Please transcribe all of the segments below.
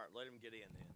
All right, let him get in then.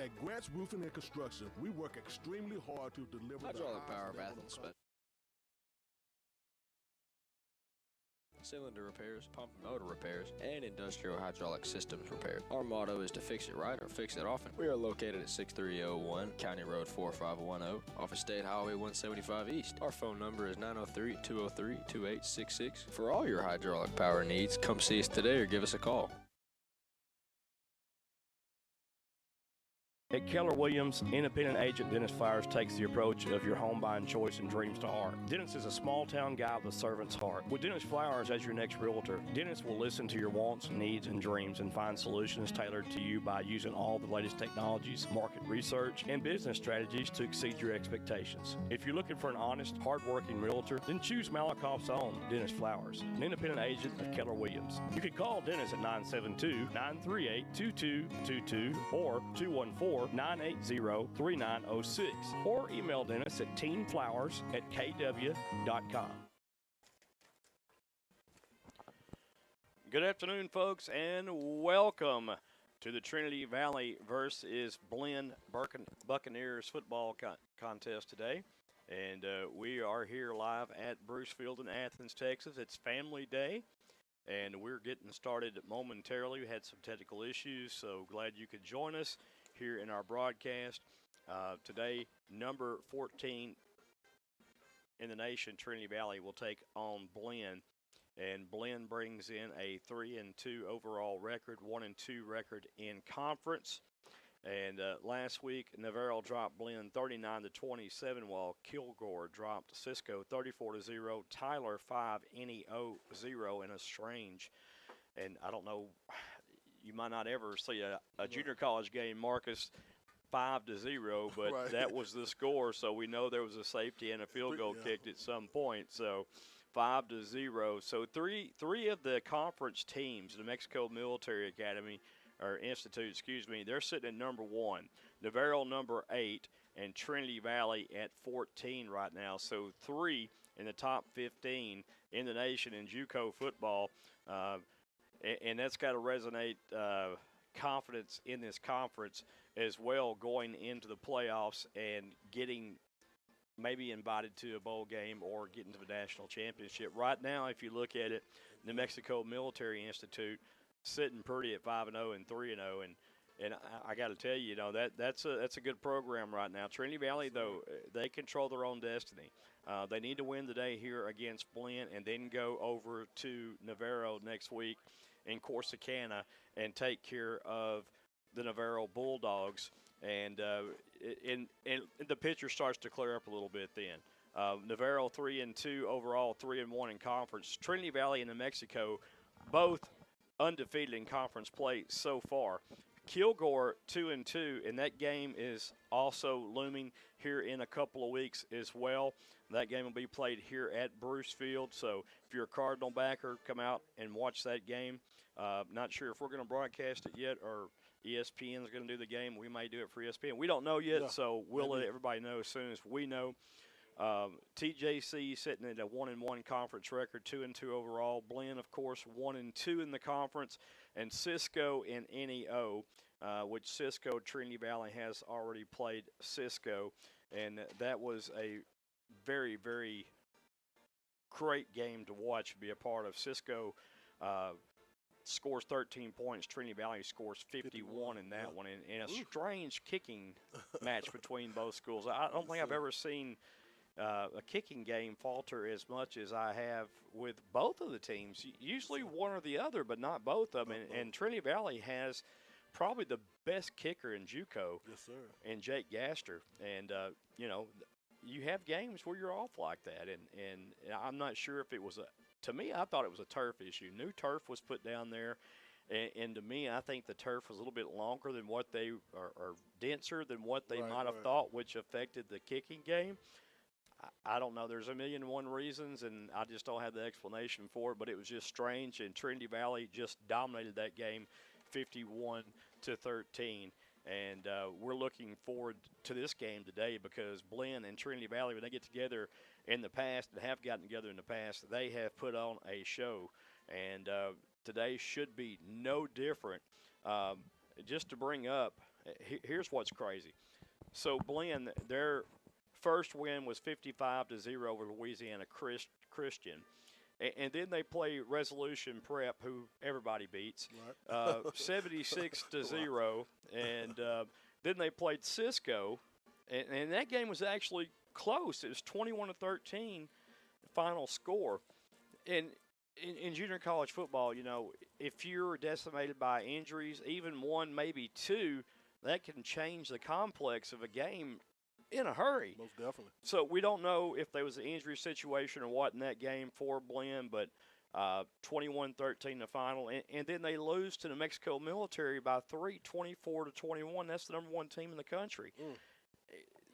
At Grant's Roofing and Construction, we work extremely hard to deliver hydraulic the power, highest bath level and of special. Cylinder repairs, pump and motor repairs, and industrial hydraulic systems repairs. Our motto is to fix it right or fix it often. We are located at 6301 County Road 4510 off of State Highway 175 East. Our phone number is 903-203-2866. For all your hydraulic power needs, come see us today or give us a call. At Keller Williams, independent agent Dennis Flowers takes the approach of your home buying choice and dreams to heart. Dennis is a small-town guy with a servant's heart. With Dennis Flowers as your next realtor, Dennis will listen to your wants, needs, and dreams and find solutions tailored to you by using all the latest technologies, market research, and business strategies to exceed your expectations. If you're looking for an honest, hard-working realtor, then choose Malakoff's own Dennis Flowers, an independent agent of Keller Williams. You can call Dennis at 972-938-2222 or 214-980-3906, or email Dennis at teamflowers@kw.com. Good afternoon, folks, and welcome to the Trinity Valley versus Blinn Buccaneers football contest today. And we are here live at Bruce Field in Athens, Texas. It's Family Day, and we're getting started momentarily. We had some technical issues, so glad you could join us here in our broadcast. Today, number 14 in the nation, Trinity Valley, will take on Blinn. And Blinn brings in a 3-2 overall record, 1-2 record in conference. And last week, Navarro dropped Blinn 39-27, while Kilgore dropped Cisco 34-0. Tyler 5, NEO 0 in a strange. And I don't know, you might not ever see a junior college game, Marcus, 5-0, but Right. that was the score. So we know there was a safety and a field goal kicked at some point. So 5-0. So three of the conference teams, New Mexico Military Academy or Institute, they're sitting at number 1. Navarro number 8, and Trinity Valley at 14 right now. So 3 in the top 15 in the nation in JUCO football. And that's got to resonate confidence in this conference as well going into the playoffs and getting maybe invited to a bowl game or getting to the national championship. Right now, if you look at it, New Mexico Military Institute sitting pretty at 5-0 and 3-0, and I got to tell you, that's a good program right now. Trinity Valley, though, they control their own destiny. They need to win today here against Blinn and then go over to Navarro next week in Corsicana and take care of the Navarro Bulldogs. And the picture starts to clear up a little bit then. Navarro 3-2 overall, 3-1 in conference. Trinity Valley and New Mexico both undefeated in conference play so far. Kilgore 2-2, and that game is also looming here in a couple of weeks as well. That game will be played here at Bruce Field. So if you're a Cardinal backer, come out and watch that game. Not sure if we're going to broadcast it yet or ESPN is going to do the game. We may do it for ESPN. We don't know yet, so we'll let everybody know as soon as we know. TJC sitting at a 1-1 conference record, 2-2 overall. Blinn, of course, 1-2 in the conference, and Cisco and NEO, which Cisco Trinity Valley has already played Cisco, and that was a very, very great game to watch, be a part of. Cisco scores 13 points. Trinity Valley scores 51 in that one, and a strange kicking match between both schools. I don't think I've ever seen a kicking game falter as much as I have with both of the teams. Usually one or the other, but not both of them. And Trinity Valley has probably the best kicker in JUCO, and Jake Gaster. And, you have games where you're off like that. And I'm not sure if it was to me, I thought it was a turf issue. New turf was put down there. And to me, I think the turf was a little bit longer than what they or denser than what they might have thought, which affected the kicking game. I don't know. There's a million and one reasons, and I just don't have the explanation for it, but it was just strange, and Trinity Valley just dominated that game 51-13. And we're looking forward to this game today because Blinn and Trinity Valley, when they get together in the past and have gotten together in the past, they have put on a show. And today should be no different. Just to bring up, Here's what's crazy. So Blinn, their first win was 55-0 over Louisiana Christian. And then they play Resolution Prep, who everybody beats, Right. 76-0. And then they played Cisco, and that game was actually close. It was 21-13 final score. And in junior college football, if you're decimated by injuries, even one, maybe two, that can change the complex of a game in a hurry. Most definitely. So we don't know if there was an injury situation or what in that game for Blinn, but 21-13 the final. And then they lose to New Mexico Military by 3, 24-21. That's the number one team in the country.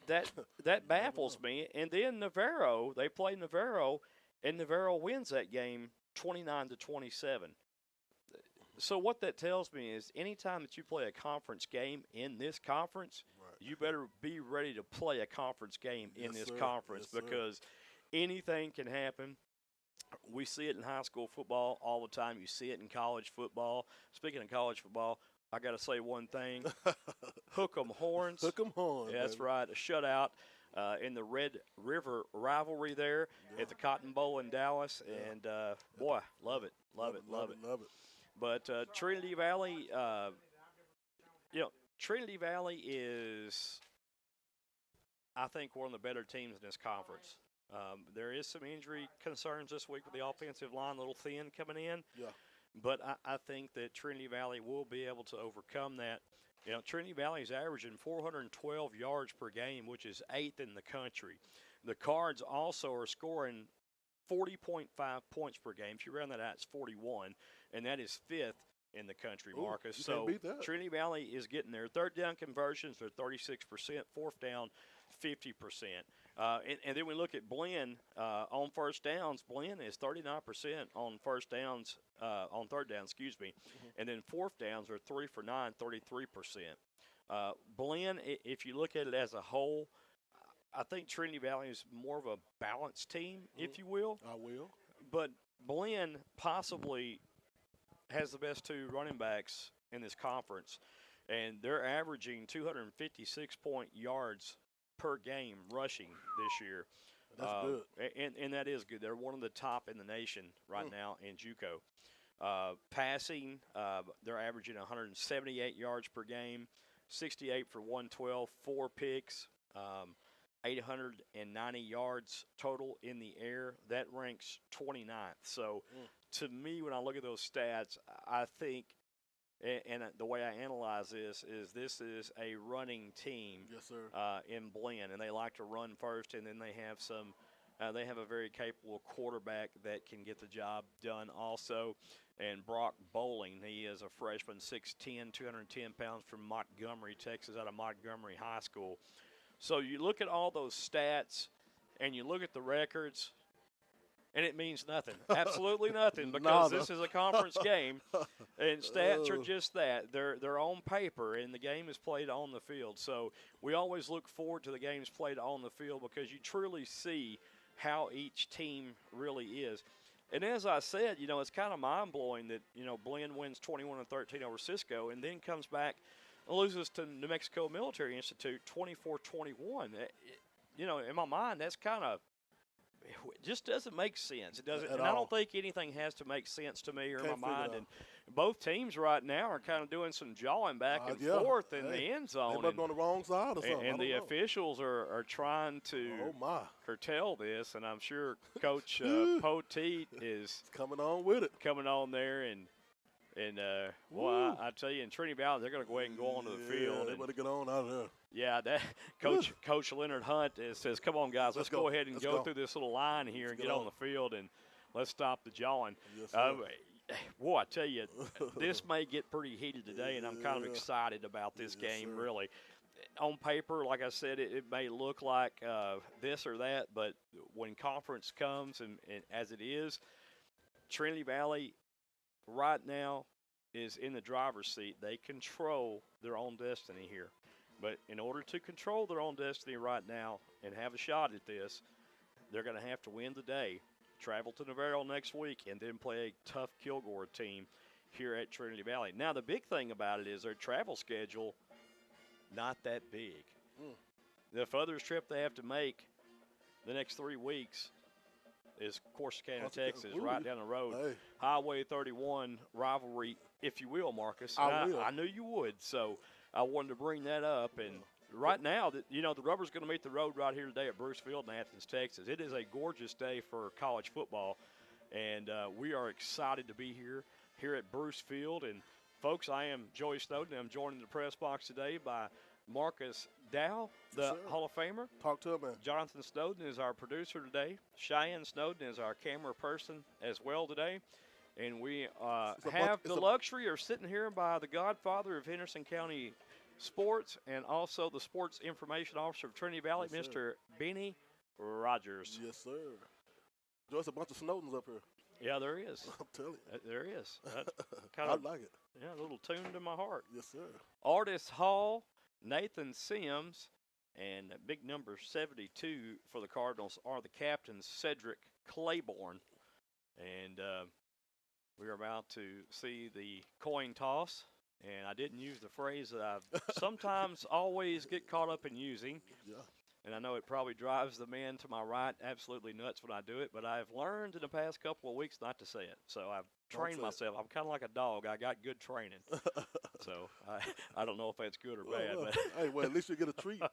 That baffles me. And then Navarro, they play Navarro, and Navarro wins that game 29-27. So what that tells me is anytime that you play a conference game in this conference, you better be ready to play a conference game in this conference because anything can happen. We see it in high school football all the time. You see it in college football. Speaking of college football, I got to say one thing. Hook 'em horns. Hook 'em horns. Yeah, that's baby. right. A shutout in the Red River rivalry there at the Cotton Bowl in Dallas. Yeah. And, boy, love it. Love it. But Trinity Valley, Trinity Valley is, I think, one of the better teams in this conference. There is some injury concerns this week with the offensive line, a little thin coming in. Yeah. But I think that Trinity Valley will be able to overcome that. Trinity Valley is averaging 412 yards per game, which is 8th in the country. The Cards also are scoring 40.5 points per game. If you round that out, it's 41, and that is 5th in the country, Marcus. You so can't beat that. Trinity Valley is getting there. Third down conversions are 36%, fourth down 50%. And then we look at Blinn on first downs. Blinn is 39% on first downs, on third down, and then fourth downs are 3 for 9, 33%. Blinn, if you look at it as a whole, I think Trinity Valley is more of a balanced team, if you will. I will. But Blinn possibly has the best two running backs in this conference, and they're averaging 256 yards per game rushing this year. That's good. And that is good. They're one of the top in the nation right now in JUCO. Passing, they're averaging 178 yards per game, 68 for 112, 4 picks, 890 yards total in the air. That ranks 29th. So to me, when I look at those stats, I think, and the way I analyze this is a running team. Yes, sir. In Blinn, and they like to run first, and then they have they have a very capable quarterback that can get the job done also. And Brock Bowling, he is a freshman, 6'10", 210 pounds from Montgomery, Texas, out of Montgomery High School. So you look at all those stats, and you look at the records, and it means nothing, absolutely nothing, because this is a conference game, and stats are just that. They're on paper, and the game is played on the field. So we always look forward to the games played on the field because you truly see how each team really is. And as I said, it's kind of mind-blowing that, Blinn wins 21-13 over Cisco and then comes back and loses to New Mexico Military Institute 24-21. In my mind, that's kind of – it just doesn't make sense. It doesn't, and I don't think anything has to make sense to me or in my mind. And both teams right now are kind of doing some jawing back and forth in the end zone. They might be on the wrong side or something. And the officials are trying to curtail this, and I'm sure Coach Poteet is coming on with it. Coming on there, and I tell you, in Trinity Valley, they're going to go ahead and go onto the field. They better get on out of there. Yeah, that Coach Leonard Hunt says, "Come on, guys, let's go ahead and go through this little line here and get on the field, and let's stop the jawing." Yes, boy, I tell you, this may get pretty heated today, and I'm kind of excited about this game, really. On paper, like I said, it may look like this or that, but when conference comes, and as it is, Trinity Valley right now is in the driver's seat. They control their own destiny here. But in order to control their own destiny right now and have a shot at this, they're going to have to win today, travel to Navarro next week, and then play a tough Kilgore team here at Trinity Valley. Now, the big thing about it is their travel schedule not that big. The furthest trip they have to make the next 3 weeks is Corsicana, Texas, right down the road. Hey. Highway 31 rivalry, if you will, Marcus. I will. I knew you would, so I wanted to bring that up. And right now, the rubber's going to meet the road right here today at Bruce Field in Athens, Texas. It is a gorgeous day for college football, and we are excited to be here at Bruce Field. And, folks, I am Joey Snowden. I'm joined in the press box today by Marcus Dow, the Hall of Famer. Talk to him, man. Jonathan Snowden is our producer today. Cheyenne Snowden is our camera person as well today. And we have the luxury of sitting here by the godfather of Henderson County sports and also the sports information officer of Trinity Valley, yes, Mr. Benny Rogers. Yes, sir. There's a bunch of Snowdens up here. Yeah, there is. I'm telling you. There is. I like it. Yeah, a little tune to my heart. Yes, sir. Artist Hall, Nathan Sims, and big number 72 for the Cardinals are the captains, Cedric Claiborne. And we are about to see the coin toss. And I didn't use the phrase that I sometimes always get caught up in using. Yeah. And I know it probably drives the man to my right absolutely nuts when I do it, but I've learned in the past couple of weeks not to say it. So I've trained myself. I'm kind of like a dog. I got good training. So I don't know if that's good or bad. But hey, well, at least you get a treat.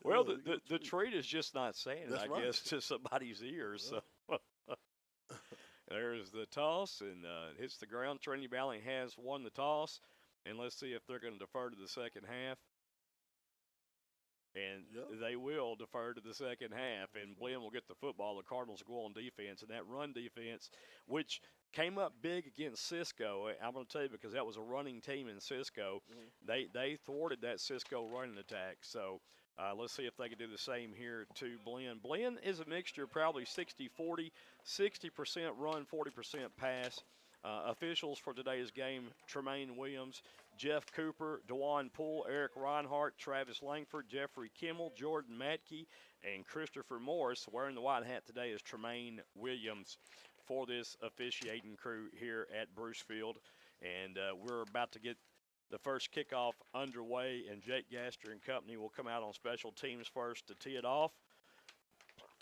Well, the treat is just not saying it, I guess, to somebody's ears. Yeah. So there's the toss, and it hits the ground. Trinity Valley has won the toss, and let's see if they're going to defer to the second half. And they will defer to the second half, and Blinn will get the football. The Cardinals will go on defense, and that run defense, which came up big against Cisco, I'm going to tell you because that was a running team in Cisco. They thwarted that Cisco running attack. So let's see if they can do the same here to Blinn. Blinn is a mixture, probably 60-40, 60% run, 40% pass. Officials for today's game, Tremaine Williams, Jeff Cooper, DeJuan Poole, Eric Reinhardt, Travis Langford, Jeffrey Kimmel, Jordan Matke, and Christopher Morris. Wearing the white hat today is Tremaine Williams for this officiating crew here at Bruce Field. And we're about to get the first kickoff underway, and Jake Gaster and company will come out on special teams first to tee it off.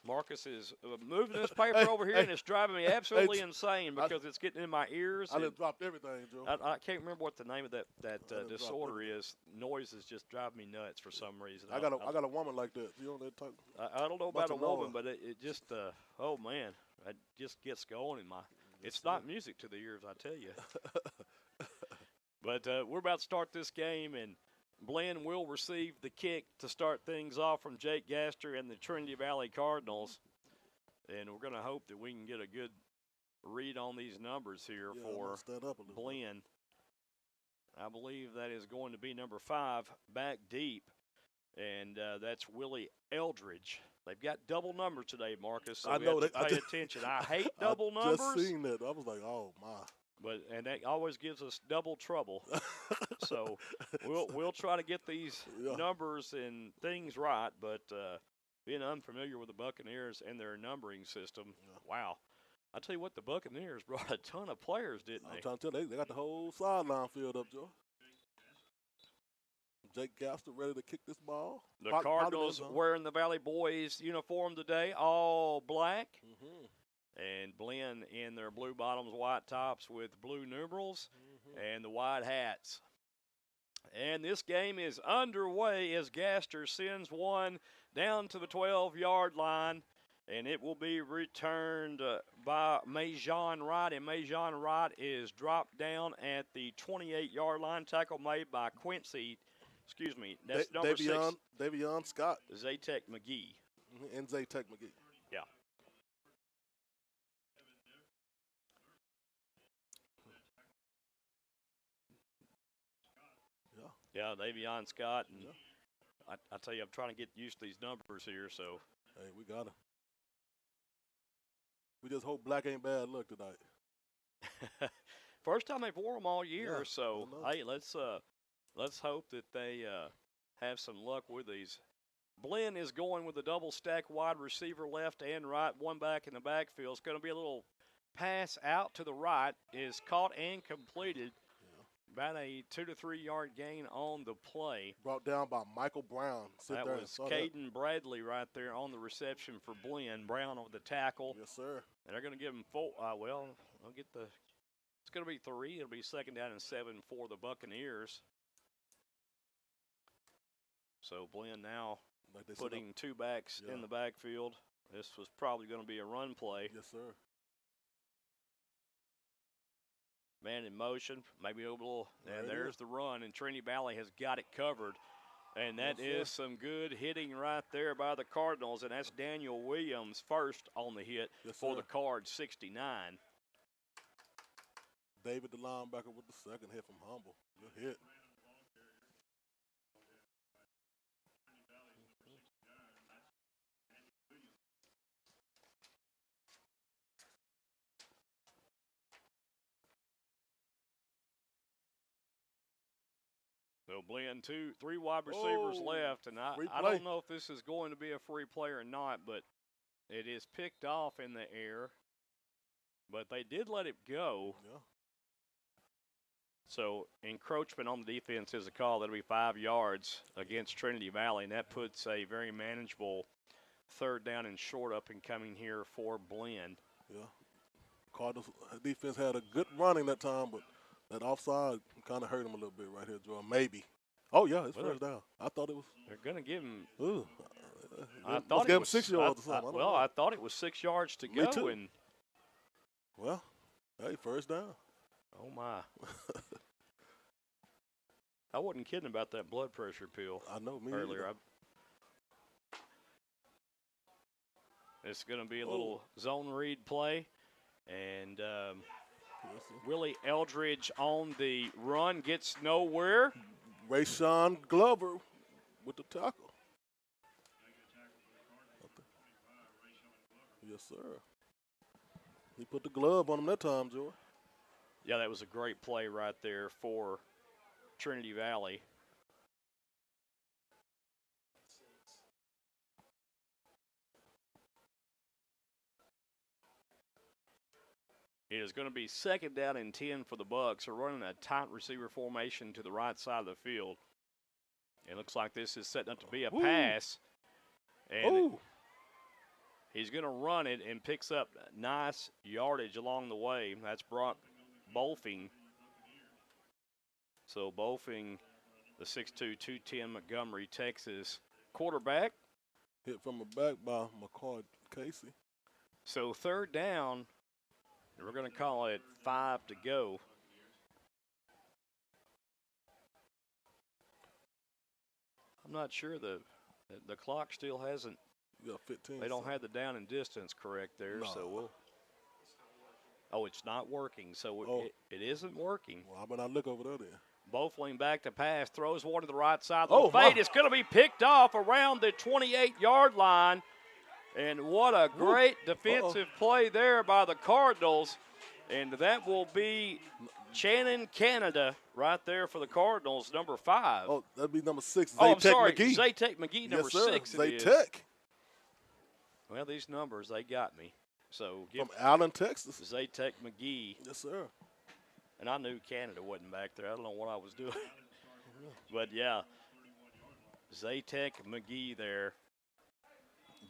Marcus is moving this paper over here, and it's driving me absolutely insane because it's getting in my ears. I done dropped everything, Joe. I can't remember what the name of that disorder is. Noises just drive me nuts for some reason. I got a woman like that. You know that type? I don't know about a woman, but it just oh man, it just gets going in my. It's not music to the ears, I tell you. But we're about to start this game, and Blinn will receive the kick to start things off from Jake Gaster and the Trinity Valley Cardinals. And we're going to hope that we can get a good read on these numbers here for Blinn. I believe that is going to be number 5, back deep, and that's Willie Eldridge. They've got double numbers today, Marcus, so we have to pay attention. I hate double numbers. I just seen that. I was like, oh, my. And that always gives us double trouble. So we'll try to get these numbers and things right, but being unfamiliar with the Buccaneers and their numbering system, wow. I tell you what, the Buccaneers brought a ton of players, didn't they? I'm trying to tell you, they got the whole sideline filled up, Joe. Jake Gaster ready to kick this ball. The Cardinals wearing the Valley Boys uniform today, all black. And Blinn in their blue bottoms, white tops with blue numerals and the white hats. And this game is underway as Gaster sends one down to the 12-yard line, and it will be returned by Majon Wright. And Majon Wright is dropped down at the 28-yard line. Tackle made by Quincy, that's number 6. Davion Scott. Zatek McGee. And Zatek McGee. Yeah. Yeah, Davion Scott. And I tell you, I'm trying to get used to these numbers here. So, hey, we got to. We just hope black ain't bad luck tonight. First time they've worn them all year. So, hey, let's hope that they have some luck with these. Blinn is going with a double stack wide receiver left and right, one back in the backfield. It's going to be a little pass out to the right, is caught and completed About a 2 to 3 yard gain on the play. Brought down by Michael Brown. That was Caden Bradley right there on the reception for Blinn. Brown on the tackle. Yes, sir. And they're going to give him 4. Well, I'll get the. It's going to be 3. It'll be 2nd down and 7 for the Buccaneers. So Blinn now putting 2 backs in the backfield. This was probably going to be a run play. Yes, sir. Man in motion, maybe a little, and there's the run, and Trinity Valley has got it covered. And that is some good hitting right there by the Cardinals, and that's Daniel Williams first on the hit for the Cards, 69. David, the linebacker, with the second hit from Humble. Good hit. So Blinn, 3 wide receivers left, and I don't know if this is going to be a free play or not, but it is picked off in the air. But they did let it go. Yeah. So encroachment on the defense is a call. That'll be 5 yards against Trinity Valley, and that puts a very manageable 3rd down and short up and coming here for Blinn. Yeah. Cardinals defense had a good running that time, but that offside kind of hurt him a little bit right here, Joe. Maybe. Oh, yeah, it's first down. I thought it was. They're going to give him. Ooh. I thought it was 6 yards or something. I thought it was 6 yards to go. Me too. And well, hey, first down. Oh, my. I wasn't kidding about that blood pressure pill. I know, me earlier. It's going to be a little zone read play. And Willie Eldridge on the run gets nowhere. Rayshawn Glover with the tackle. Yes, sir. He put the glove on him that time, Joey. Yeah, that was a great play right there for Trinity Valley. It is going to be 2nd down and 10 for the Bucs. They're running a tight receiver formation to the right side of the field. It looks like this is setting up to be a pass. And he's going to run it and picks up nice yardage along the way. That's Brock Bolfing. So Bolfing, the 6'2", 210 Montgomery, Texas quarterback. Hit from the back by McCoy Casey. So 3rd down. We're going to call it 5 to go. I'm not sure the clock still hasn't. Yeah, 15. They don't have the down and distance correct there, so we'll. Oh, it's not working. So it isn't working. Well, how about I look over there then? Bofling back to pass, throws one to the right side. The fade is going to be picked off around the 28-yard line. And what a great defensive play there by the Cardinals. And that will be Shannon Canada right there for the Cardinals, number 5. Oh, that'd be number 6. I'm sorry, McGee. Zaytek McGee, number 6. Zaytek. Well, these numbers, they got me. So from Allen, Texas. Zaytek McGee. Yes, sir. And I knew Canada wasn't back there. I don't know what I was doing. But, yeah, Zaytek McGee there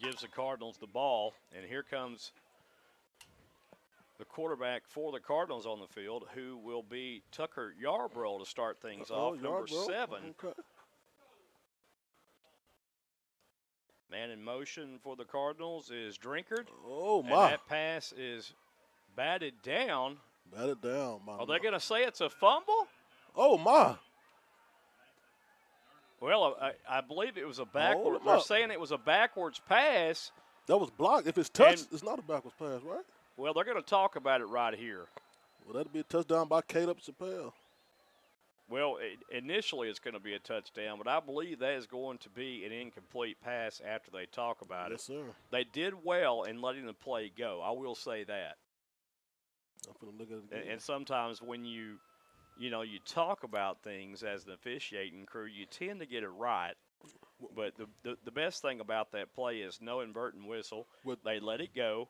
gives the Cardinals the ball. And here comes the quarterback for the Cardinals on the field, who will be Tucker Yarbrough to start things off, number 7. Okay. Man in motion for the Cardinals is Drinkard. Oh, my. And that pass is batted down. Batted down. Are they going to say it's a fumble? Oh, my. Well, I believe it was a backward. They're saying it was a backwards pass. That was blocked. If it's touched, it's not a backwards pass, right? Well, they're going to talk about it right here. Well, that'd be a touchdown by Caleb Chappelle. Well, initially it's going to be a touchdown, but I believe that is going to be an incomplete pass after they talk about it. Yes, sir. They did well in letting the play go. I will say that. I'm going to look at it again. And sometimes when you talk about things as an officiating crew, you tend to get it right. But the best thing about that play is no inverting whistle. They let it go.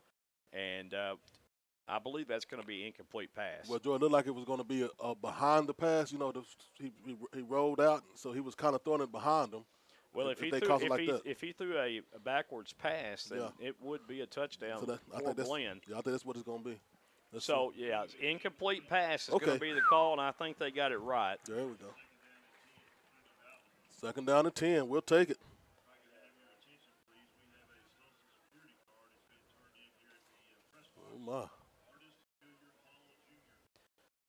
And I believe that's going to be incomplete pass. Well, Joy, it looked like it was going to be a behind the pass. You know, he rolled out, so he was kind of throwing it behind him. Well, if he threw a backwards pass, then it would be a touchdown for Blinn. Yeah, I think that's what it's going to be. Yeah, incomplete pass is going to be the call, and I think they got it right. There we go. 2nd down and 10. We'll take it. Oh, my.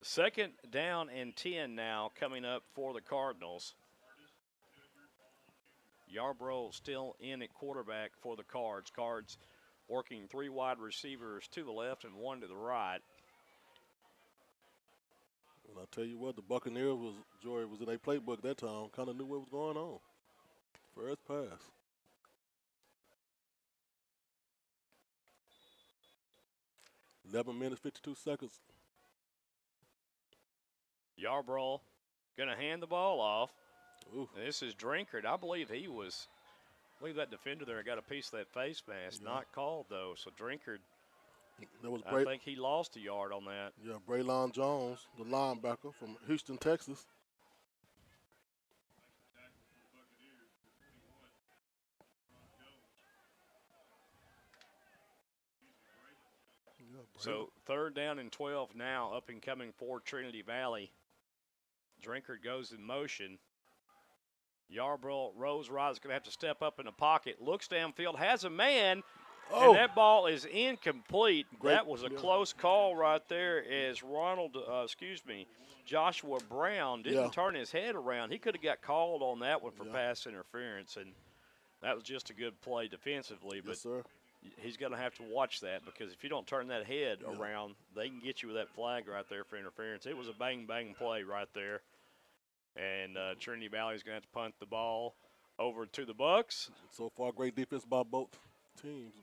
2nd down and 10 now coming up for the Cardinals. Yarbrough still in at quarterback for the Cards. Cards working 3 wide receivers to the left and 1 to the right. And I'll tell you what, the Buccaneers was in their playbook that time. Kind of knew what was going on. First pass. (11 minutes, 52 seconds). Yarbrough going to hand the ball off. Ooh. This is Drinkard. I believe that defender there got a piece of that face mask. Yeah. Not called, though. So Drinkard, I think he lost a yard on that. Yeah, Braylon Jones, the linebacker from Houston, Texas. So 3rd down and 12 now, up and coming for Trinity Valley. Drinkard goes in motion. Yarbrough, Rose Rod's going to have to step up in the pocket. Looks downfield, has a man, and that ball is incomplete. That was a close call right there as Joshua Brown didn't turn his head around. He could have got called on that one for pass interference, and that was just a good play defensively. But he's going to have to watch that, because if you don't turn that head around, they can get you with that flag right there for interference. It was a bang-bang play right there. And Trinity Valley is going to have to punt the ball over to the Bucks. So far, great defense by both teams.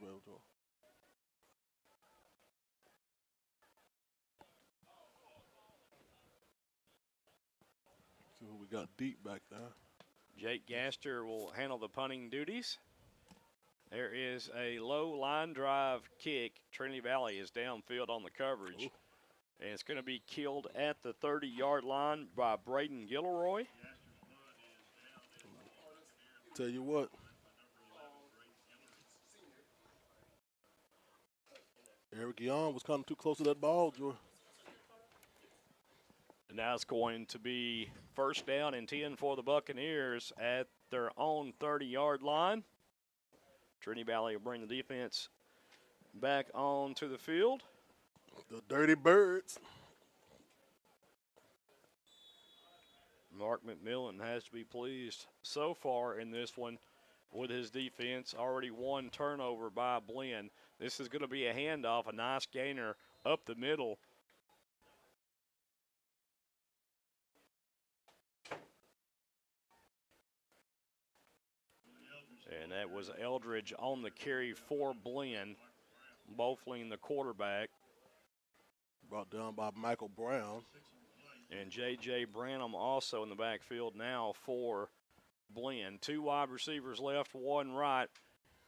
See who we got deep back there. Jake Gaster will handle the punting duties. There is a low line drive kick. Trinity Valley is downfield on the coverage. Ooh. And it's going to be killed at the 30-yard line by Braden Gilroy. Tell you what. Eric Young was kind of too close to that ball, Joy. And now it's going to be 1st down and 10 for the Buccaneers at their own 30-yard line. Trinity Valley will bring the defense back onto the field. The Dirty Birds. Mark McMillan has to be pleased so far in this one with his defense. Already 1 turnover by Blinn. This is going to be a handoff, a nice gainer up the middle. And that was Eldridge on the carry for Blinn. Bofling, the quarterback. Brought down by Michael Brown. And J.J. Branham also in the backfield now for Blinn. 2 wide receivers left, 1 right.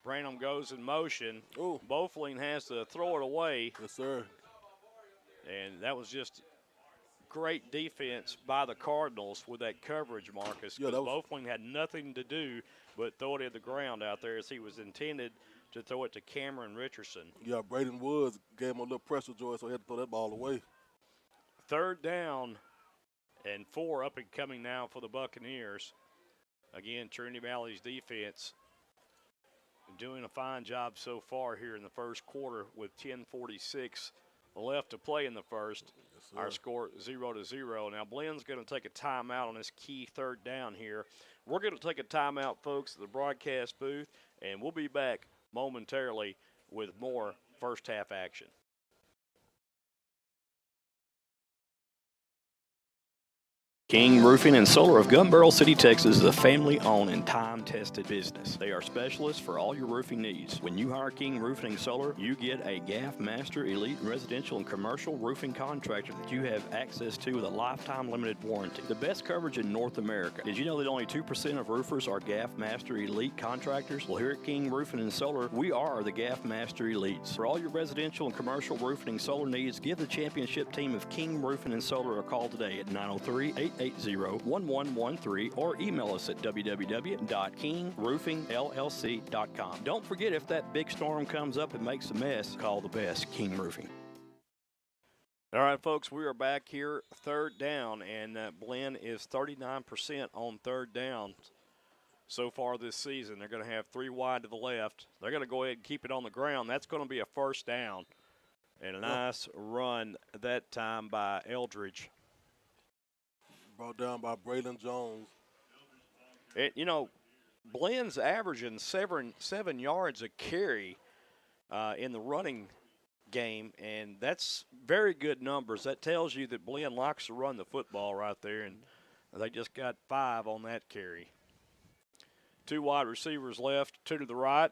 Branham goes in motion. Ooh. Bofling has to throw it away. Yes, sir. And that was just great defense by the Cardinals with that coverage, Marcus. Yeah, Bofling had nothing to do but throw it at the ground out there, as he was intended to throw it to Cameron Richardson. Yeah, Braden Woods gave him a little pressure, Joy, so he had to throw that ball away. 3rd down and 4 up and coming now for the Buccaneers. Again, Trinity Valley's defense doing a fine job so far here in the first quarter with 10:46 left to play in the first. Yes, sir. Our score 0-0. Now, Blinn's going to take a timeout on this key 3rd down here. We're going to take a timeout, folks, at the broadcast booth, and we'll be back momentarily with more first half action. King Roofing and Solar of Gun Barrel City, Texas is a family-owned and time-tested business. They are specialists for all your roofing needs. When you hire King Roofing and Solar, you get a GAF Master Elite Residential and Commercial Roofing Contractor that you have access to with a lifetime limited warranty. The best coverage in North America. Did you know that only 2% of roofers are GAF Master Elite contractors? Well, here at King Roofing and Solar, we are the GAF Master Elites. For all your residential and commercial roofing and solar needs, give the championship team of King Roofing and Solar a call today at 903-880-1113 or email us at www.kingroofingllc.com. Don't forget, if that big storm comes up and makes a mess, call the best, King Roofing. All right, folks, we are back here, third down, and Blinn is 39% on third down so far this season. They're going to have 3 wide to the left. They're going to go ahead and keep it on the ground. That's going to be a first down, and a nice run that time by Eldridge. Brought down by Braylon Jones. Blinn's averaging 7 yards a carry in the running game, and that's very good numbers. That tells you that Blinn likes to run the football right there, and they just got 5 on that carry. 2 wide receivers left, 2 to the right.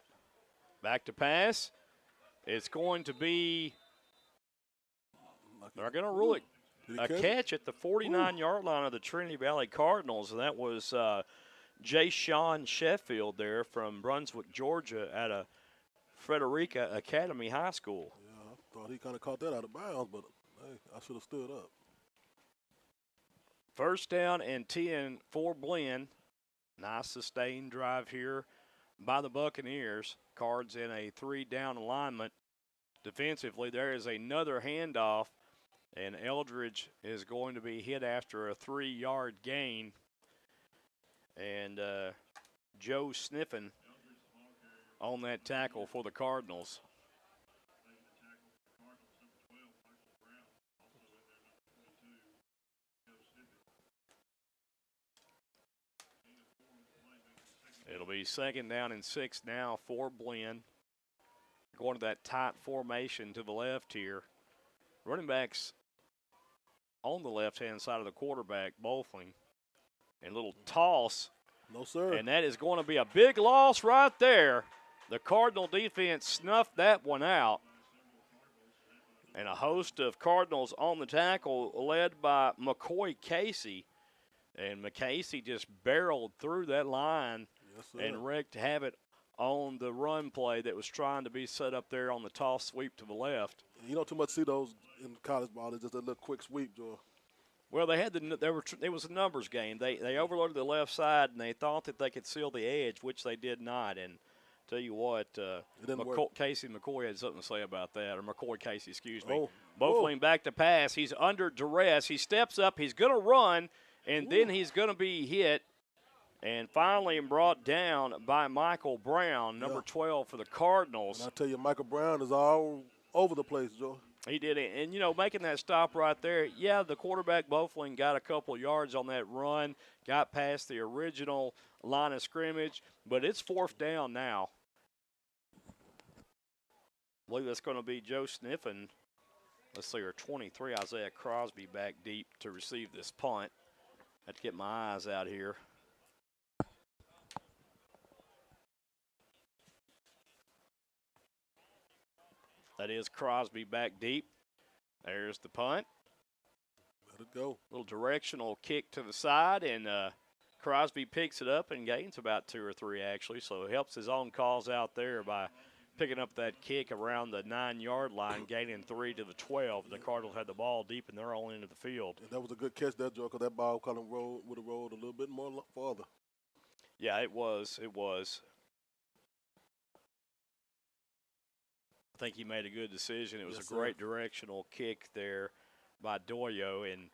Back to pass. It's going to be – they're going to rule it. A catch at the 49-yard line of the Trinity Valley Cardinals, and that was Jay Sean Sheffield there from Brunswick, Georgia, at a Frederica Academy High School. Yeah, I thought he kind of caught that out of bounds, but hey, I should have stood up. First down and 10 for Blinn. Nice sustained drive here by the Buccaneers. Cards in a 3-down alignment. Defensively, there is another handoff. And Eldridge is going to be hit after a 3-yard gain. And Joe Sniffen on that tackle for the Cardinals. It'll be 2nd down and 6 now for Blinn. Going to that tight formation to the left here. Running backs on the left-hand side of the quarterback, Bowling. And a little toss. No, sir. And that is going to be a big loss right there. The Cardinal defense snuffed that one out. And a host of Cardinals on the tackle led by McCoy Casey. And McCasey just barreled through that line and wreaked havoc on the run play that was trying to be set up there on the toss sweep to the left. You don't too much see those in college ball. It's just a little quick sweep, Joe. Well, it was a numbers game. They overloaded the left side, and they thought that they could seal the edge, which they did not. And tell you what, Casey McCoy had something to say about that, or McCoy Casey, excuse me. Bowling back to pass. He's under duress. He steps up. He's going to run, and then he's going to be hit. And finally brought down by Michael Brown, number 12 for the Cardinals. And I tell you, Michael Brown is all over the place, Joe. He did it. And, making that stop right there, the quarterback, Bowling, got a couple yards on that run, got past the original line of scrimmage, but it's 4th down now. I believe that's going to be Joe Sniffen. Let's see, or 23, Isaiah Crosby back deep to receive this punt. I have to get my eyes out here. That is Crosby back deep. There's the punt. Let it go. Little directional kick to the side, and Crosby picks it up and gains about 2 or 3, actually. So he helps his own cause out there by picking up that kick around the 9-yard line, gaining 3 to the 12. The Cardinals had the ball deep in their own end of the field. And that was a good catch there, Joe, because that ball kind of would have rolled a little bit more farther. Yeah, it was. It was. I think he made a good decision. It was a great directional kick there by Doyo, and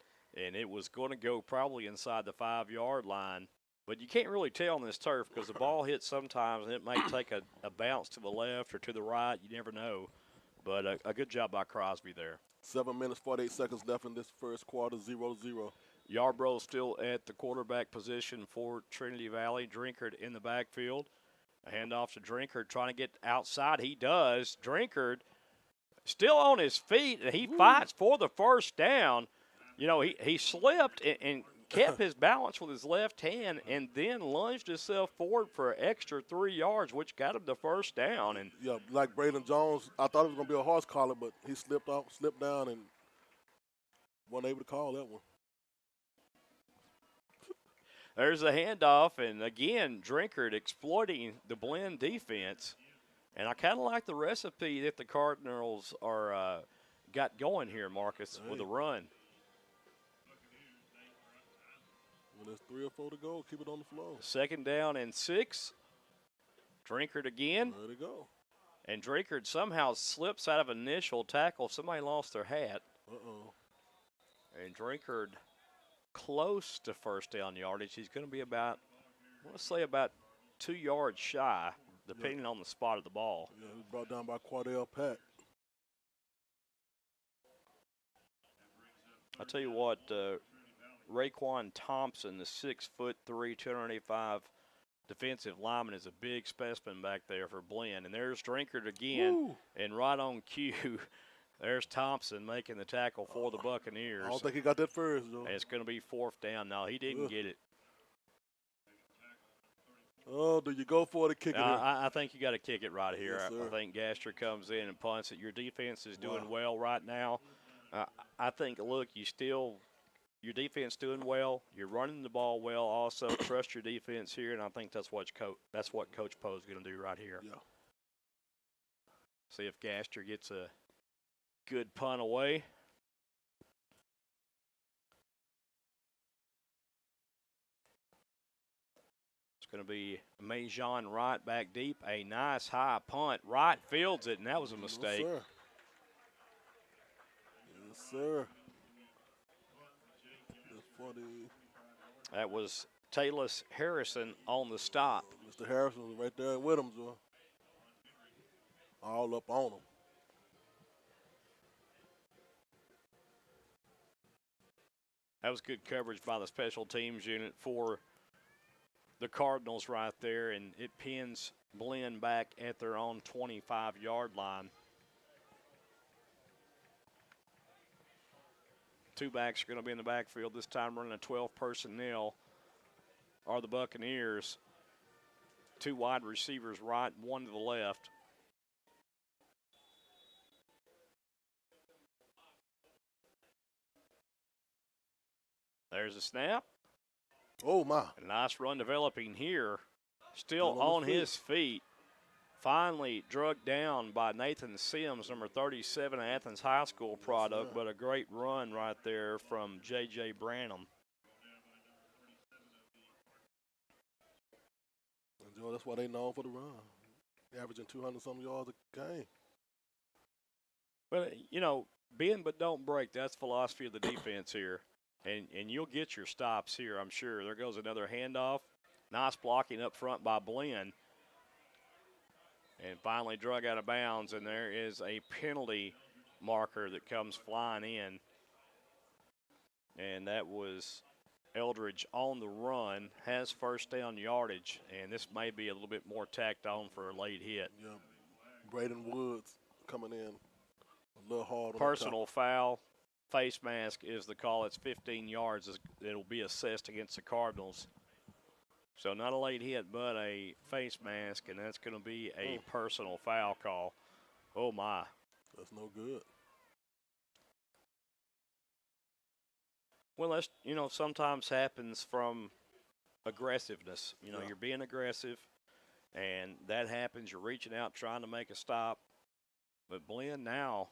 it was going to go probably inside the 5-yard line. But you can't really tell on this turf because the ball hits sometimes, and it may take a bounce to the left or to the right. You never know. But a good job by Crosby there. 7 minutes, 48 seconds left in this first quarter, 0-0. Yarbrough still at the quarterback position for Trinity Valley. Drinkard in the backfield. A handoff to Drinkard, trying to get outside. He does. Drinkard still on his feet, and he fights for the first down. He slipped and kept his balance with his left hand and then lunged himself forward for an extra 3 yards, which got him the first down. And yeah, like Braden Jones, I thought it was going to be a horse collar, but he slipped down, and wasn't able to call that one. there's a handoff, and again, Drinkard exploiting the Blinn defense. And I kind of like the recipe that the Cardinals are got going here, Marcus, with a run. When there's 3 or 4 to go, keep it on the floor. 2nd down and 6. Drinkard again. There they go. And Drinkard somehow slips out of initial tackle. Somebody lost their hat. Uh-oh. And Drinkard close to first down yardage. He's going to be about, I want to say about 2 yards shy, depending on the spot of the ball. Yeah, he was brought down by Quardell Pack. I'll tell you what, Raekwon Thompson, the 6'3", 285 defensive lineman, is a big specimen back there for Blinn. And there's Drinkard again, Woo. and right on cue, there's Thompson making the tackle for the Buccaneers. I don't think he got that first, though. And it's going to be 4th down. No, he didn't get it. Oh, do you go for it or kick it? I think you got to kick it right here. Yes, I think Gaster comes in and punts it. Your defense is doing well right now. I think, look, your defense doing well. You're running the ball well. Also, trust your defense here, and I think that's what Coach Poe is going to do right here. Yeah. See if Gaster gets a good punt away. It's going to be Majon Wright back deep. A nice high punt. Wright fields it, and that was a mistake. Yes, sir. Yes, sir. That was Talus Harrison on the stop. Mr. Harrison was right there with him, Joe. All up on him. That was good coverage by the special teams unit for the Cardinals right there, and it pins Blinn back at their own 25-yard line. 2 backs are going to be in the backfield this time, running a 12 personnel are the Buccaneers. 2 wide receivers right, 1 to the left. There's a snap. Oh, my. A nice run developing here. Still on his feet. Finally drugged down by Nathan Sims, number 37, Athens High School product, but a great run right there from J.J. Branham. And Joe, that's why they known for the run. Averaging 200-something yards a game. But, you know, bend but don't break. That's the philosophy of the defense here. And you'll get your stops here, I'm sure. There goes another handoff. Nice blocking up front by Blinn. And finally drug out of bounds, and there is a penalty marker that comes flying in. And that was Eldridge on the run, has first down yardage, and this may be a little bit more tacked on for a late hit. Yeah, Braden Woods coming in a little hard. Personal foul, face mask is the call. It's 15 yards. It'll be assessed against the Cardinals. So not a late hit, but a face mask, and that's going to be a personal foul call. Oh, my. That's no good. Well, that's, you know, sometimes happens from aggressiveness. You know, you're being aggressive, and that happens. You're reaching out, trying to make a stop. But Blinn now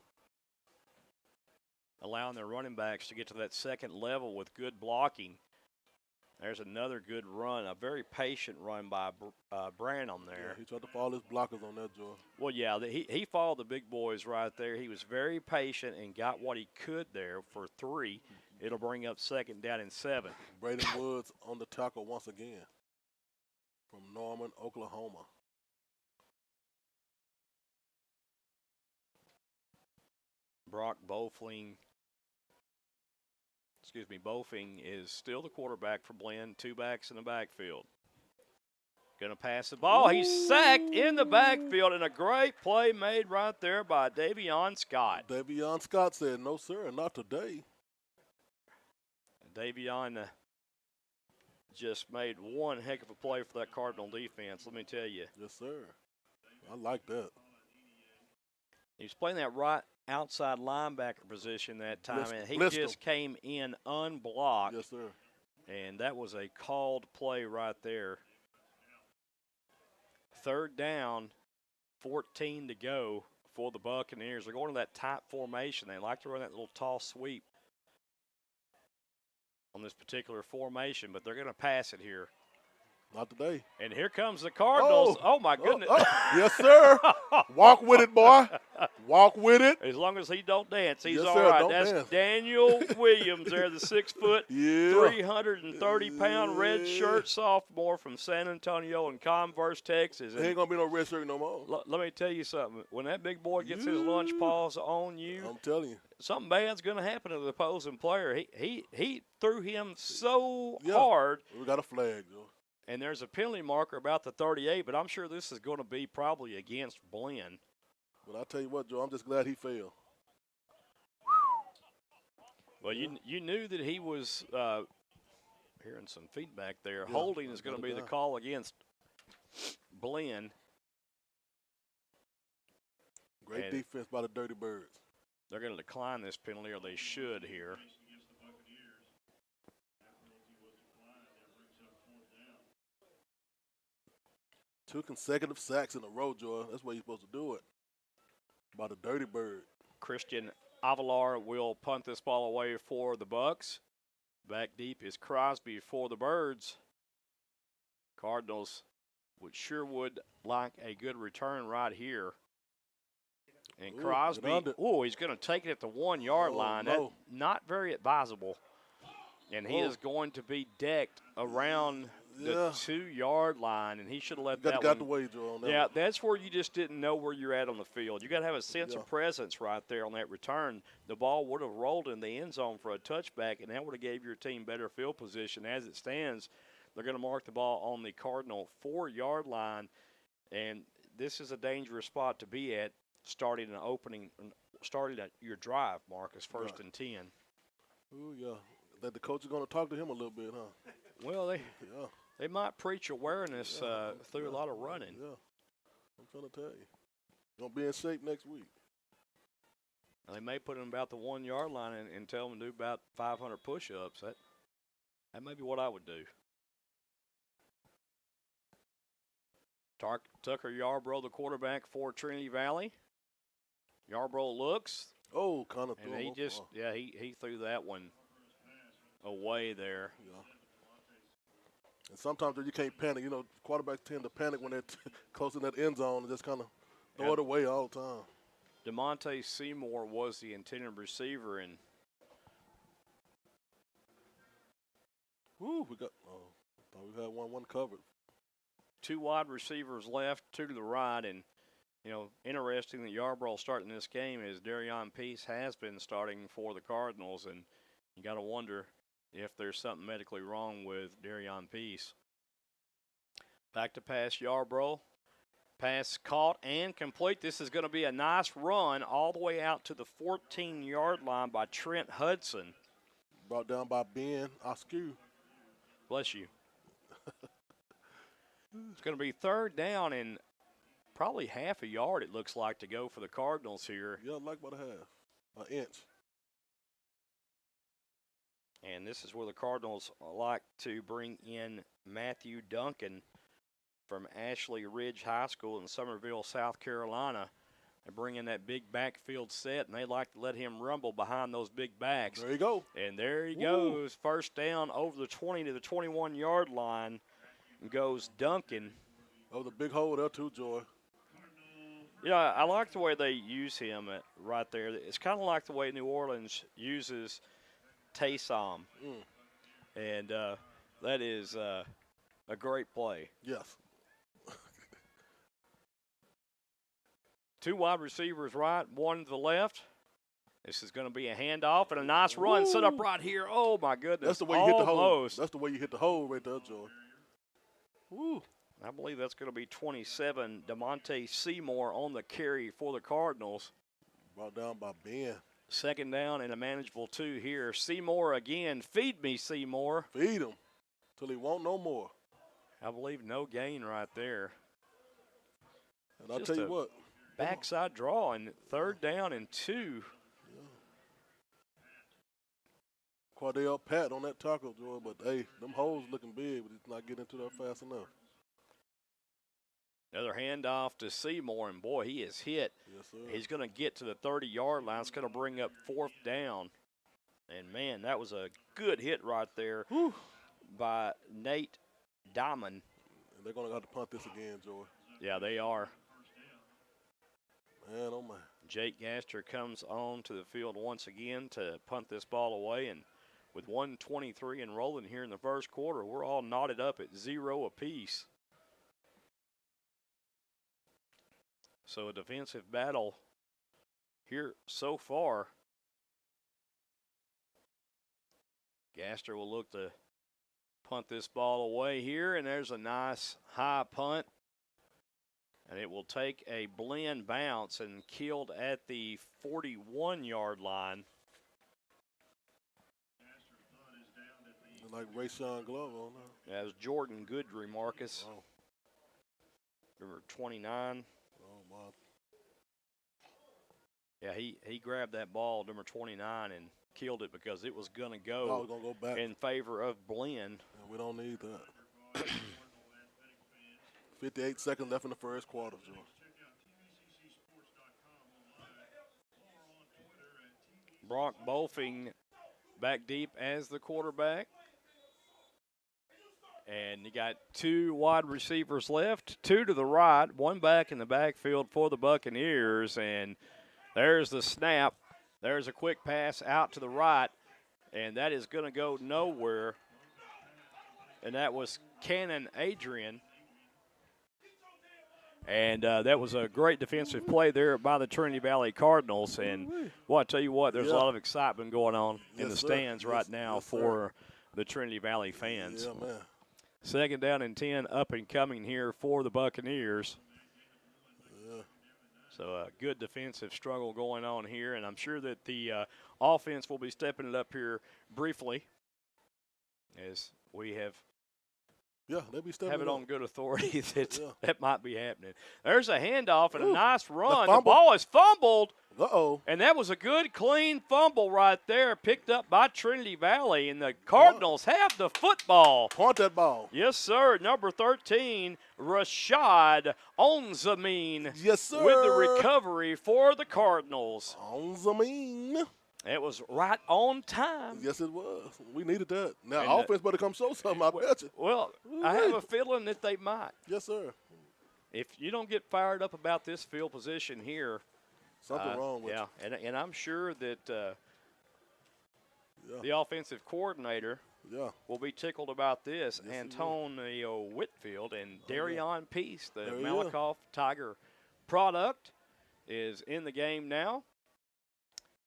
allowing their running backs to get to that second level with good blocking. There's another good run, a very patient run by Branham there. Yeah, he tried to follow his blockers on that, Joe. Well, yeah, he followed the big boys right there. He was very patient and got what he could there for 3. It'll bring up 2nd down and 7. Braden Woods on the tackle once again from Norman, Oklahoma. Brock Bofing is still the quarterback for Blinn. 2 backs in the backfield. Going to pass the ball. He's sacked in the backfield, and a great play made right there by Davion Scott. Davion Scott said, no, sir, not today. Davion just made one heck of a play for that Cardinal defense, let me tell you. Yes, sir. I like that. He was playing that right outside linebacker position that time, and he Blissed just him. came in unblocked. Yes, sir. And that was a called play right there. 3rd down, 14 to go for the Buccaneers. They're going to that tight formation. They like to run that little toss sweep on this particular formation, but they're going to pass it here. Not today. And here comes the Cardinals. Oh my goodness. Yes, sir. Walk with it, boy. Walk with it. As long as he don't dance, he's Yes, all sir, right. don't That's dance. Daniel Williams there, the 6 foot, Yeah. 330-pound red shirt sophomore from San Antonio and Converse, Texas. He ain't going to be no red shirt no more. Let me tell you something. When that big boy gets his lunch paws on you, I'm telling you. something bad's going to happen to the opposing player. He threw him so Yeah. hard. We got a flag, Joe. And there's a penalty marker about the 38, but I'm sure this is going to be probably against Blinn. But I tell you what, Joe, I'm just glad he failed. Well, you knew that he was hearing some feedback there. Yeah, Holding is going to got be it the down. call against Blinn. Great And defense by the Dirty Birds. They're going to decline this penalty, or they should here. Two consecutive sacks in a row, Joy. That's where you're supposed to do it. By the Dirty Bird. Christian Avalar will punt this ball away for the Bucks. Back deep is Crosby for the Birds. Cardinals would like a good return right here. And Ooh, Crosby, get under it. he's going to take it at the 1 yard Oh, line. no. That's not very advisable. And he Oh. is going to be decked around the Yeah. 2 yard line, and he should have let Got that the one. way, Joe, on that Yeah, one. that's where you just didn't know where you're at on the field. You got to have a sense Yeah. of presence right there on that return. The ball would have rolled in the end zone for a touchback, and that would have gave your team better field position. As it stands, they're going to mark the ball on the Cardinal 4 yard line, and this is a dangerous spot to be at starting at your drive, Marcus, first Right. and 10. Ooh, yeah. That the coach is going to talk to him a little bit, huh? Well, Yeah. they might preach awareness through yeah, a lot of running. Yeah. I'm trying to tell you. Going to be in shape next week. They may put him about the 1 yard line and tell him to do about 500 push-ups. That may be what I would do. Tucker Yarbrough, the quarterback for Trinity Valley. Yarbrough looks, Oh, kind of. and he just, he threw that one away there. Yeah. And sometimes you can't panic. You know, quarterbacks tend to panic when they're close in that end zone and just kind of throw it away all the time. DeMonte Seymour was the intended receiver, and Woo, we got. Oh, thought we had one covered. 2 wide receivers left, 2 to the right, and interesting that Yarbrough starting this game is Darion Peace has been starting for the Cardinals, and you got to wonder if there's something medically wrong with Darion Peace. Back to pass Yarbrough. Pass caught and complete. This is going to be a nice run all the way out to the 14-yard line by Trent Hudson. Brought down by Ben Askew. Bless you. It's going to be 3rd down and probably half a yard, it looks like, to go for the Cardinals here. Yeah, like about a half, an inch. And this is where the Cardinals like to bring in Matthew Duncan from Ashley Ridge High School in Summerville, South Carolina. They bring in that big backfield set, and they like to let him rumble behind those big backs. There you go. And there he goes. 1st down over the 20 to the 21-yard line goes Duncan. Oh, the big hole there too, Joy. Yeah, I like the way they use him right there. It's kind of like the way New Orleans uses Taysom. And that is a great play. Yes. 2 wide receivers right, 1 to the left. This is going to be a handoff and a nice run set up right here. Oh, my goodness. That's the way you hit the hole. Almost. That's the way you hit the hole right there, Joy. Woo. I believe that's going to be 27, DeMonte Seymour on the carry for the Cardinals. Brought down by Ben. 2nd down and a manageable 2 here. Seymour again. Feed me, Seymour. Feed him. till he won't no more. I believe no gain right there. And I'll Just tell you a what. Backside draw and 3rd down and 2. Cardell pat on that tackle, Joy, but hey, them holes looking big, but he's not getting into there fast enough. Another handoff to Seymour, and boy, he is hit. Yes, sir. He's going to get to the 30-yard line. It's going to bring up 4th down. And, man, that was a good hit right there by Nate Diamond. And they're going to have to punt this again, Joy. Yeah, they are. Man, oh, man. Jake Gaster comes on to the field once again to punt this ball away. And with 1:23 and rolling here in the first quarter, we're all knotted up at 0 apiece. So a defensive battle here so far. Gaster will look to punt this ball away here, and there's a nice high punt. And it will take a Blinn bounce and killed at the 41-yard line. Like Rayshawn Glover on that. That was Jordan Goodry, Marcus. Wow. Number 29. Oh, my. Yeah, he grabbed that ball, number 29, and killed it because it was going to go, gonna go back in favor of Blinn. Yeah, we don't need that. 58 seconds left in the first quarter, Joe. Brock Bolfing back deep as the quarterback. And you got 2 wide receivers left, 2 to the right, 1 back in the backfield for the Buccaneers. And there's the snap. There's a quick pass out to the right, and that is going to go nowhere. And that was Cannon Adrian. And that was a great defensive play there by the Trinity Valley Cardinals. And, well, I tell you what, there's a lot of excitement going on in the stands right now for the Trinity Valley fans. Yeah, man. 2nd down and 10 up and coming here for the Buccaneers. Yeah. So a good defensive struggle going on here, and I'm sure that the offense will be stepping it up here briefly as we have they'll be stepping it up. on good authority that Yeah. that might be happening. There's a handoff and a nice run. The fumble. ball is fumbled. Uh-oh. And that was a good, clean fumble right there, picked up by Trinity Valley, and the Cardinals have the football. Punt that ball. Yes, sir. Number 13, Rashad Onzamin. Yes, sir. With the recovery for the Cardinals. Onzamin. It was right on time. Yes, it was. We needed that. Now, And offense better come show something, I bet you. Well, I have a feeling that they might. Yes, sir. If you don't get fired up about this field position here, Something wrong with you. And I'm sure that the offensive coordinator will be tickled about this. Yes, Antonio Whitfield and Darion Peace, the There he Malakoff Tiger product, is in the game now.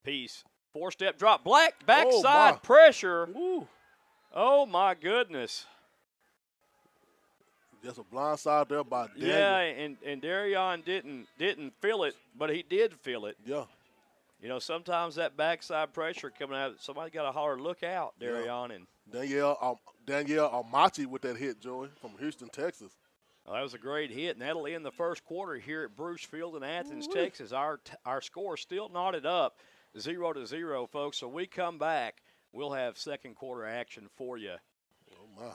Peace, 4-step drop, backside pressure. Woo. Oh, my goodness. Just a blind side there by Daniel. Yeah, and Darion didn't feel it, but he did feel it. Yeah. You know, sometimes that backside pressure coming out, somebody got to holler, look out, Darion. And Danielle Almachi with that hit, Joey, from Houston, Texas. well, that was a great hit, and that'll end the first quarter here at Bruce Field in Athens, Texas. Our score still knotted up 0-0, folks. So we come back, we'll have second quarter action for you. Oh, my.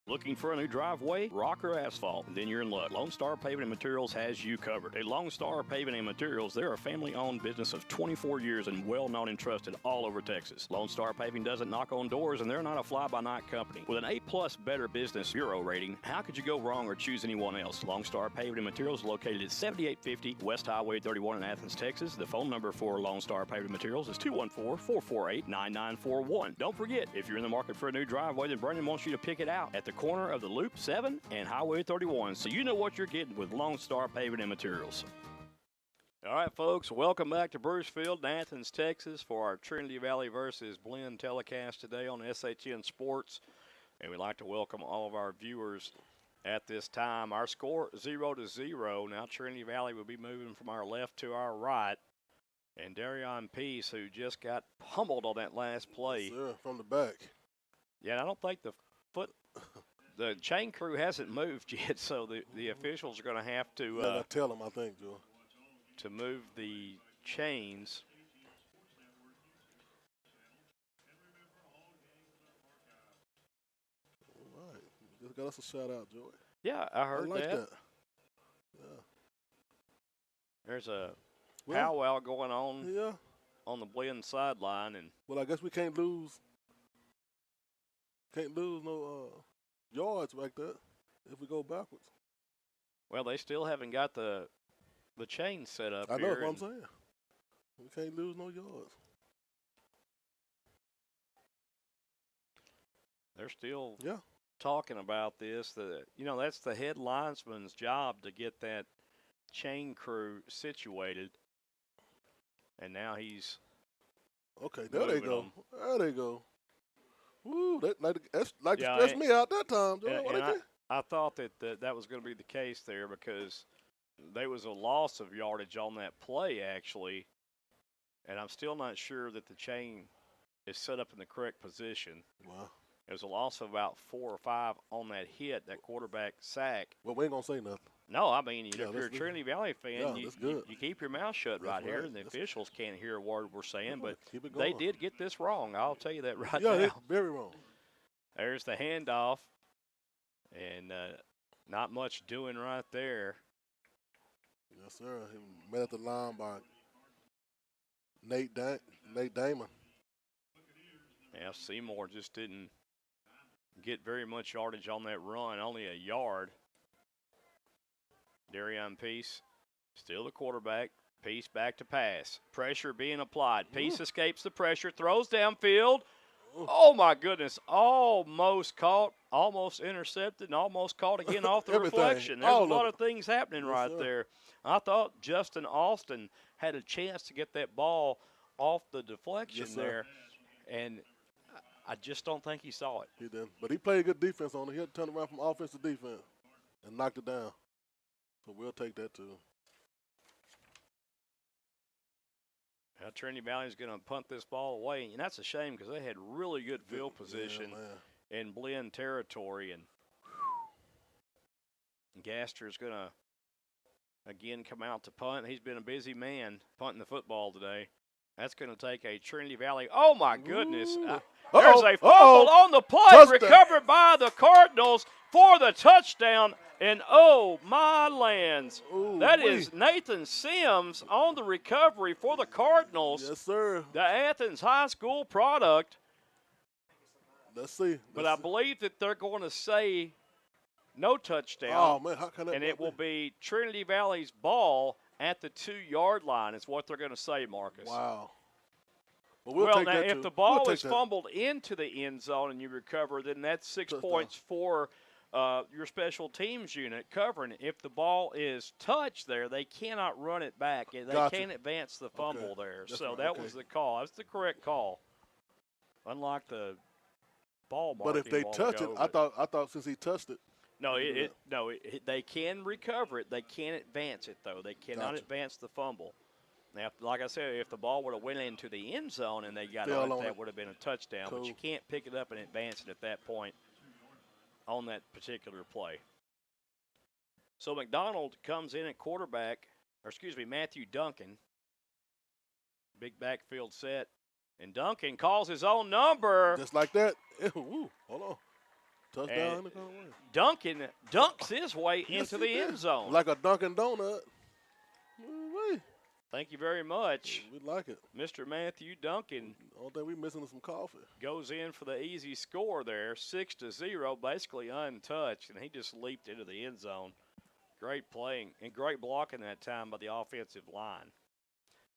Looking for a new driveway, rock or asphalt? Then you're in luck. Lone Star Paving and Materials has you covered. At Lone Star Paving and Materials, they're a family-owned business of 24 years and well-known and trusted all over Texas. Lone Star Paving doesn't knock on doors, and they're not a fly-by-night company. With an A+ Better Business Bureau rating, how could you go wrong or choose anyone else? Lone Star Paving and Materials is located at 7850 West Highway 31 in Athens, Texas. The phone number for Lone Star Paving Materials is 214-448-9941. Don't forget, if you're in the market for a new driveway, then Brandon wants you to pick it out at the corner of the Loop 7 and Highway 31, so you know what you're getting with Lone Star Paving and Materials. All right, folks, welcome back to Bruce Field in Athens, Texas for our Trinity Valley versus Blinn telecast today on SHN Sports. And we'd like to welcome all of our viewers at this time. Our score 0-0. Now Trinity Valley will be moving from our left to our right. And Darion Peace, who just got pummeled on that last play. Yes, sir, from the back. Yeah, I don't think the chain crew hasn't moved yet, so the officials are going to have to tell them, I think, Joe. To move the chains. All right. Just got us a shout out, Joey. Yeah, I heard like that. Yeah. There's a powwow going on on the Blinn sideline. Well, I guess we can't lose no yards like that if we go backwards. Well, they still haven't got the chain set up I know here. what I'm saying. We can't lose no yards. They're still talking about this. That's the head linesman's job to get that chain crew situated. And now he's there they go. Them. There they go. Woo, that's like to stress me out that time. I thought that was going to be the case there because there was a loss of yardage on that play, actually. And I'm still not sure that the chain is set up in the correct position. Wow. It was a loss of about 4 or 5 on that hit, that quarterback sack. Well, we ain't going to say nothing. No, I mean, if you're a Trinity Valley fan, you keep your mouth shut that's here, right. and the officials can't hear a word we're saying. But keep it going. they did get this wrong. I'll tell you that right now. now. Yeah, very wrong. There's the handoff, and not much doing right there. Yes, sir. He met at the line by Nate Damon. Yeah, Seymour just didn't get very much yardage on that run, only a yard. Darian Peace, still the quarterback. Peace back to pass. Pressure being applied. Peace escapes the pressure, throws downfield. Oh, my goodness. Almost caught, almost intercepted, and almost caught again off the reflection. There's a lot of things happening there. I thought Justin Austin had a chance to get that ball off the deflection there, and I just don't think he saw it. He didn't. But he played good defense on it. He had to turn around from offense to defense and knocked it down. So we'll take that too. Now, Trinity Valley is going to punt this ball away, and that's a shame because they had really good field position in Blinn territory. And Gaster's going to, again, come out to punt. He's been a busy man punting the football today. That's going to take a Trinity Valley. Oh, my goodness. There's a fumble on the play, recovered by the Cardinals for the touchdown. And, oh, my lands. That is Nathan Sims on the recovery for the Cardinals. Yes, sir. The Athens High School product. Let's see. But I believe that they're going to say no touchdown. Oh, man, how can that and it will be Trinity Valley's ball at the 2-yard line is what they're going to say, Marcus. Wow. Well, now, if the ball is fumbled into the end zone and you recover, then that's 6 points for your special teams unit covering. If the ball is touched there, they cannot run it back. They can't advance the fumble there. That's so that was the call. That's the correct call. Unlike the ball marking. But if they touch it, I thought since he touched it. No, they can recover it. They can't advance it, though. They cannot advance the fumble. Now, like I said, if the ball would have went into the end zone and they got on it, that would have been a touchdown. But you can't pick it up and advance it at that point on that particular play. So McDonald comes in at quarterback, Matthew Duncan. Big backfield set. And Duncan calls his own number. Just like that. Hold on. Touchdown in the corner. Duncan dunks his way into the end zone. Like a Dunkin' Donut. Thank you very much. We like it. Mr. Matthew Duncan. I don't think we're missing some coffee. Goes in for the easy score there, 6-0, basically untouched, and he just leaped into the end zone. Great playing and great blocking that time by the offensive line.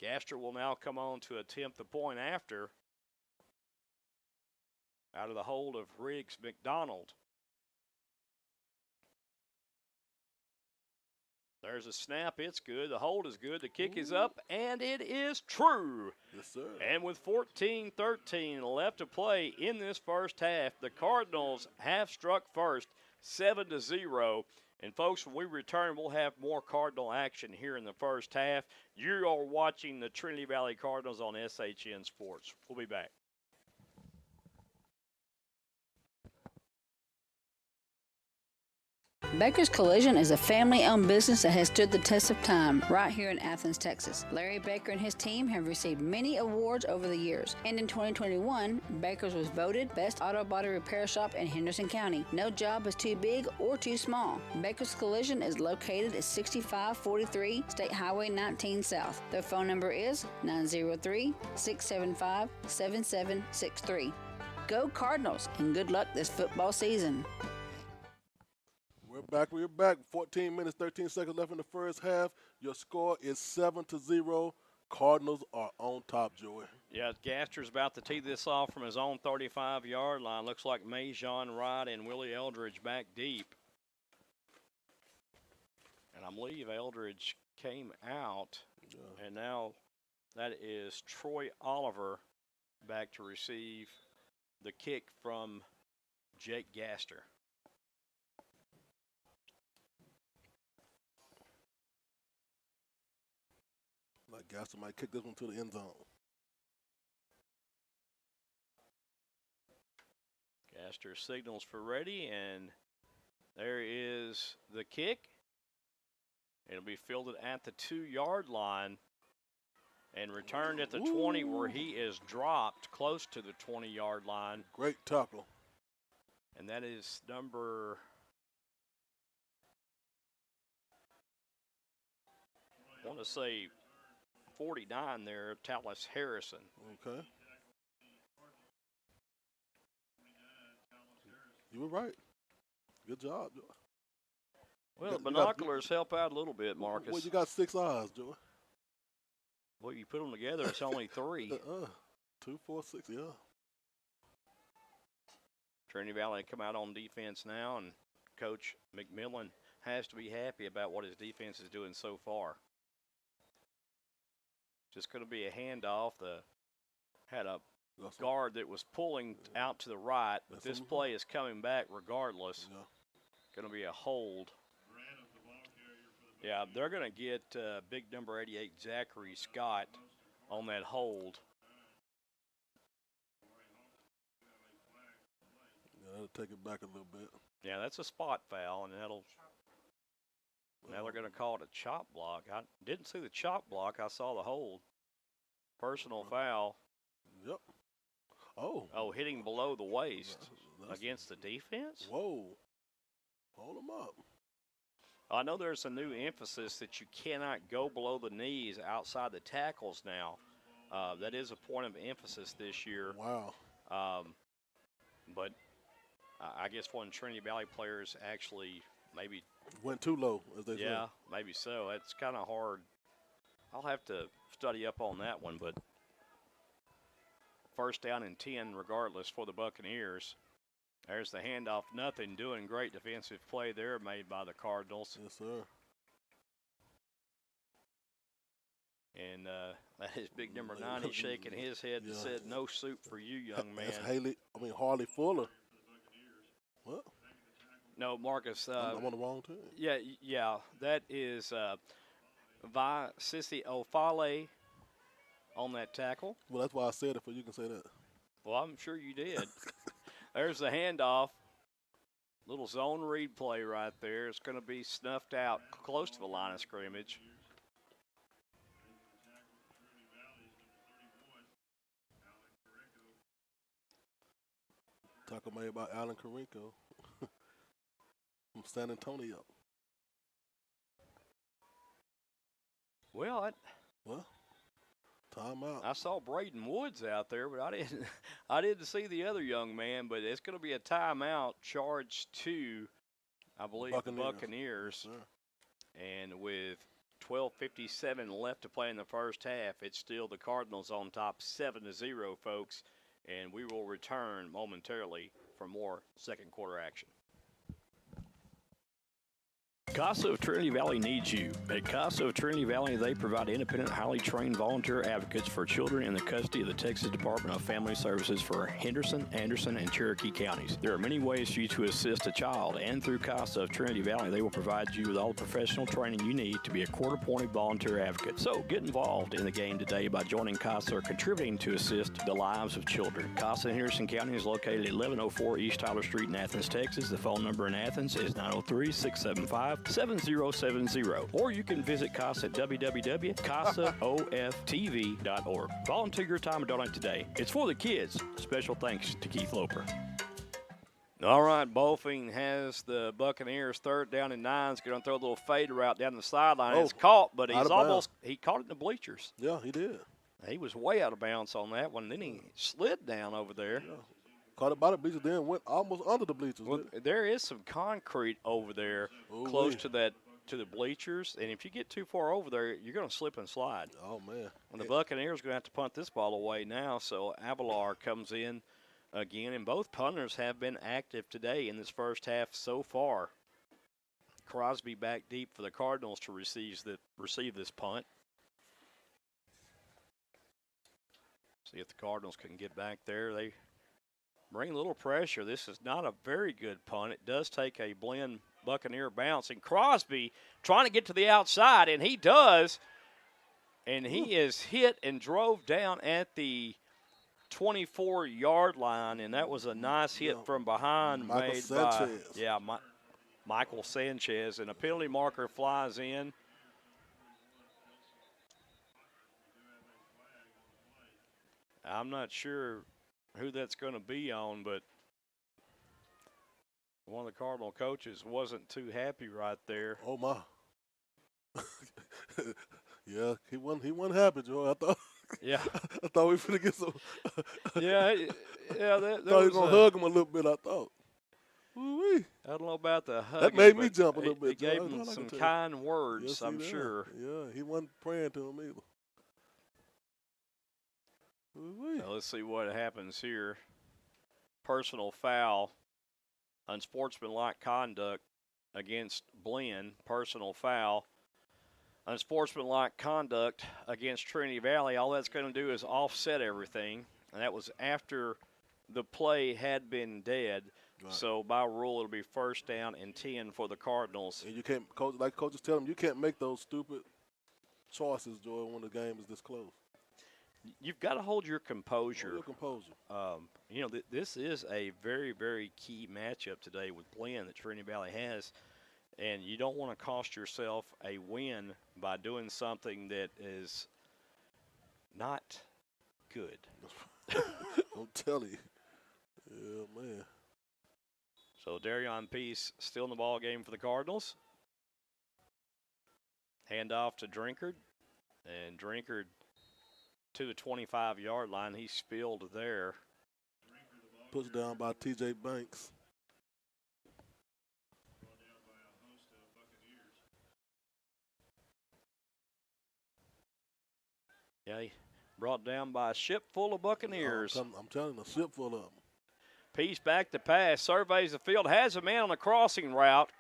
Gaster will now come on to attempt the point after out of the hold of Riggs McDonald. There's a snap. It's good. The hold is good. The kick is up, and it is true. Yes, sir. And with 14-13 left to play in this first half, the Cardinals have struck first, 7-0. And, folks, when we return, we'll have more Cardinal action here in the first half. You are watching the Trinity Valley Cardinals on SHN Sports. We'll be back. Baker's Collision is a family-owned business that has stood the test of time right here in Athens, Texas. Larry Baker and his team have received many awards over the years, and in 2021, Baker's was voted Best Auto Body Repair Shop in Henderson County. No job is too big or too small. Baker's Collision is located at 6543 State Highway 19 South. Their phone number is 903-675-7763. Go Cardinals, and good luck this football season. We're back. 14 minutes, 13 seconds left in the first half. Your score is 7-0. Cardinals are on top, Joey. Yeah, Gaster's about to tee this off from his own 35-yard line. Looks like Majon Wright and Willie Eldridge back deep. And I believe Eldridge came out. Yeah. And now that is Troy Oliver back to receive the kick from Jake Gaster. Like Gaster might kick this one to the end zone. Gaster signals for ready, and there is the kick. It'll be fielded at the 2-yard line and returned at the 20, where he is dropped close to the 20-yard line. Great tackle. And that is number, I want to say 49 there, Tallis Harrison. Okay. You were right. Good job, Joey. Well, the binoculars help out a little bit, Marcus. Well, you got 6 eyes, Joey. Well, you put them together, it's only 3. 2, 4, 6, yeah. Trinity Valley come out on defense now, and Coach McMillan has to be happy about what his defense is doing so far. Just going to be a handoff. Had a guard that was pulling out to the right, but this play is coming back regardless. Yeah. Going to be a hold. Yeah, they're going to get big number 88, Zachary Scott, on that hold. Yeah, that'll take it back a little bit. Yeah, that's a spot foul, and that'll. Now they're going to call it a chop block. I didn't see the chop block. I saw the hold. Personal foul. Yep. Oh, hitting below the waist against the defense? Whoa. Hold him up. I know there's a new emphasis that you cannot go below the knees outside the tackles now. That is a point of emphasis this year. Wow. But I guess one Trinity Valley players actually maybe went too low, as they say. Yeah, maybe so. It's kind of hard. I'll have to study up on that one, but first down and 10 regardless for the Buccaneers. There's the handoff. Nothing doing. Great defensive play there made by the Cardinals. Yes, sir. And that is big number 9. He's shaking his head and said, "No soup for you, young man." That's Harley Fuller. What? No, Marcus. I'm on the wrong team. Yeah. That is Vi Sissy Ofale on that tackle. Well, that's why I said it, for you can say that. Well, I'm sure you did. There's the handoff. Little zone read play right there. It's going to be snuffed out close to the line of scrimmage. Tackle made by Alan Carrico from San Antonio. Well, timeout. I saw Braden Woods out there, but I didn't see the other young man. But it's going to be a timeout charged to, I believe, the Buccaneers. Yes, and with 12:57 left to play in the first half, it's still the Cardinals on top 7-0, folks. And we will return momentarily for more second quarter action. CASA of Trinity Valley needs you. At CASA of Trinity Valley, they provide independent, highly trained volunteer advocates for children in the custody of the Texas Department of Family Services for Henderson, Anderson, and Cherokee counties. There are many ways for you to assist a child, and through CASA of Trinity Valley, they will provide you with all the professional training you need to be a court-appointed volunteer advocate. So get involved in the game today by joining CASA or contributing to assist the lives of children. CASA in Henderson County is located at 1104 East Tyler Street in Athens, Texas. The phone number in Athens is 903-675-7070. Or you can visit CASA at www.casaoftv.org. Volunteer your time and donate today. It's for the kids. Special thanks to Keith Loper. All right, Bofing has the Buccaneers 3rd down and 9. He's going to throw a little fade route down the sideline. It's caught, but he caught it in the bleachers. Yeah, he did. He was way out of bounds on that one. Then he slid down over there. Yeah. Caught it by the bleachers, then went almost under the bleachers. Well, there is some concrete over there close to the bleachers, and if you get too far over there, you're going to slip and slide. Oh, man. And the Buccaneers are going to have to punt this ball away now, so Avalar comes in again, and both punters have been active today in this first half so far. Crosby back deep for the Cardinals to receive this punt. See if the Cardinals can get back there. They bring a little pressure. This is not a very good punt. It does take a Blinn Buccaneer bounce. And Crosby trying to get to the outside, and he does. And he is hit and drove down at the 24-yard line, and that was a nice hit from behind Michael Sanchez. Michael Sanchez. And a penalty marker flies in. I'm not sure who that's going to be on, but one of the Cardinal coaches wasn't too happy right there. Oh, my. Yeah, he wasn't happy, Joe. I thought we were going to get some. Thought he was going to hug him a little bit, I thought. Ooh-wee. I don't know about the hug. That made me jump a little bit. He gave him some kind words, yes, I'm sure. Yeah, he wasn't praying to him either. Now let's see what happens here. Personal foul, unsportsmanlike conduct against Blinn. Personal foul, unsportsmanlike conduct against Trinity Valley. All that's going to do is offset everything. And that was after the play had been dead. Right. So by rule, it'll be 1st down and 10 for the Cardinals. And you can't, like coaches tell them, you can't make those stupid choices, Joy, when the game is this close. You've got to hold your composure. Hold your composure. This is a very, very key matchup today with Blinn that Trinity Valley has, and you don't want to cost yourself a win by doing something that is not good. I'm telling you. Yeah, man. So Darion Peace still in the ball game for the Cardinals. Hand off to Drinkard, and Drinkard to the 25-yard line. He's spilled there. Pushed down by T.J. Banks. Yeah, he brought down by a ship full of Buccaneers. I'm telling you, a ship full of them. Peace back to pass, surveys the field, has a man on the crossing route.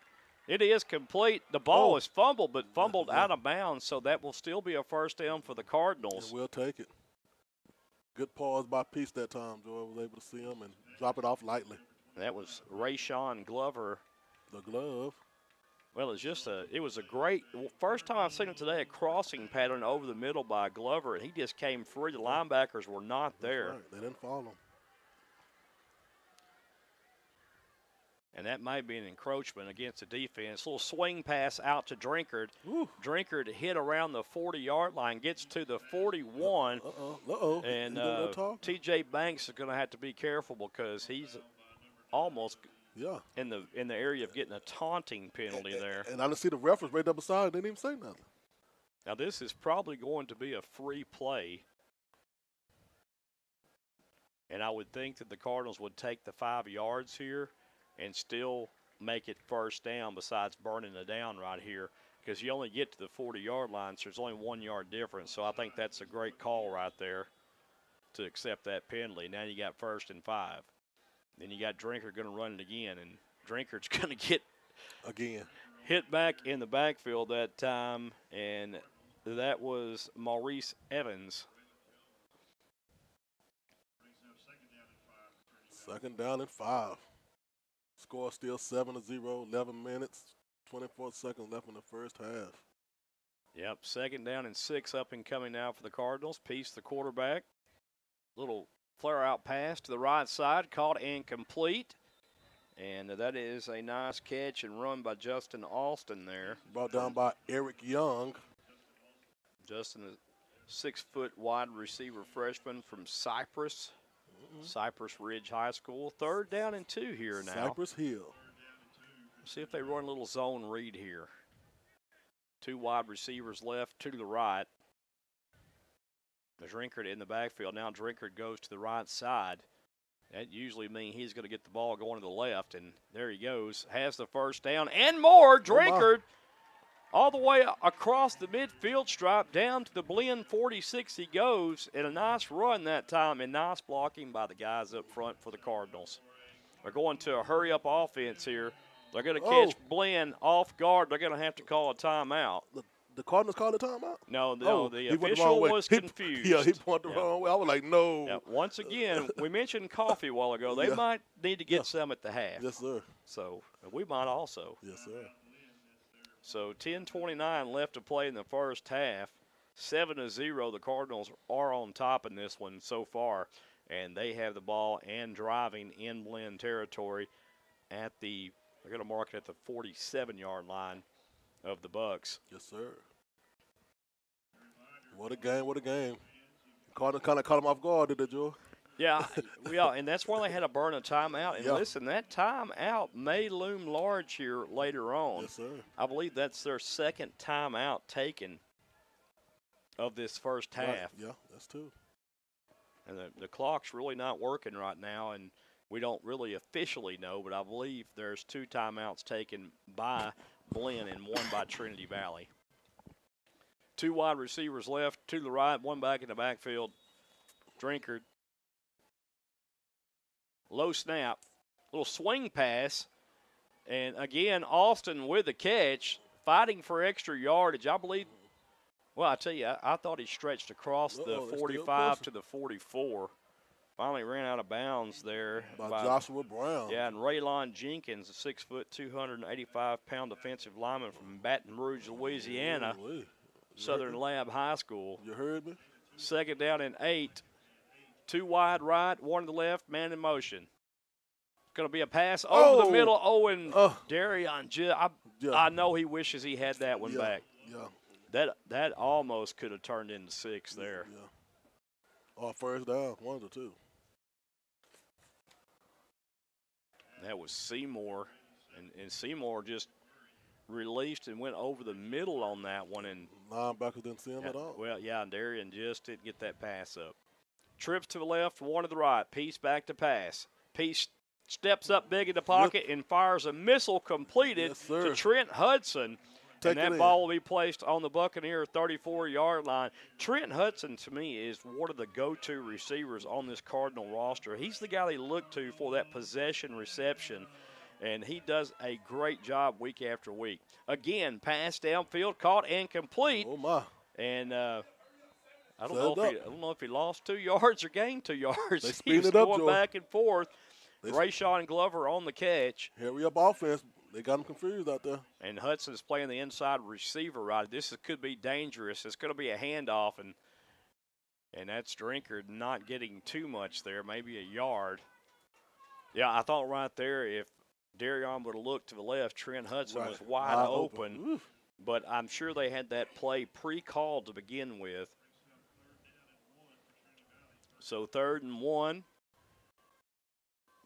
It is complete. The ball is fumbled, but fumbled out of bounds, so that will still be a 1st down for the Cardinals. And we'll take it. Good pause by Peace that time. Joy was able to see him and drop it off lightly. That was Rayshawn Glover. The glove. Well, it was a great, first time I've seen it today, a crossing pattern over the middle by Glover, and he just came free. The linebackers were not there. Right. They didn't follow him. And that might be an encroachment against the defense. A little swing pass out to Drinkard. Woo. Drinkard hit around the 40-yard line, gets to the 41. And T.J. Banks is going to have to be careful because he's almost in the area of getting a taunting penalty there. And I didn't see the reference right up beside. Didn't even say nothing. Now this is probably going to be a free play. And I would think that the Cardinals would take the 5 yards here and still make it 1st down besides burning it down right here because you only get to the 40-yard line, so there's only 1 yard difference. So I think that's a great call right there to accept that penalty. Now you got 1st and 5. Then you got Drinkard going to run it again, and Drinkard's going to get – again. hit back in the backfield that time, and that was Maurice Evans. Second down and 5. Score still 7-0, 11 minutes, 24 seconds left in the first half. Yep, second down and 6 up and coming now for the Cardinals. Peace, the quarterback. Little flare-out pass to the right side, caught and complete. And that is a nice catch and run by Justin Alston there. Brought down by Eric Young. Justin, a 6-foot wide receiver freshman from Cypress. Cypress Ridge High School. Third down and 2 here now. Cypress Hill. See if they run a little zone read here. 2 wide receivers left, 2 to the right. Drinkard in the backfield. Now Drinkard goes to the right side. That usually means he's going to get the ball going to the left, and there he goes. Has the first down and more. Drinkard all the way across the midfield stripe down to the Blinn 46 he goes, and a nice run that time and nice blocking by the guys up front for the Cardinals. They're going to a hurry-up offense here. They're going to catch Blinn off guard. They're going to have to call a timeout. The Cardinals called a timeout? No, the official was confused. He pointed the wrong way. I was like, no. Yeah, once again, we mentioned coffee a while ago. They might need to get some at the half. Yes, sir. So we might also. Yes, sir. So 10:29 left to play in the first half. 7-0. The Cardinals are on top in this one so far, and they have the ball and driving in Blinn territory at the. They're going to mark it at the 47-yard line of the Bucks. Yes, sir. What a game, what a game. Cardinals kind of caught him off guard, did they, Joe? Yeah, and that's why they had to burn a timeout. And listen, that timeout may loom large here later on. Yes, sir. I believe that's their second timeout taken of this first half. Right. Yeah, that's two. And the clock's really not working right now, and we don't really officially know, but I believe there's 2 timeouts taken by Blinn and 1 by Trinity Valley. 2 wide receivers left, 2 to the right, 1 back in the backfield. Drinkard. Low snap, little swing pass, and again, Alston with the catch, fighting for extra yardage. I believe, well, I tell you, I thought he stretched across the 45 to the 44. Finally ran out of bounds there. By Joshua Brown. Yeah, and Raylon Jenkins, a 6-foot, 285-pound defensive lineman from Baton Rouge, Louisiana, Southern Lab High School. You heard me? Second down and 8. 2 wide right, 1 to the left, man in motion. Going to be a pass over the middle. And Darion, I know he wishes he had that one back. Yeah. That almost could have turned into 6 there. Yeah. Or first down, 1 or 2. That was Seymour, and Seymour just released and went over the middle on that one. And linebacker didn't see him at all. Well, yeah, and Darion just didn't get that pass up. Trips to the left, 1 to the right. Peace back to pass. Peace steps up big in the pocket and fires a missile completed to Trent Hudson. And that ball will be placed on the Buccaneer 34-yard line. Trent Hudson, to me, is one of the go-to receivers on this Cardinal roster. He's the guy they look to for that possession reception, and he does a great job week after week. Again, pass downfield, caught and complete. Oh, my. And I don't know if he lost 2 yards or gained 2 yards. They He was speed it up, going Joe. back and forth. Rayshawn Glover on the catch. Hurry up offense. They got him confused out there. And Hudson's playing the inside receiver right. This could be dangerous. It's going to be a handoff, and that's Drinkard not getting too much there, maybe a yard. Yeah, I thought right there if Darion would have looked to the left, Trent Hudson was wide open. But I'm sure they had that play pre-called to begin with. So 3rd and 1.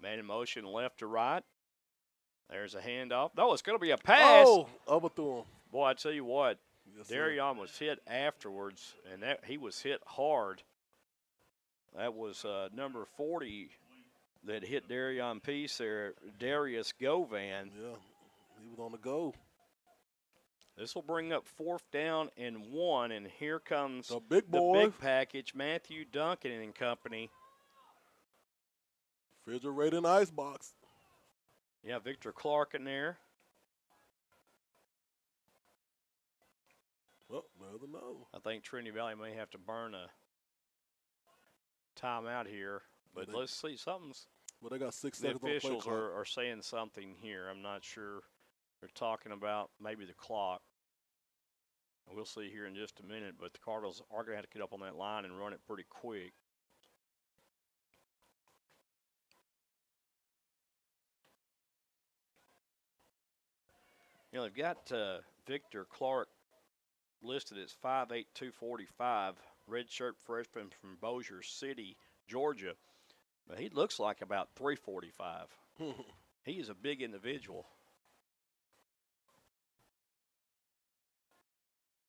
Man in motion left to right. There's a handoff. No, it's going to be a pass. Oh, overthrew him. Boy, I tell you what, Yes, sir. Darion was hit afterwards, and he was hit hard. That was number 40 that hit Darion Peace there, Darius Govan. Yeah, he was on the go. This will bring up 4th down and 1, and here comes the big boy. The big package, Matthew Duncan and company. Refrigerating icebox. Yeah, Victor Clark in there. Well, there's another one. I think Trinity Valley may have to burn a timeout here, but let's see. Something's. Well, they got 6 The seconds on the play officials clock. are saying something here. I'm not sure. They're talking about maybe the clock. We'll see here in just a minute, but the Cardinals are going to have to get up on that line and run it pretty quick. You know, they've got Victor Clark listed as 5'8", 245, redshirt freshman from Bossier City, Georgia. But he looks like about 345. He is a big individual.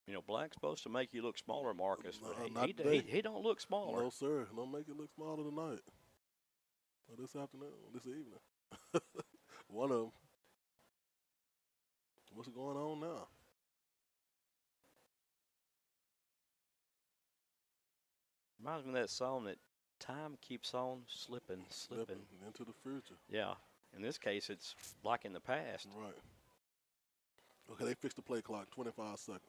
You know, black's supposed to make you look smaller, Marcus, but he don't look smaller. No, sir. Don't make it look smaller tonight. Or this afternoon, this evening. One of them. What's going on now? Reminds me of that song that time keeps on slipping. Into the future. Yeah. In this case, it's like in the past. Right. Okay, they fixed the play clock. 25 seconds.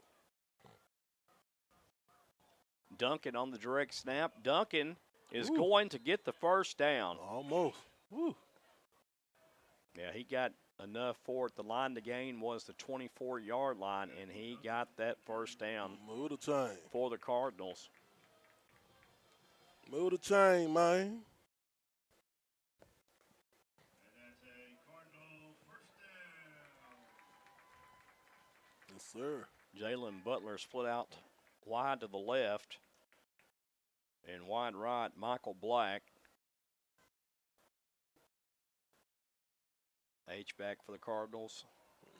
Duncan on the direct snap. Duncan is going to get the first down. Almost. Woo. Yeah, he got enough for it. The line to gain was the 24-yard line, and he got that first down. Move the chain. For the Cardinals. Move the chain, man. Yes, sir. Jalen Butler split out wide to the left and wide right, Michael Black. H-back for the Cardinals.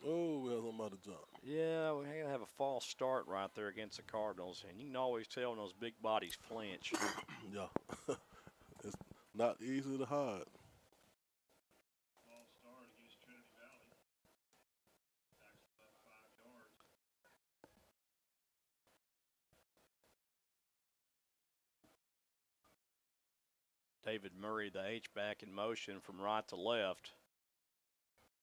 Oh, we have somebody jump. Yeah, we're going to have a false start right there against the Cardinals, and you can always tell when those big bodies flinch. Yeah. It's not easy to hide. False start against Trinity Valley. Backs about 5 yards. David Murray, the H-back in motion from right to left.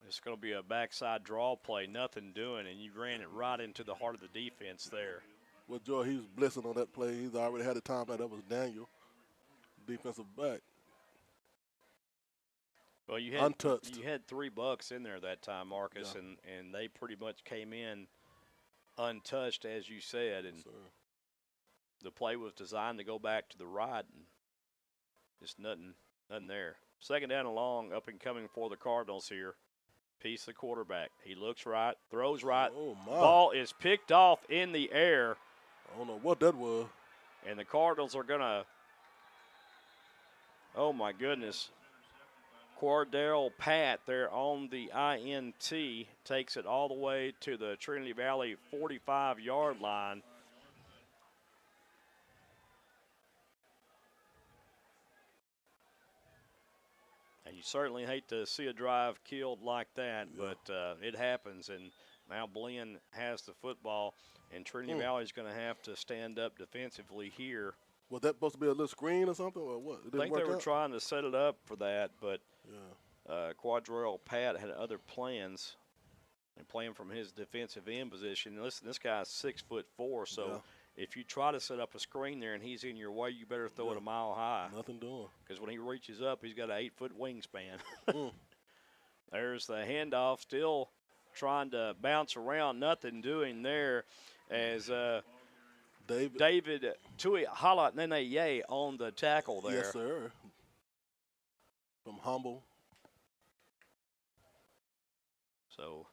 It's going to be a backside draw play, nothing doing, and you ran it right into the heart of the defense there. Well, Joy, he was blessing on that play. He's already had a time that was Daniel, defensive back. Well, you had untouched. You had 3 Bucks in there that time, Marcus, Yeah. and they pretty much came in untouched, as you said, and the play was designed to go back to the right, and just nothing there. Second down and long, up and coming for the Cardinals here. Piece the quarterback. He looks right, throws right. Oh, my. Ball is picked off in the air. I don't know what that was. And the Cardinals are going to, oh, my goodness. Cordell Pat there on the INT takes it all the way to the Trinity Valley 45-yard line. And you certainly hate to see a drive killed like that, but it happens. And now Blinn has the football, and Trinity Valley is going to have to stand up defensively here. Was that supposed to be a little screen or something, or what? I think they were trying to set it up for that, but yeah. Quadrell Pat had other plans and playing from his defensive end position. Listen, this guy's 6'4", so if you try to set up a screen there and he's in your way, you better throw it a mile high. Nothing doing. Because when he reaches up, he's got an 8-foot wingspan. There's the handoff, still trying to bounce around, nothing doing there as David Tui Halat Nene Ye on the tackle there. Yes, sir. From Humble. So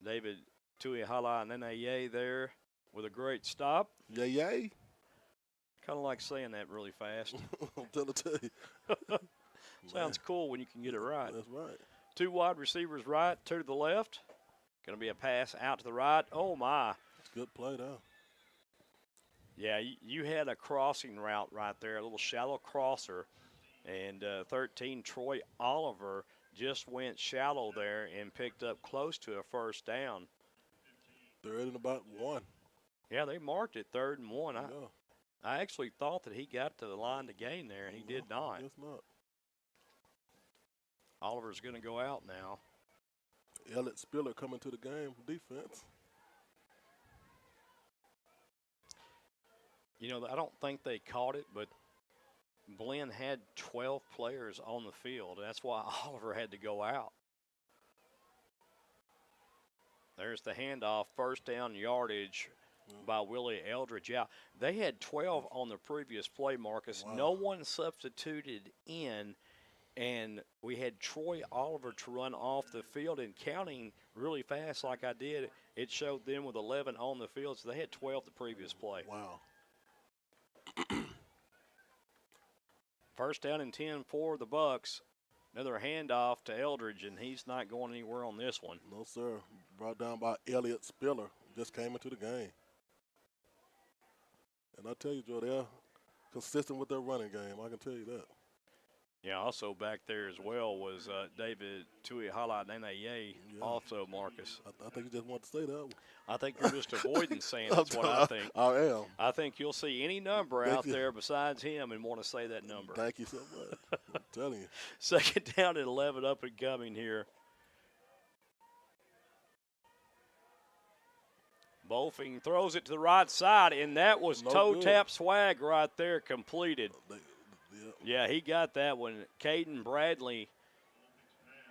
David Tui Halat Nene Ye there with a great stop. Yay. Kind of like saying that really fast. I'm trying to tell you. Sounds cool when you can get it right. That's right. 2 wide receivers right, 2 to the left. Going to be a pass out to the right. Oh, my. Good play now. Yeah, you had a crossing route right there, a little shallow crosser. And 13, Troy Oliver, just went shallow there and picked up close to a first down. 3rd and about 1. Yeah, they marked it 3rd and 1. I actually thought that he got to the line to gain there, and he did not. Guess not. Oliver's going to go out now. Elliott Spiller coming to the game, defense. You know, I don't think they caught it, but Blinn had 12 players on the field. That's why Oliver had to go out. There's the handoff, first down yardage by Willie Eldridge. Yeah, they had 12 on the previous play, Marcus. Wow. No one substituted in, and we had Troy Oliver to run off the field, and counting really fast like I did, it showed them with 11 on the field, so they had 12 the previous play. Wow. First down and 10 for the Bucks. Another handoff to Eldridge, and he's not going anywhere on this one. No, sir. Brought down by Elliott Spiller. Just came into the game. And I tell you, Joe, they're consistent with their running game. I can tell you that. Yeah, also back there as well was David Tuihalaneneye, also Marcus. I think you just want to say that one. I think you're just avoiding saying that's what I think. I am. I think you'll see any number out there besides him and want to say that number. Thank you so much. I'm telling you. Second down at 11 up and coming here. Bolfing throws it to the right side, and that was toe-tap swag right there completed. Yeah, he got that one. Caden Bradley,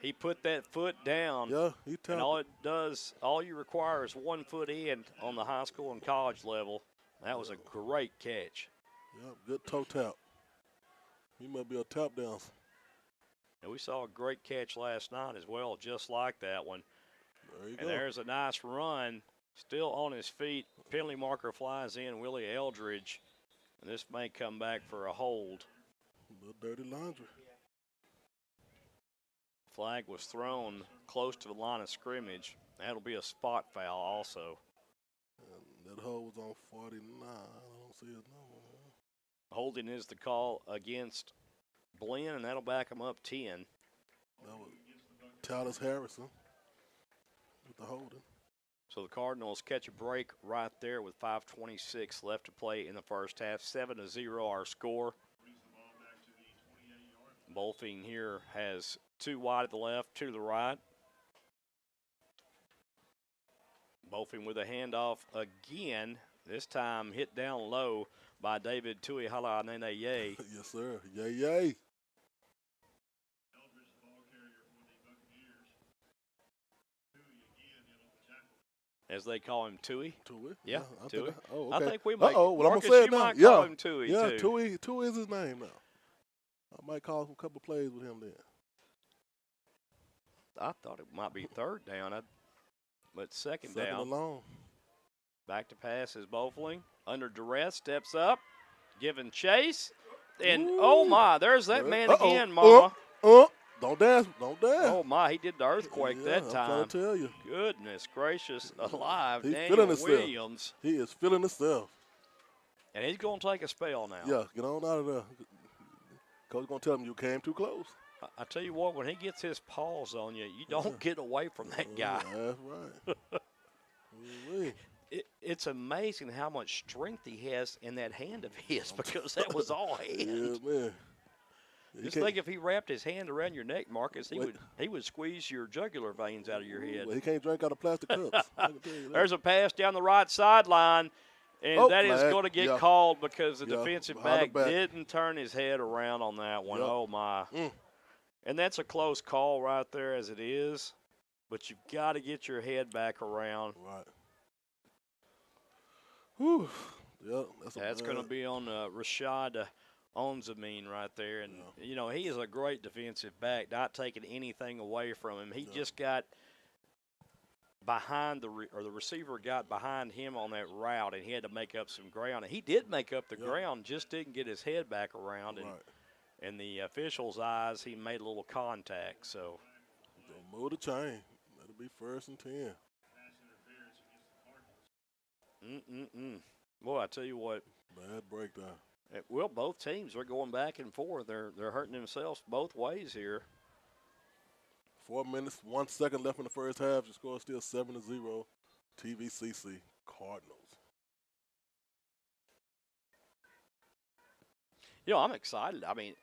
he put that foot down. Yeah, he tapped. And all it does, all you require is 1 foot in on the high school and college level. That was a great catch. Yeah, good toe tap. He might be a tap dance. And we saw a great catch last night as well, just like that one. There you go. And there's a nice run. Still on his feet. Penalty marker flies in, Willie Eldridge. And this may come back for a hold. A little dirty laundry. Flag was thrown close to the line of scrimmage. That'll be a spot foul also. And that hold was on 49. I don't see his number. Holding is the call against Blinn, and that'll back him up 10. That was Tallis Harrison with the holding. So the Cardinals catch a break right there with 5:26 left to play in the first half. 7-0 our score. Bolfing here has 2 wide at the left, 2 to the right. Bolfing with a handoff again. This time hit down low by David Tuihalaneneye. Yes, sir. Yay, yay. Eldridge, the ball carrier for the Buccaneers. Tui again in on the tackle. As they call him Tui. Tui? Yeah, I Tui. think okay. I think we might. Well, I'm Marcus, gonna say it you now. might Yeah, call him Tui, yeah. too. Tui is his name now. I might call him a couple plays with him then. I thought it might be third down, but second Second down. alone. Back to pass is Bolfling. Under duress, steps up, giving chase. And, oh, my, there's that man again, Mama. Don't dance. Don't dance. Oh, my, he did the earthquake that I'm time. trying to tell you. Goodness gracious alive, He's Daniel feeling himself. Williams. He is feeling himself. And he's going to take a spell now. Yeah, get on out of there. Coach going to tell him you came too close. I tell you what, when he gets his paws on you, you don't get away from that guy. That's right. Ooh-wee. It's amazing how much strength he has in that hand of his, because that was all hand. Yeah, man. Just think if he wrapped his hand around your neck, Marcus, he would squeeze your jugular veins out of your head. Well, he can't drink out of plastic cups. I can tell you that. There's a pass down the right sideline, and that is flag. going to get Yeah. called because the Yeah, defensive behind back the back. didn't turn his head around on that one. Yep. Oh, my. And that's a close call right there as it is, but you've got to get your head back around. Right. Whew. Yeah, That's going to be on Rashad Onzamine right there. And, you know, he is a great defensive back, not taking anything away from him. He just got behind the receiver got behind him on that route, and he had to make up some ground. And he did make up the ground, just didn't get his head back around. And in the official's eyes, he made a little contact. So move the chain. That'll be 1st and 10. Boy, I tell you what. Bad breakdown. Well, both teams are going back and forth. They're hurting themselves both ways here. 4 minutes, 1 second left in the first half. The score is still 7-0. TVCC Cardinals. You know, I'm excited. I mean,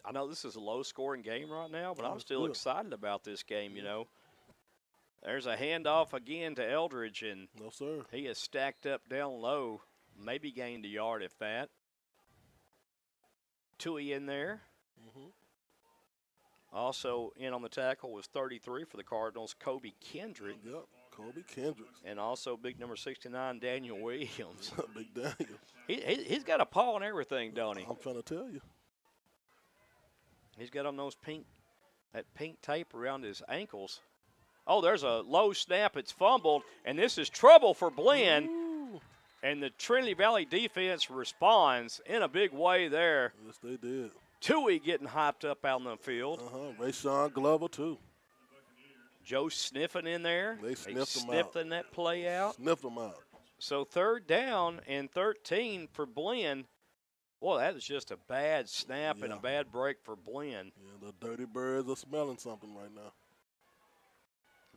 I know this is a low-scoring game right now, but I'm still excited about this game, you know. There's a handoff again to Eldridge, and no, sir. He is stacked up down low. maybe gained a yard if that. Tui in there. Mm-hmm. Also in on the tackle was 33 for the Cardinals, Kobe Kendrick. Yep, Kobe Kendricks. And also big number 69, Daniel Williams. Big Daniel. He's got a paw and everything, don't he? I'm trying to tell you. He's got on those that pink tape around his ankles. Oh, there's a low snap. It's fumbled, and this is trouble for Blinn. Ooh. And the Trinity Valley defense responds in a big way there. Yes, they did. Tui getting hyped up out in the field. Rayshawn Glover, too. Joe sniffing in there. They sniffed him out. That play out. Sniffed him out. So 3rd down and 13 for Blinn. Boy, that was just a bad snap and a bad break for Blinn. Yeah, the dirty birds are smelling something right now.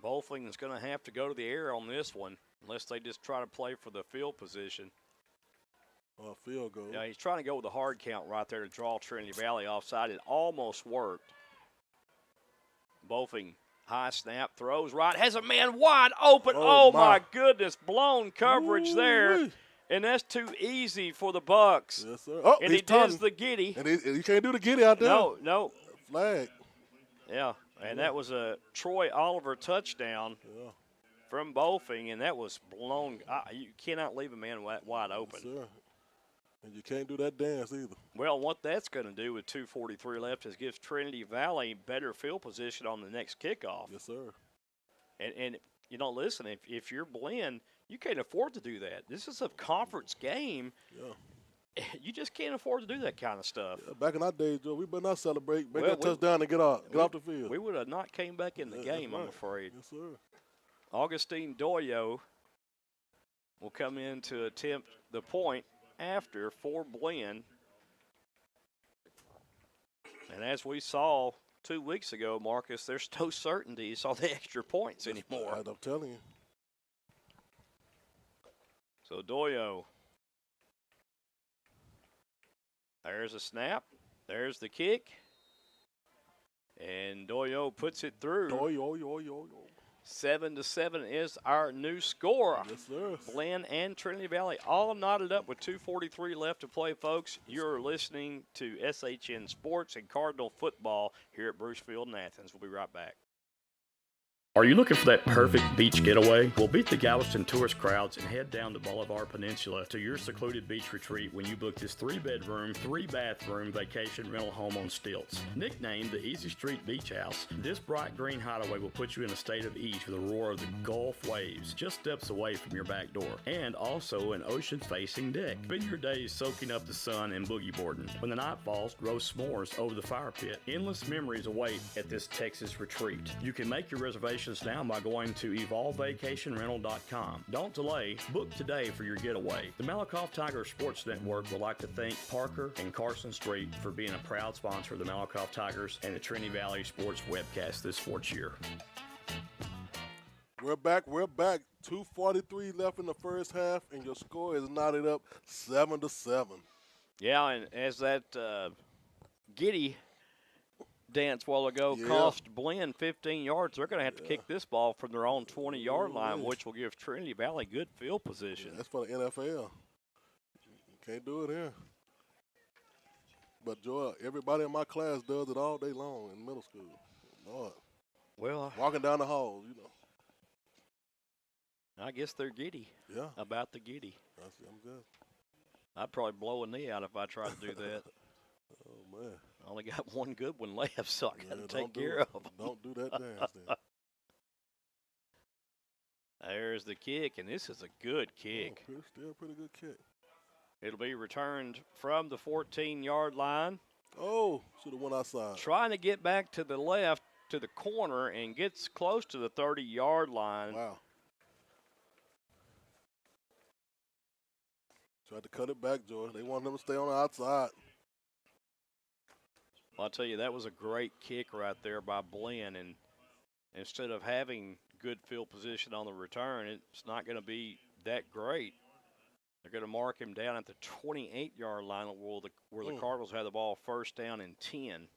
Bowling is going to have to go to the air on this one unless they just try to play for the field position. Field goal. Yeah, he's trying to go with the hard count right there to draw Trinity Valley offside. It almost worked. Bowling, high snap, throws right, has a man wide open. Oh my goodness, blown coverage there. And that's too easy for the Bucks. Yes, sir. Oh, and he does the giddy. And you can't do the giddy out there. No. Flag. Yeah, and that was a Troy Oliver touchdown from Bowling, and that was blown. You cannot leave a man wide open. Yes, sir. And you can't do that dance either. Well, what that's going to do with 2:43 left is give Trinity Valley better field position on the next kickoff. Yes, sir. And you know, listen, if you're Blinn, you can't afford to do that. This is a conference game. Yeah. You just can't afford to do that kind of stuff. Yeah, back in our days, Joe, we better not celebrate, make that touchdown and get off the field. We would have not came back in the game, right. I'm afraid. Yes, sir. Augustine Doyo will come in to attempt the point after for Blinn. And as we saw 2 weeks ago, Marcus, there's no certainties on the extra points anymore. I'm telling you. So Doyo. There's a snap. There's the kick. And Doyo puts it through. 7-7 is our new score. Yes, sir. Blinn and Trinity Valley all knotted up with 2:43 left to play, folks. You're listening to SHN Sports and Cardinal Football here at Bruce Field in Athens. We'll be right back. Are you looking for that perfect beach getaway? Well, beat the Galveston tourist crowds and head down to Boulevard Peninsula to your secluded beach retreat when you book this 3-bedroom, 3-bathroom vacation rental home on stilts. Nicknamed the Easy Street Beach House, this bright green hideaway will put you in a state of ease with the roar of the Gulf waves just steps away from your back door, and also an ocean-facing deck. Spend your days soaking up the sun and boogie boarding. When the night falls, roast s'mores over the fire pit. Endless memories await at this Texas retreat. You can make your reservations now by going to evolvevacationrental.com. Don't delay. Book today for your getaway. The Malakoff Tiger Sports Network would like to thank Parker and Carson Street for being a proud sponsor of the Malakoff Tigers and the Trinity Valley Sports webcast this sports year. We're back. 2:43 left in the first half, and your score is knotted up 7-7. Yeah, and as that giddy dance a while ago cost Blinn 15 yards, they're going to have to kick this ball from their own 20-yard line, which will give Trinity Valley good field position. That's for the NFL. Can't do it here. But, Joel, everybody in my class does it all day long in middle school. Lord. Well, walking down the halls, you know. I guess they're giddy about the giddy. I'm good. I'd probably blow a knee out if I tried to do that. Oh, man. I only got one good one left, so I got to take care of them. Don't do that dance then. There's the kick, and this is a good kick. Still a pretty good kick. It'll be returned from the 14-yard line. Oh, should have went outside. Trying to get back to the left to the corner and gets close to the 30-yard line. Wow. Tried to cut it back, Jordan. They want them to stay on the outside. Well, I'll tell you, that was a great kick right there by Blinn, and instead of having good field position on the return, it's not going to be that great. They're going to mark him down at the 28-yard line where the Cardinals had the ball first down and 10.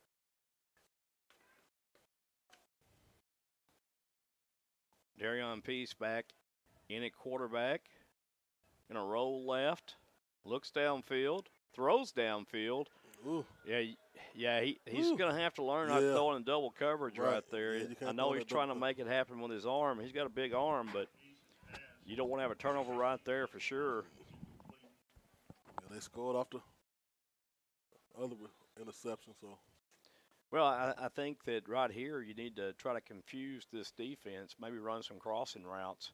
Darion Peace back in at quarterback. Going to roll left. Looks downfield, throws downfield. Ooh. He's going to have to learn how to throw in double coverage right there. Yeah, I know he's trying to make it happen with his arm. He's got a big arm, but you don't want to have a turnover right there for sure. Yeah, they scored off the other interception, so. Well, I think that right here you need to try to confuse this defense, maybe run some crossing routes,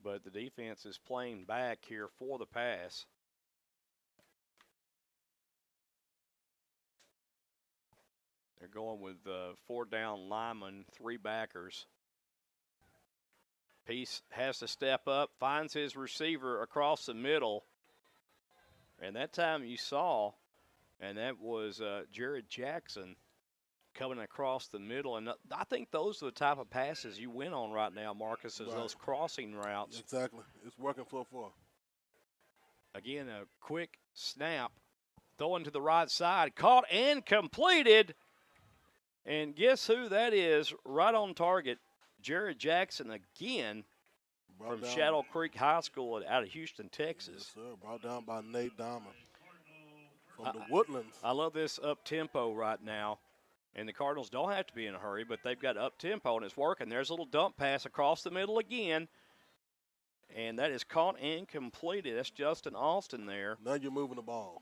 but the defense is playing back here for the pass. They're going with 4 down linemen, 3 backers. Peace has to step up, finds his receiver across the middle. And that time you saw, and that was Jared Jackson coming across the middle. And I think those are the type of passes you win on right now, Marcus, is those crossing routes. Exactly. It's working so far. Again, a quick snap, throwing to the right side, caught and completed. And guess who that is right on target? Jared Jackson again from Shadow Creek High School out of Houston, Texas. Yes, sir. Brought down by Nate Diamond from the Woodlands. I love this up-tempo right now. And the Cardinals don't have to be in a hurry, but they've got up-tempo, and it's working. There's a little dump pass across the middle again. And that is caught and completed. That's Justin Austin there. Now you're moving the ball.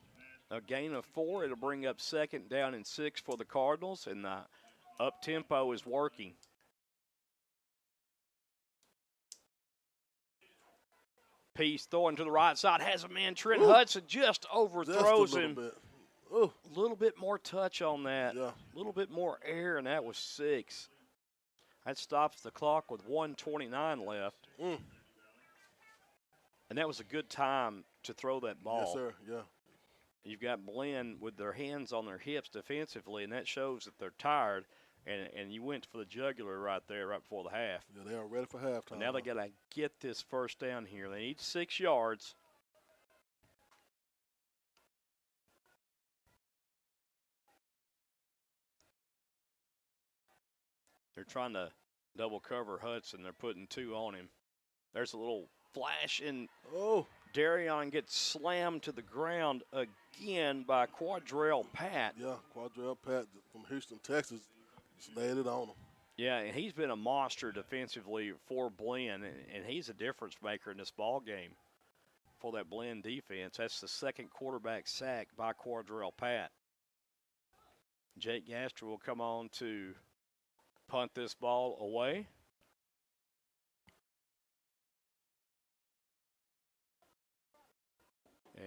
A gain of 4. It'll bring up 2nd down and 6 for the Cardinals, and the up-tempo is working. Peace throwing to the right side. Has a man, Trent Hudson, just overthrows him. A little bit more touch on that. Yeah. A little bit more air, and that was 6. That stops the clock with 1:29 left. And that was a good time to throw that ball. Yes, sir, yeah. You've got Blinn with their hands on their hips defensively, and that shows that they're tired. And you went for the jugular right there right before the half. Yeah, they are ready for halftime. Now they got to get this first down here. They need 6 yards. They're trying to double cover Hudson. They're putting 2 on him. There's a little flash, and Darion gets slammed to the ground again by Quadrell Pat. Yeah, Quadrell Pat from Houston, Texas, laid it on him. Yeah, and he's been a monster defensively for Blinn, and he's a difference maker in this ball game for that Blinn defense. That's the 2nd quarterback sack by Quadrell Pat. Jake Gaster will come on to punt this ball away.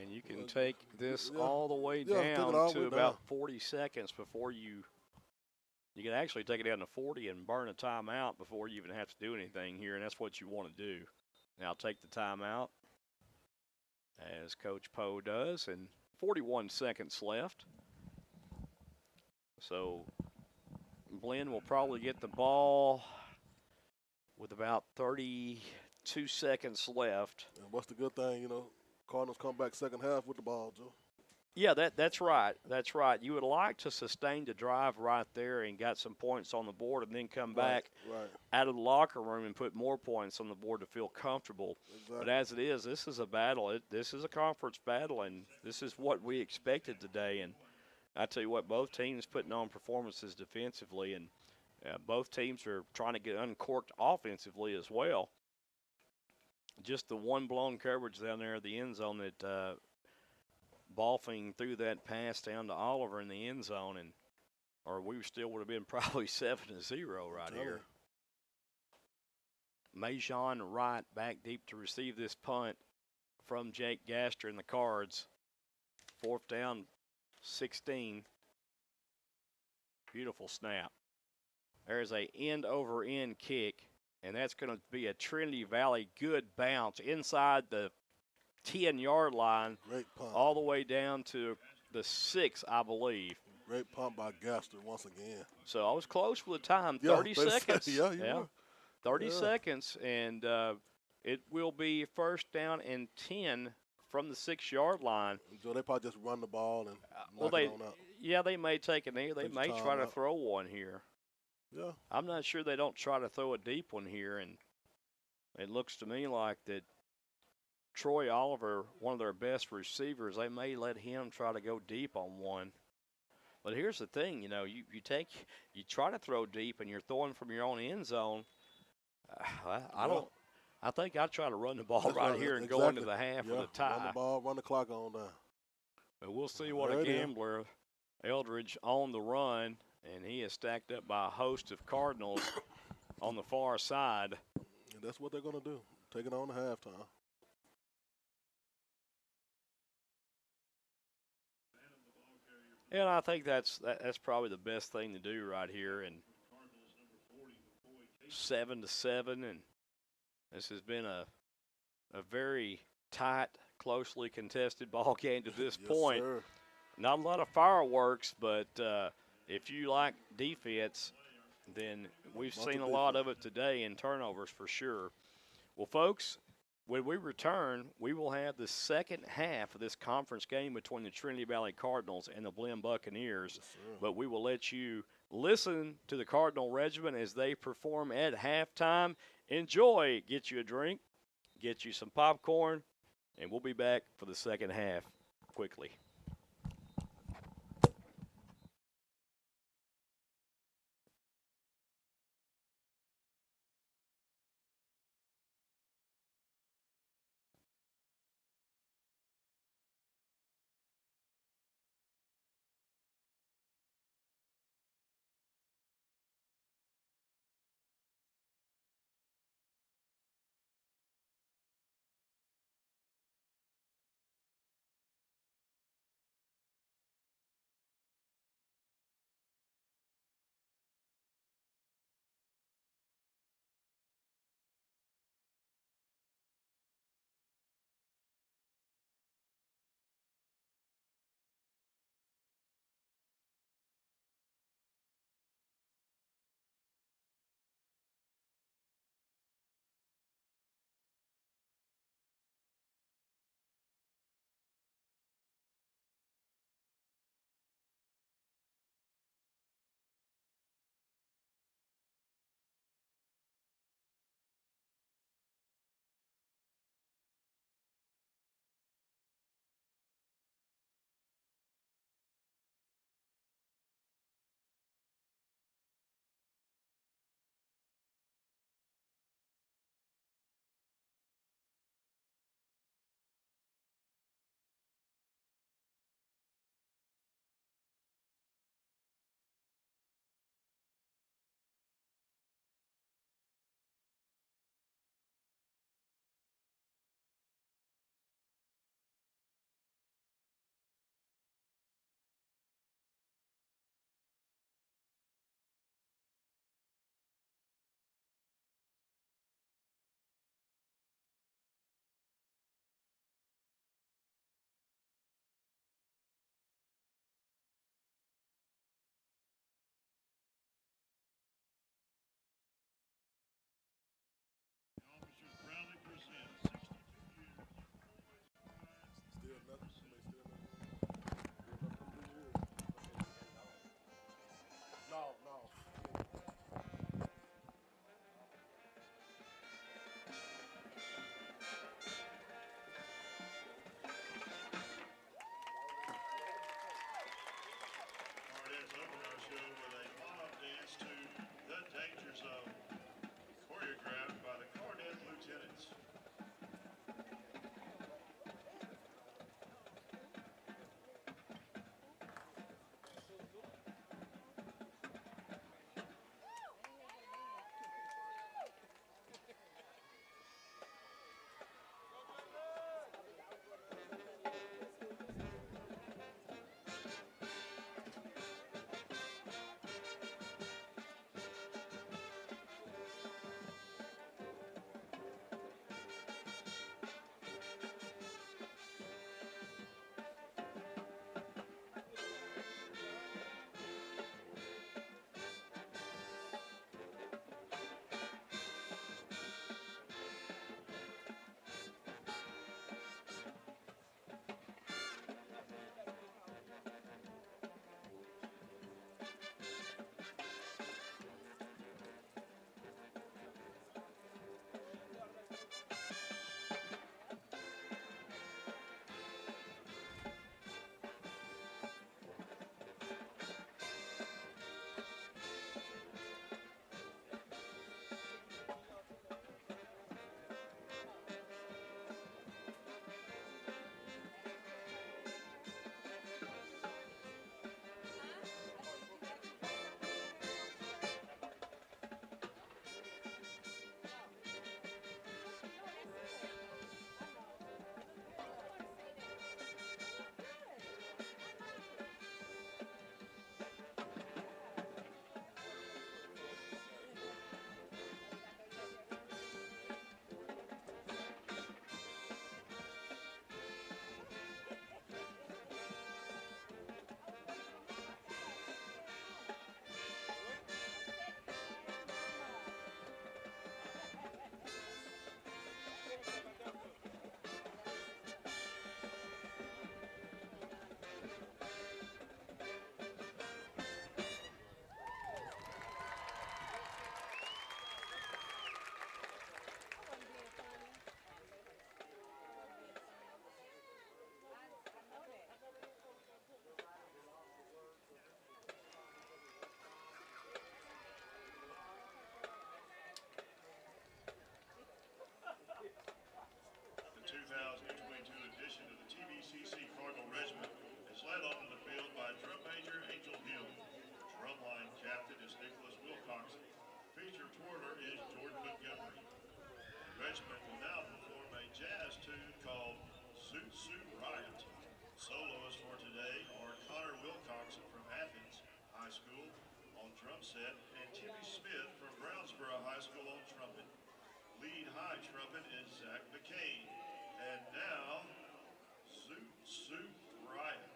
And you can take this all the way down to about 40 seconds before you can actually take it down to 40 and burn a timeout before you even have to do anything here, and that's what you want to do. Now take the timeout, as Coach Poe does, and 41 seconds left. So Blinn will probably get the ball with about 32 seconds left. And what's the good thing, Cardinals come back second half with the ball, Joe. Yeah, that's right. That's right. You would like to sustain the drive right there and got some points on the board and then come back out of the locker room and put more points on the board to feel comfortable. Exactly. But as it is, this is a battle. This is a conference battle, and this is what we expected today. And I tell you what, both teams putting on performances defensively, and both teams are trying to get uncorked offensively as well. Just the one blown coverage down there at the end zone that Balfing threw that pass down to Oliver in the end zone, or we still would have been probably 7-0 right here. Majon Wright back deep to receive this punt from Jake Gaster in the Cards. 4th down, 16. Beautiful snap. There's a end-over-end kick, and that's going to be a Trinity Valley good bounce inside the 10-yard line. Great punt. All the way down to the 6, I believe. Great punt by Gaster once again. So I was close with the time, 30 seconds. Yeah. 30 seconds, and it will be 1st down and 10 from the 6-yard line. So they probably just run the ball and knock it on out. Yeah, they may take it there. They may try to throw one here. Yeah. I'm not sure they don't try to throw a deep one here, and it looks to me like that Troy Oliver, one of their best receivers, they may let him try to go deep on one. But here's the thing, you try to throw deep and you're throwing from your own end zone. I think I'd try to run the ball right here and go into the half with a tie. Run the ball, run the clock on down. But we'll see what a gambler. Eldridge on the run, and he is stacked up by a host of Cardinals on the far side. And that's what they're going to do, take it on to halftime. And I think that's probably the best thing to do right here. And 7-7, and this has been a very tight, closely contested ball game to this point. Sir. Not a lot of fireworks, but if you like defense, then we've seen a lot of it today in turnovers for sure. Well, folks, when we return, we will have the second half of this conference game between the Trinity Valley Cardinals and the Blinn Buccaneers. Yes, but we will let you listen to the Cardinal Regiment as they perform at halftime. Enjoy. Get you a drink, get you some popcorn, and we'll be back for the second half quickly. led onto the field by drum major Angel Hill. Drumline captain is Nicholas Wilcox. Featured twirler is Jordan Montgomery. The regiment will now perform a jazz tune called Zoot Suit Riot. Soloists for today are Connor Wilcox from Athens High School on drum set and Timmy Smith from Brownsboro High School on trumpet. Lead high trumpet is Zach McCain. And now, Zoot Suit Riot.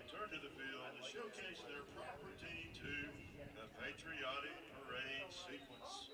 Return to the field to showcase their property to the patriotic parade sequence.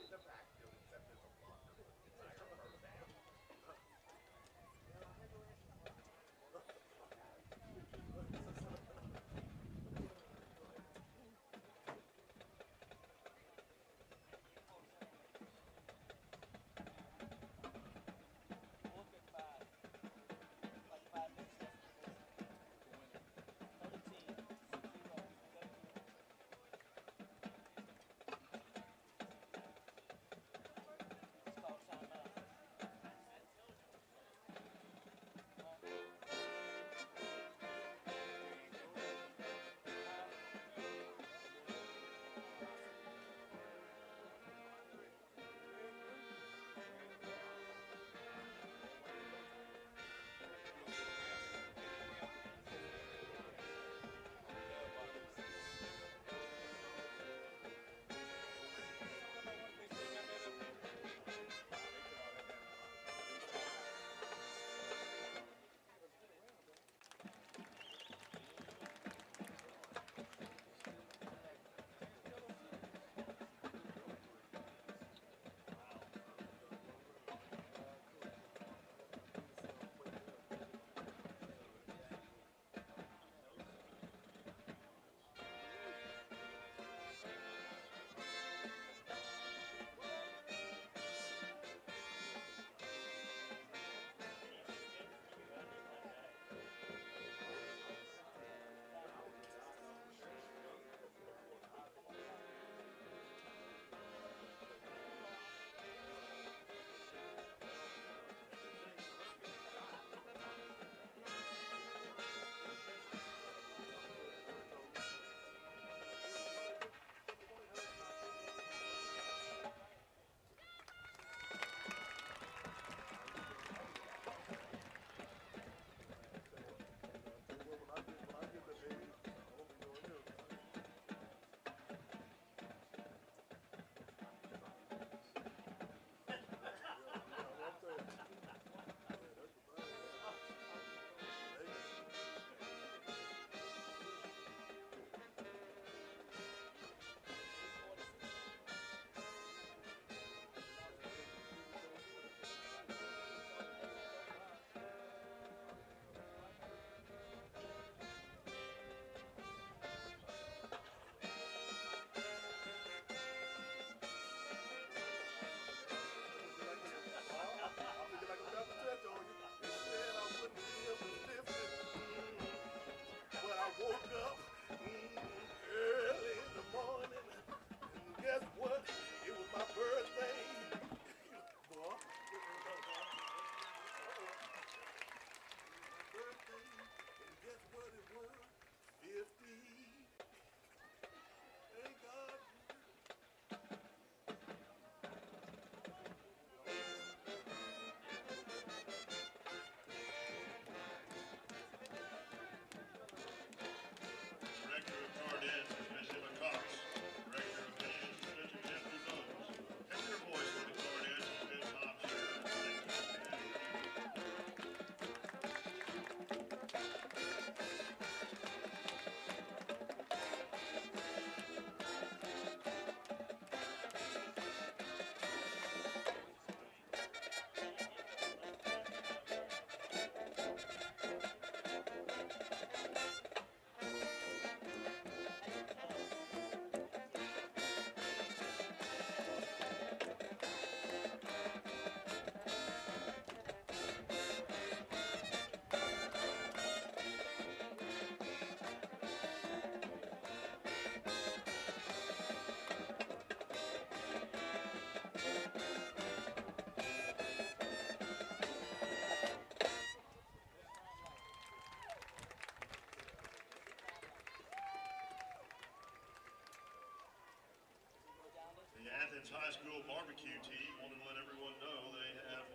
Athens High School barbecue team wanted to let everyone know they have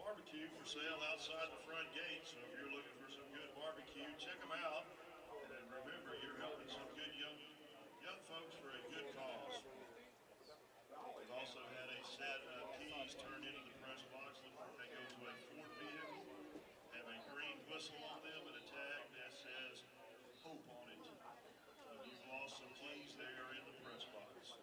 barbecue for sale outside the front gate. So if you're looking for some good barbecue, check them out. And remember, you're helping some good young folks for a good cause. We've also had a set of keys turned into the press box. Look like they go to a Ford vehicle. Have a green whistle on them and a tag that says Hope on it. So if you've lost some keys, they are in the press box.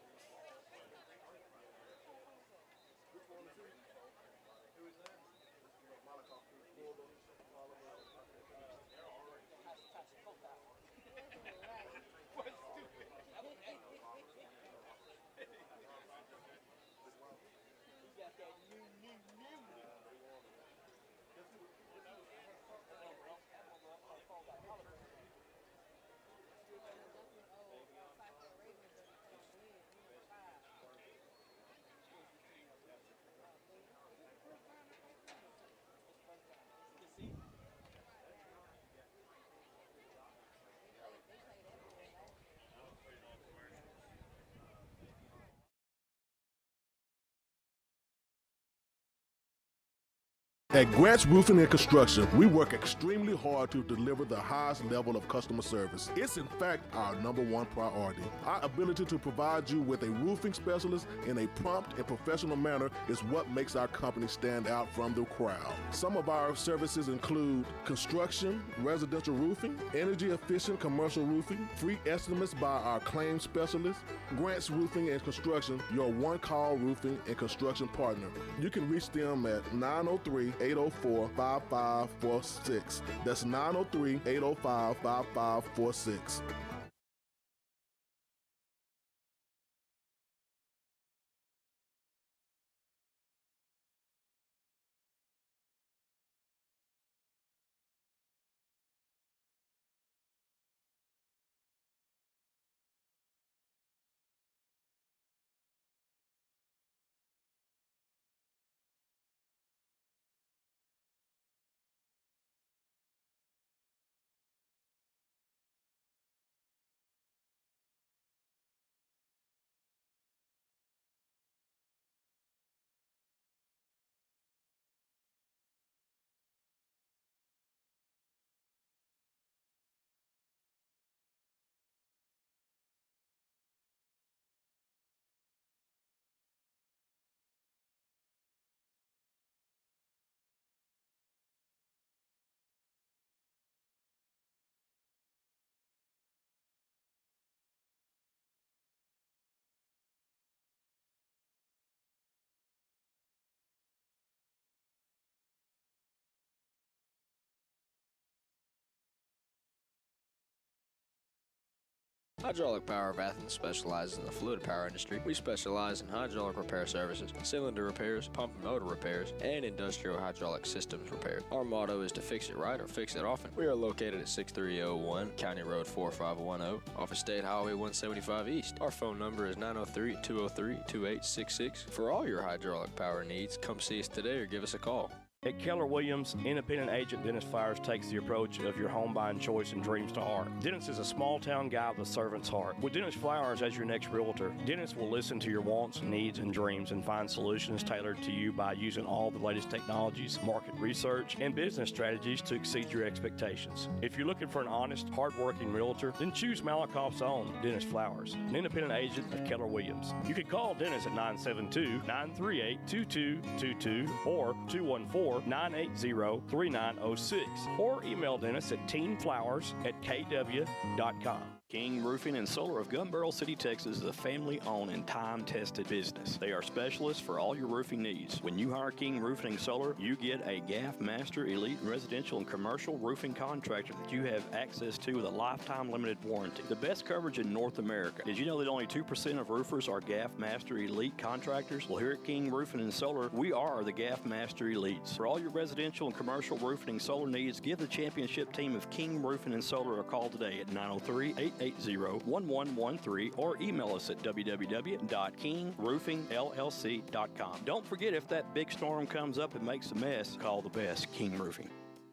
At Grant's Roofing and Construction, we work extremely hard to deliver the highest level of customer service. It's in fact our #1 priority. Our ability to provide you with a roofing specialist in a prompt and professional manner is what makes our company stand out from the crowd. Some of our services include construction, residential roofing, energy efficient commercial roofing, free estimates by our claims specialist. Grant's Roofing and Construction, your one-call roofing and construction partner. You can reach them at 903-804-5546. That's 903-805-5546. Hydraulic Power of Athens specializes in the fluid power industry. We specialize in hydraulic repair services, cylinder repairs, pump and motor repairs, and industrial hydraulic systems repair. Our motto is to fix it right or fix it often. We are located at 6301 County Road 4510 off of State Highway 175 East. Our phone number is 903-203-2866. For all your hydraulic power needs, come see us today or give us a call. At Keller Williams, independent agent Dennis Flowers takes the approach of your home buying choice and dreams to heart. Dennis is a small-town guy with a servant's heart. With Dennis Flowers as your next realtor, Dennis will listen to your wants, needs, and dreams and find solutions tailored to you by using all the latest technologies, market research, and business strategies to exceed your expectations. If you're looking for an honest, hard-working realtor, then choose Malakoff's own Dennis Flowers, an independent agent of Keller Williams. You can call Dennis at 972-938-2222 or 214-980-3906 or email Dennis at teenflowers@kw.com. King Roofing and Solar of Gun Barrel City, Texas is a family-owned and time-tested business. They are specialists for all your roofing needs. When you hire King Roofing and Solar, you get a GAF Master Elite residential and commercial roofing contractor that you have access to with a lifetime limited warranty. The best coverage in North America. Did you know that only 2% of roofers are GAF Master Elite contractors? Well, here at King Roofing and Solar, we are the GAF Master Elites. For all your residential and commercial roofing and solar needs, give the championship team of King Roofing and Solar a call today at 903-880-1113 or email us at www.kingroofingllc.com. Don't forget, if that big storm comes up and makes a mess, call the best, King Roofing.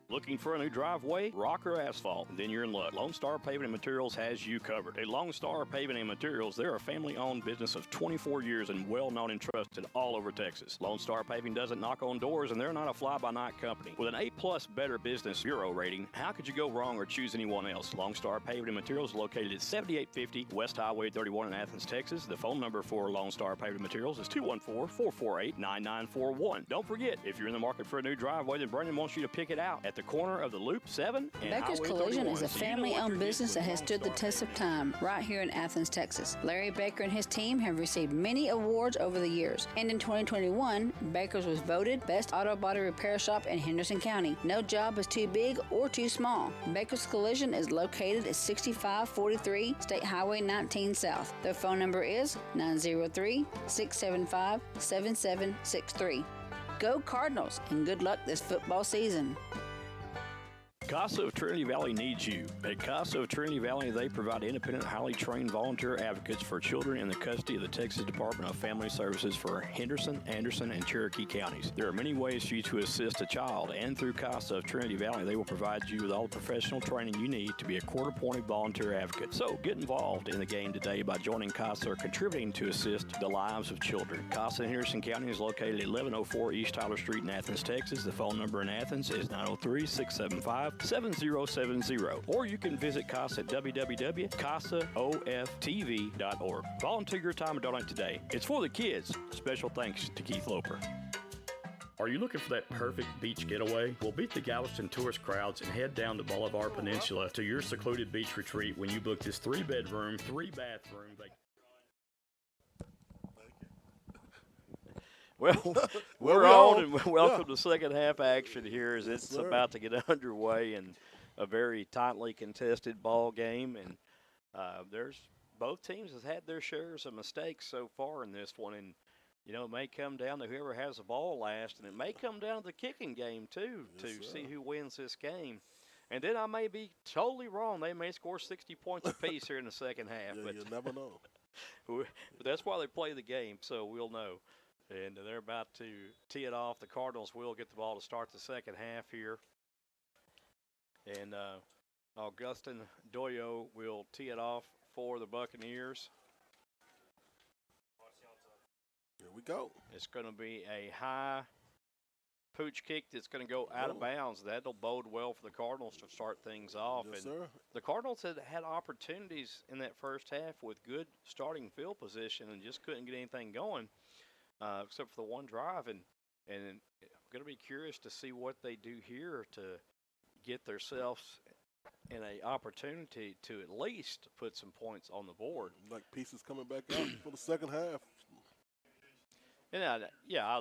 Looking for a new driveway, rock, or asphalt? Then you're in luck. Lone Star Paving and Materials has you covered. At Lone Star Paving and Materials, they're a family-owned business of 24 years and well-known and trusted all over Texas. Lone Star Paving doesn't knock on doors, and they're not a fly-by-night company. With an A-plus Better Business Bureau rating, how could you go wrong or choose anyone else? Lone Star Paving and Materials is located at 7850 West Highway 31 in Athens, Texas. The phone number for Lone Star Paving and Materials is 214-448-9941. Don't forget, if you're in the market for a new driveway, then Brandon wants you to pick it out at the corner of the Loop 7 and Becker's Highway Collision 31. is a So you know what family-owned you're business that getting has with stood the Lone Star test of Paving. time right here in Athens, Texas. Larry Baker and his team have received many awards over the years, and in 2021, Baker's was voted Best Auto Body Repair Shop in Henderson County. No job is too big or too small. Baker's Collision is located at 6543 State Highway 19 South. Their phone number is 903-675-7763. Go Cardinals, and good luck this football season. CASA of Trinity Valley needs you. At CASA of Trinity Valley, they provide independent, highly trained volunteer advocates for children in the custody of the Texas Department of Family Services for Henderson, Anderson, and Cherokee counties. There are many ways for you to assist a child, and through CASA of Trinity Valley, they will provide you with all the professional training you need to be a court-appointed volunteer advocate. So get involved in the game today by joining CASA or contributing to assist the lives of children. CASA in Henderson County is located at 1104 East Tyler Street in Athens, Texas. The phone number in Athens is 903-675-7070, or you can visit CASA at www.casaoftv.org. Volunteer your time and donate today. It's for the kids. Special thanks to Keith Loper. Are you looking for that perfect beach getaway? Well, beat the Galveston tourist crowds and head down the Bolivar Peninsula to your secluded beach retreat when you book this 3-bedroom, 3-bathroom vacation. Well, we're on, and welcome to second half action here as it's about to get underway in a very tightly contested ball game. And there's both teams has had their shares of mistakes so far in this one. And, you know, it may come down to whoever has the ball last, and it may come down to the kicking game, too, to see who wins this game. And then I may be totally wrong. They may score 60 points apiece here in the second half. Yeah, but you never know. but that's why they play the game, so we'll know. And they're about to tee it off. The Cardinals will get the ball to start the second half here. And Augustin Doyo will tee it off for the Buccaneers. Here we go. It's going to be a high pooch kick that's going to go out of bounds. That'll bode well for the Cardinals to start things off. Yes, and sir. the Cardinals had opportunities in that first half with good starting field position and just couldn't get anything going. Except for the one drive, and I'm going to be curious to see what they do here to get themselves in an opportunity to at least put some points on the board. Like pieces coming back out for the second half. And I'd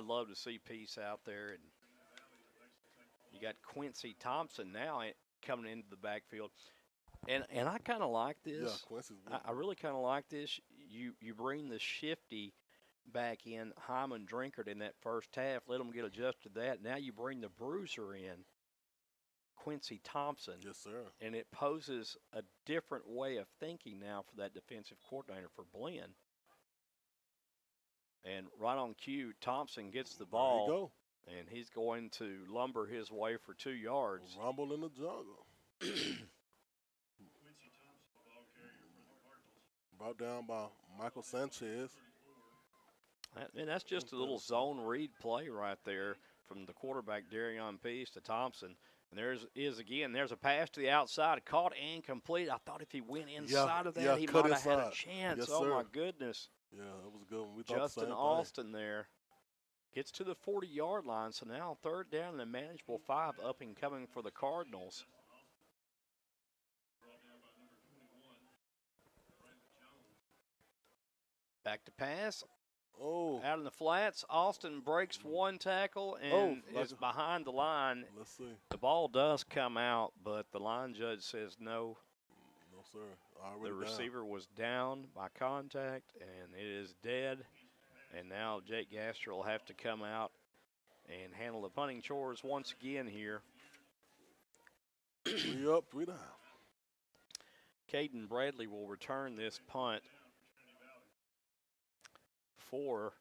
love to see Peace out there, and you got Quincy Thompson now coming into the backfield, and I kind of like this. Yeah, Quincy's good. I really kind of like this. You bring the shifty back in Hyman Drinkard in that first half, let them get adjusted to that. Now you bring the bruiser in, Quincy Thompson. Yes, sir. And it poses a different way of thinking now for that defensive coordinator for Blinn. And right on cue, Thompson gets the ball. There you go. And he's going to lumber his way for 2 yards. Rumble in the jungle. Brought down by Michael Sanchez. And that's just a little zone read play right there from the quarterback, Darion Peace, to Thompson. And there's a pass to the outside, caught and complete. I thought if he went inside of that, he might have had a chance. Yes, oh, sir. my goodness. Yeah, that was a good one. We thought the Justin same Austin there gets to the 40-yard line. So now third down and a manageable 5 up and coming for the Cardinals. Back to pass. Oh. Out in the flats, Austin breaks one tackle and is behind the line. Let's see. The ball does come out, but the line judge says no. No, sir. The receiver was down by contact, and it is dead. And now Jake Gaster will have to come out and handle the punting chores once again here. 3 up, 3 down. Caden Bradley will return this punt for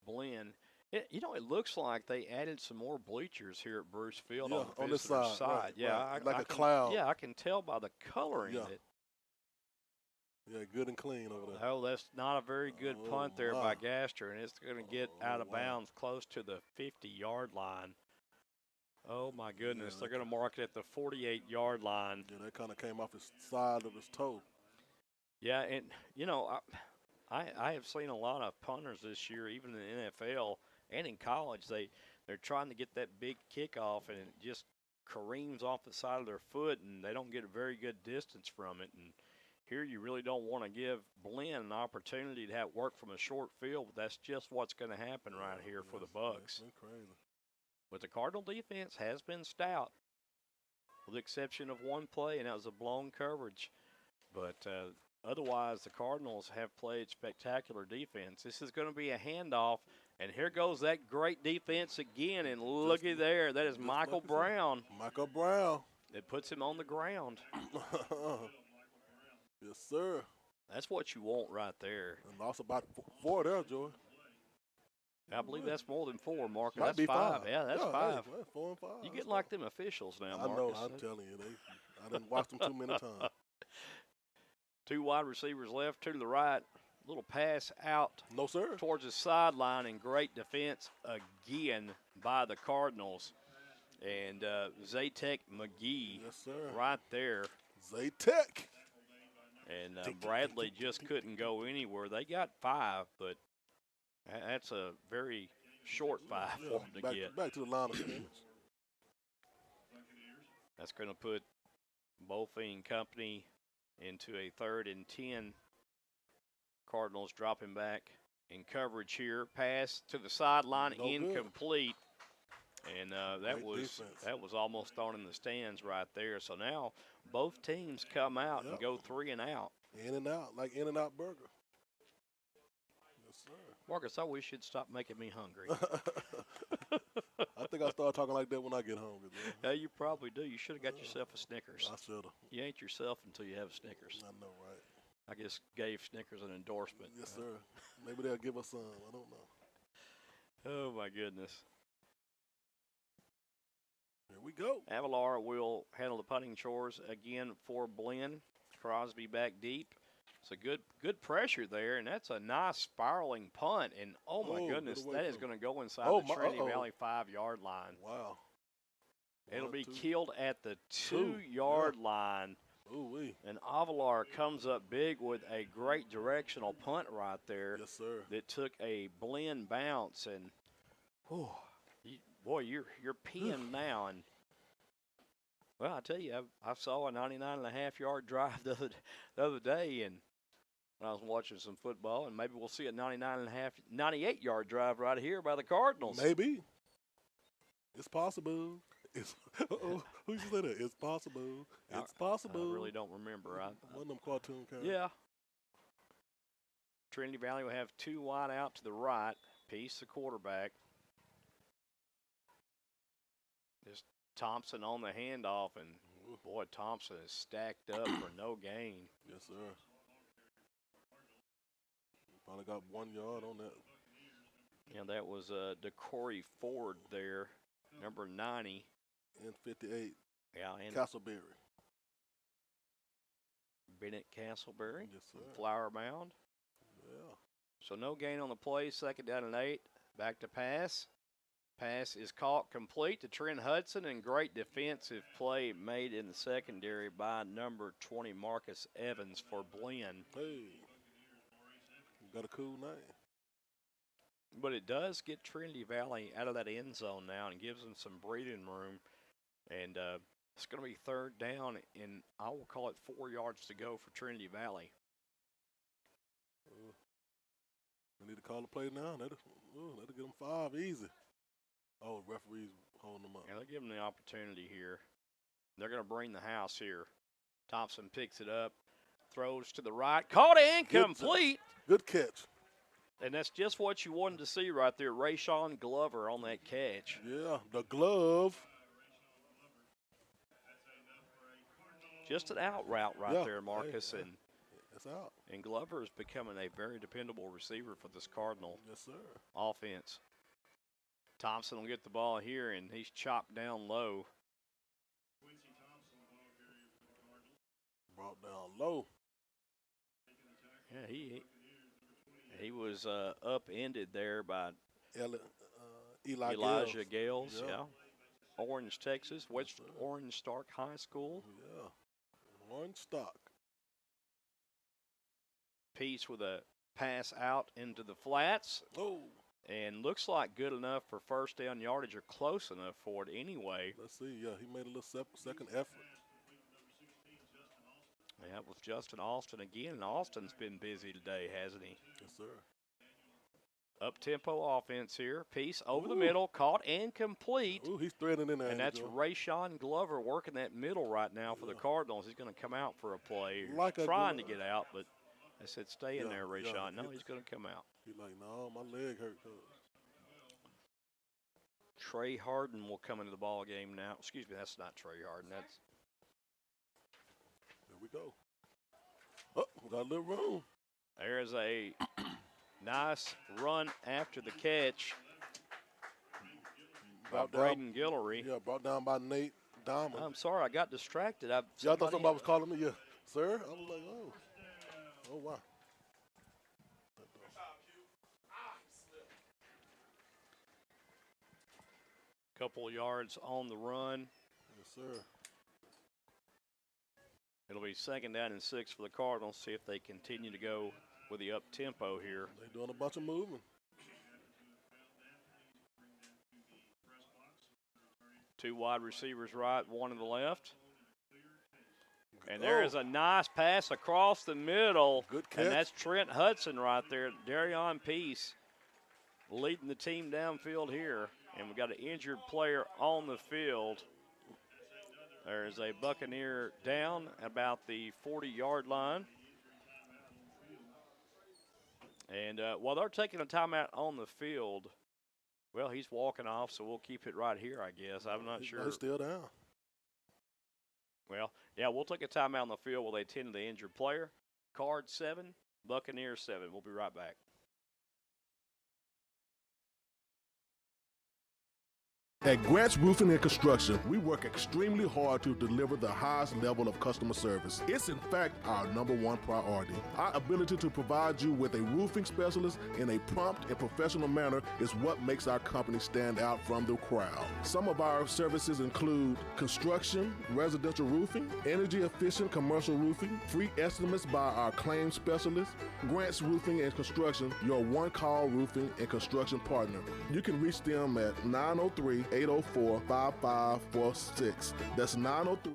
Blinn. It looks like they added some more bleachers here at Bruce Field Yeah, on the on this visitor side, right, Yeah, right. Like a cloud. Yeah, I can tell by the coloring Yeah. that. Yeah, good and clean over there. Oh, that's not a very good punt there my. by Gaster, and it's going to get out of wow. bounds close to the 50-yard line. Oh, my goodness. Yeah, They're going to mark it at the 48-yard line. Yeah, that kind of came off his side of his toe. Yeah, and, I have seen a lot of punters this year, even in the NFL and in college. They're trying to get that big kickoff, and it just careens off the side of their foot, and they don't get a very good distance from it. And here you really don't want to give Blinn an opportunity to have work from a short field, but that's just what's going to happen right here for the Bucks. That's crazy. But the Cardinal defense has been stout, with the exception of one play, and that was a blown coverage. But otherwise, the Cardinals have played spectacular defense. This is going to be a handoff, and here goes that great defense again, and looky there. That is Michael Brown. Michael Brown. It puts him on the ground. Yes, sir. That's what you want right there. And lost about 4 there, Joy. I believe that's more than 4, Marcus. Might That's be 5. Yeah, that's 5. Hey, 4 and 5. You get like them officials now, Marcus. I know. I'm telling you, I didn't watch them too many times. 2 wide receivers left, 2 to the right. Little pass out No, sir. towards the sideline, and great defense again by the Cardinals. And Zatek McGee Yes, sir. right there. Zaytech. And Bradley just couldn't go anywhere. They got 5, but that's a very short 5 for them to get. Back to the line of scrimmage. That's going to put Bolfing and company into a 3rd and 10. Cardinals dropping back in coverage here. Pass to the sideline, No good. incomplete. And that Great was defense. almost thrown in the stands right there. So now both teams come out and Yep. go 3 and out. In and out, like In-N-Out Burger. Yes, sir. Marcus, I wish you'd stop making me hungry. I think I start talking like that when I get hungry. Yeah, you probably do. You should have got yourself a Snickers. I should have. You ain't yourself until you have a Snickers. I know, right? I just gave Snickers an endorsement. Yes, sir. Maybe they'll give us some. I don't know. Oh, my goodness. Here we go. Avalar will handle the punting chores again for Blinn. Crosby back deep. It's a good pressure there, and that's a nice spiraling punt. And, oh, my goodness, good away that is from- going to go inside Oh, the my- Trinity uh-oh. Valley 5-yard line. Wow. It'll 1, be 2. killed at the 2-yard line. Ooh-wee. And Avalar comes up big with a great directional punt right there. Yes, sir. That took a Blinn bounce, and you're peeing now. And well, I tell you, I saw a 99.5-yard drive the other day, and when I was watching some football, and maybe we'll see a 98-yard drive right here by the Cardinals. Maybe. It's possible. It's who you say that? It's possible. It's possible. I really don't remember. One of them cartoon characters. Yeah. Trinity Valley will have 2 wide out to the right. Peace, the quarterback. Just Thompson on the handoff, and boy, Thompson is stacked up for no gain. Yes, sir. Probably got 1 yard on that. Yeah, that was DeCorey Ford there, number 90. And 58. Yeah, and Castleberry. Bennett Castleberry Yes, sir. from Flower Mound. Yeah. So no gain on the play, 2nd down and 8. Back to pass. Pass is caught complete to Trent Hudson, and great defensive play made in the secondary by number 20, Marcus Evans for Blinn. Hey. You got a cool name. But it does get Trinity Valley out of that end zone now and gives them some breathing room. And it's going to be 3rd down, and I will call it 4 yards to go for Trinity Valley. We need to call the play now. That'll get them 5 easy. Oh, referee's holding them up. Yeah, they'll give them the opportunity here. They're going to bring the house here. Thompson picks it up, throws to the right, caught incomplete. Good catch. And that's just what you wanted to see right there. Rayshawn Glover on that catch. Yeah, the glove. Just an out route right there, Marcus. Hey, it's out. And Glover is becoming a very dependable receiver for this Cardinal Yes, sir. offense. Thompson will get the ball here, and he's chopped down low. Brought down low. Yeah, he was upended there by Elijah Gales. Yeah. Orange, Texas, West Orange Stark High School. Yeah, Orange Stock. Peace with a pass out into the flats. Oh. And looks like good enough for first down yardage, or close enough for it anyway. Let's see. Yeah, he made a little second effort. Yeah, with Justin Austin again. And Austin's been busy today, hasn't he? Yes, sir. Up-tempo offense here. Peace over the middle, caught and complete. Ooh, he's threading in there. And that's Rayshawn Glover working that middle right now for the Cardinals. He's going to come out for a play. Trying to get out, but I said stay in there, Rayshawn. No, he's going to come out. He's like, no, my leg hurt. Trey Harden will come into the ball game now. Excuse me, that's not Trey Harden. That's. There we go. Oh, we got a little room. There's a nice run after the catch by Braden Guillory. Yeah, brought down by Nate Diamond. I'm sorry, I got distracted. I thought somebody was calling me. Yeah, sir. I was like, oh, wow. Couple of yards on the run. Yes, sir. It'll be 2nd down and 6 for the Cardinals. See if they continue to go with the up-tempo here. They're doing a bunch of moving. 2 wide receivers right, 1 to the left. And there is a nice pass across the middle. Good catch. And that's Trent Hudson right there. Darion Peace leading the team downfield here. And we've got an injured player on the field. There's a Buccaneer down about the 40-yard line. And while they're taking a timeout on the field, well, he's walking off, so we'll keep it right here, I guess. I'm not sure. He's still down. Well, yeah, we'll take a timeout on the field while they tend to the injured player. Card 7, Buccaneers 7. We'll be right back. At Grant's Roofing and Construction, we work extremely hard to deliver the highest level of customer service. It's in fact our #1 priority. Our ability to provide you with a roofing specialist in a prompt and professional manner is what makes our company stand out from the crowd. Some of our services include construction, residential roofing, energy efficient commercial roofing, free estimates by our claims specialist. Grant's Roofing and Construction, your one-call roofing and construction partner. You can reach them at 903-804-5546. That's 903.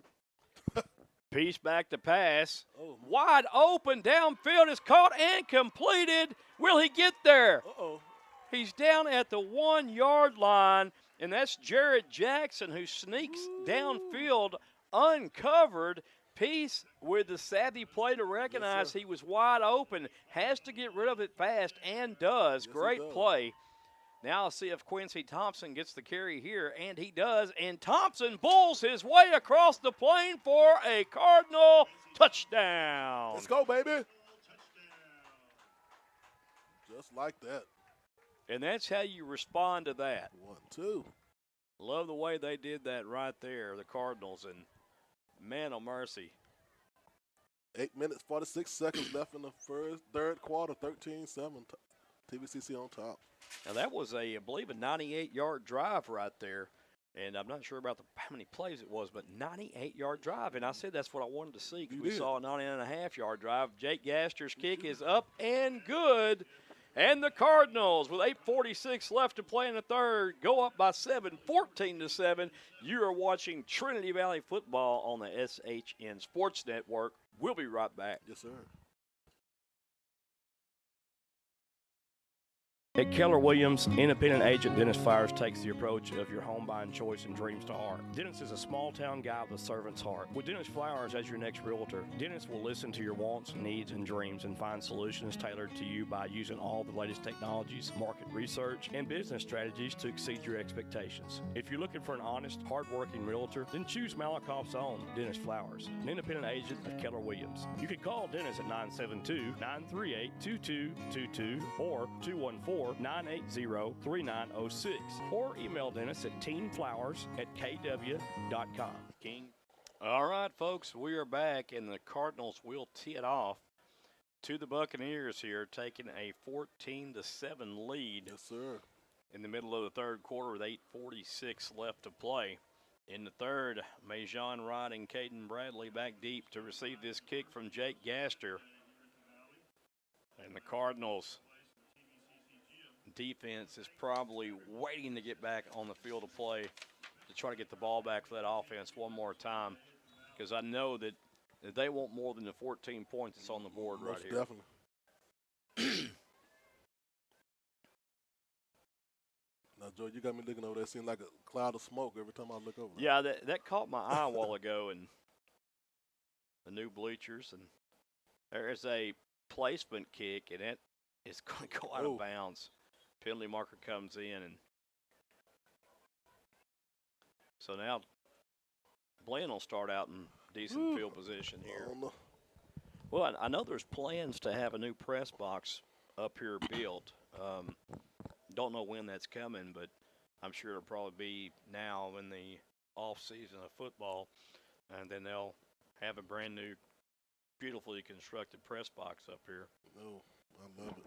Peace back to pass. Wide open downfield is caught and completed. Will he get there? He's down at the 1-yard line, and that's Jared Jackson who sneaks downfield uncovered. Peace with the savvy play to recognize he was wide open. Has to get rid of it fast and does. Great play. Now let's see if Quincy Thompson gets the carry here, and he does. And Thompson bulls his way across the plane for a Cardinal touchdown. Let's go, baby. Just like that. And that's how you respond to that. 1-2. Love the way they did that right there, the Cardinals. And man, oh mercy. 8 minutes, 46 seconds left in the third quarter, 13-7. TVCC on top. Now that was I believe, a 98-yard drive right there. And I'm not sure about how many plays it was, but 98-yard drive. And I said that's what I wanted to see because we saw a 99.5-yard drive. Jake Gaster's kick is up and good. And the Cardinals, with 8:46 left to play in the third, go up by 7, 14-7. You are watching Trinity Valley football on the SHN Sports Network. We'll be right back. Yes, sir. At Keller Williams, independent agent Dennis Flowers takes the approach of your home buying choice and dreams to heart. Dennis is a small-town guy with a servant's heart. With Dennis Flowers as your next realtor, Dennis will listen to your wants, needs, and dreams and find solutions tailored to you by using all the latest technologies, market research, and business strategies to exceed your expectations. If you're looking for an honest, hard-working realtor, then choose Malakoff's own Dennis Flowers, an independent agent of Keller Williams. You can call Dennis at 972-938-2222 or 214 980-3906 or email Dennis at teenflowers@kw.com. King. All right, folks, we are back, and the Cardinals will tee it off to the Buccaneers here, taking a 14-7 lead. Yes, sir. In the middle of the third quarter with 8:46 left to play. In the third, Majon Wright and Caden Bradley back deep to receive this kick from Jake Gaster. And the Cardinals defense is probably waiting to get back on the field of play to try to get the ball back for that offense one more time, because I know that they want more than the 14 points that's on the board right here. Definitely. Now, Joe, you got me looking over there. It seems like a cloud of smoke every time I look over there. Yeah, that caught my eye a while ago, and the new bleachers. And there is a placement kick, and it is going to go out of bounds. Penalty marker comes in, and so now Blinn will start out in decent field position here. Well, I know there's plans to have a new press box up here built. Don't know when that's coming, but I'm sure it'll probably be now in the off season of football, and then they'll have a brand new, beautifully constructed press box up here. Oh, I love it.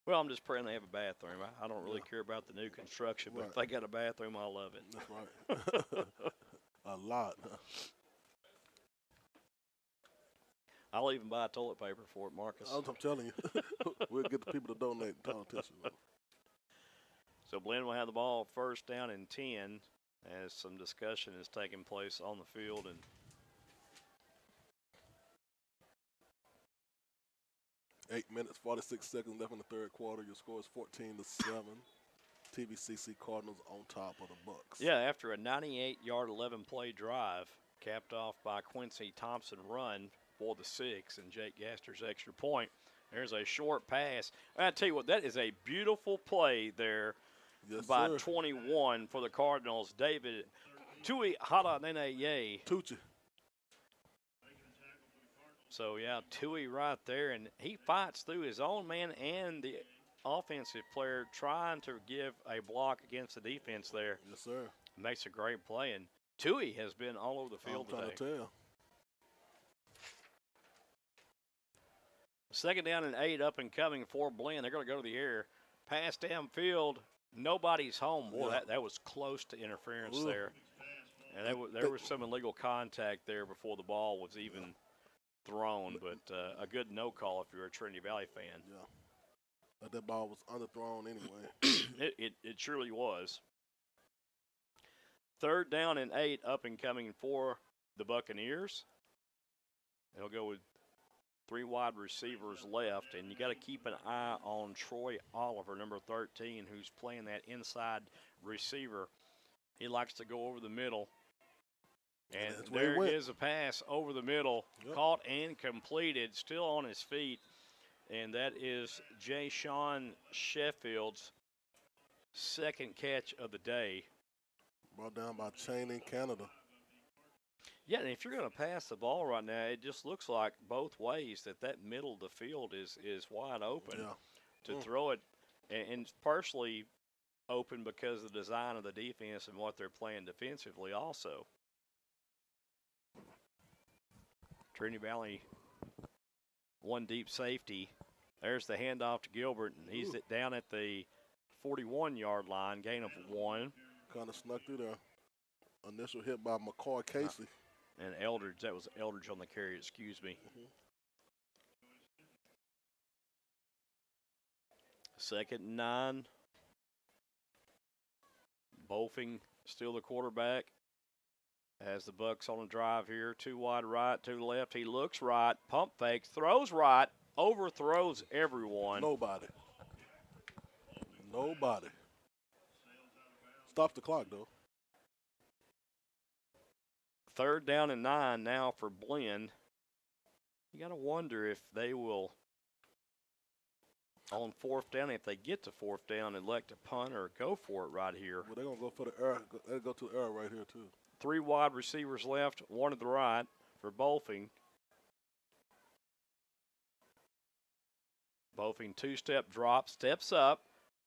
Well, I'm just praying they have a bathroom. I don't really care about the new construction, but if they got a bathroom, I'll love it. That's right. A lot. I'll even buy toilet paper for it, Marcus. I'm telling you. We'll get the people to donate toilet tissue. So Blinn will have the ball first down and 10 as some discussion is taking place on the field. And 8 minutes, 46 seconds left in the third quarter. Your score is 14-7. TVCC Cardinals on top of the Bucks. Yeah, after a 98-yard, 11-play drive, capped off by Quincy Thompson run for the 6 and Jake Gaster's extra point. There's a short pass. I tell you what, that is a beautiful play there by 21 for the Cardinals. David Tui Halanene. Tucci. So, yeah, Tui right there, and he fights through his own man and the offensive player trying to give a block against the defense there. Yes, sir. Makes a great play, and Tui has been all over the field today. I'm trying to tell. Second down and 8 up and coming for Blinn. They're going to go to the air. Pass downfield. Nobody's home. Boy, that was close to interference there. And there was some illegal contact there before the ball was even thrown, but a good no call if you're a Trinity Valley fan. Yeah. But that ball was underthrown anyway. It surely was. Third down and 8 up and coming for the Buccaneers. They'll go with 3 wide receivers left, and you got to keep an eye on Troy Oliver, number 13, who's playing that inside receiver. He likes to go over the middle. And there is a pass over the middle, caught and completed, still on his feet. And that is Jay Sean Sheffield's second catch of the day. Brought down by Channing Canada. Yeah, and if you're going to pass the ball right now, it just looks like both ways that middle of the field is wide open to throw it. And it's partially open because of the design of the defense and what they're playing defensively also. Trinity Valley, one deep safety. There's the handoff to Gilbert, and he's down at the 41-yard line, gain of 1. Kind of snuck through there. Initial hit by McCoy Casey. And Eldridge, that was Eldridge on the carry, excuse me. Second and 9. Bolfing still the quarterback. As the Bucks on a drive here, 2 wide right, 2 left. He looks right, pump fakes, throws right, overthrows everyone. Nobody. Stops the clock, though. Third down and 9 now for Blinn. You got to wonder if they will, on fourth down, if they get to fourth down, elect to punt or go for it right here. Well, they're going to go for the error. They'll go to the error right here, too. 3 wide receivers left, 1 to the right for Bolfing. Bofing two-step drop, steps up,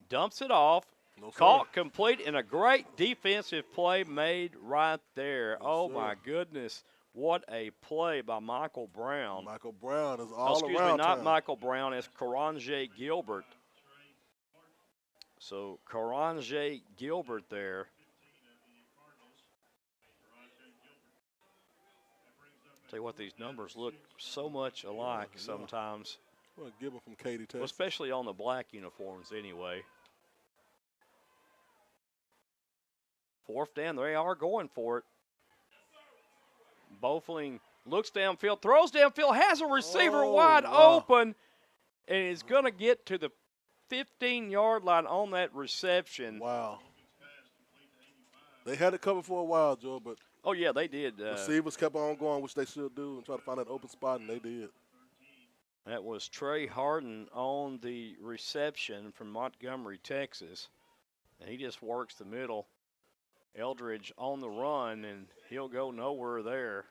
dumps it off, No, sir. caught complete, and a great defensive play made right there. Yes, Oh, sir. my goodness. What a play by Michael Brown. Michael Brown is all Excuse around me, not town. Michael Brown. It's Karanje Gilbert. So Karanje Gilbert there. Tell you what, these numbers look so much alike sometimes. Well, give him from Katy, Texas. Well, especially on the black uniforms anyway. Fourth down, they are going for it. Bofling looks downfield, throws downfield, has a receiver wide open, and is going to get to the 15-yard line on that reception. Wow. They had it covered for a while, Joe, but Oh, yeah, they did. receivers kept on going, which they should do, and try to find that open spot, and they did. That was Trey Harden on the reception from Montgomery, Texas. And he just works the middle. Eldridge on the run, and he'll go nowhere there.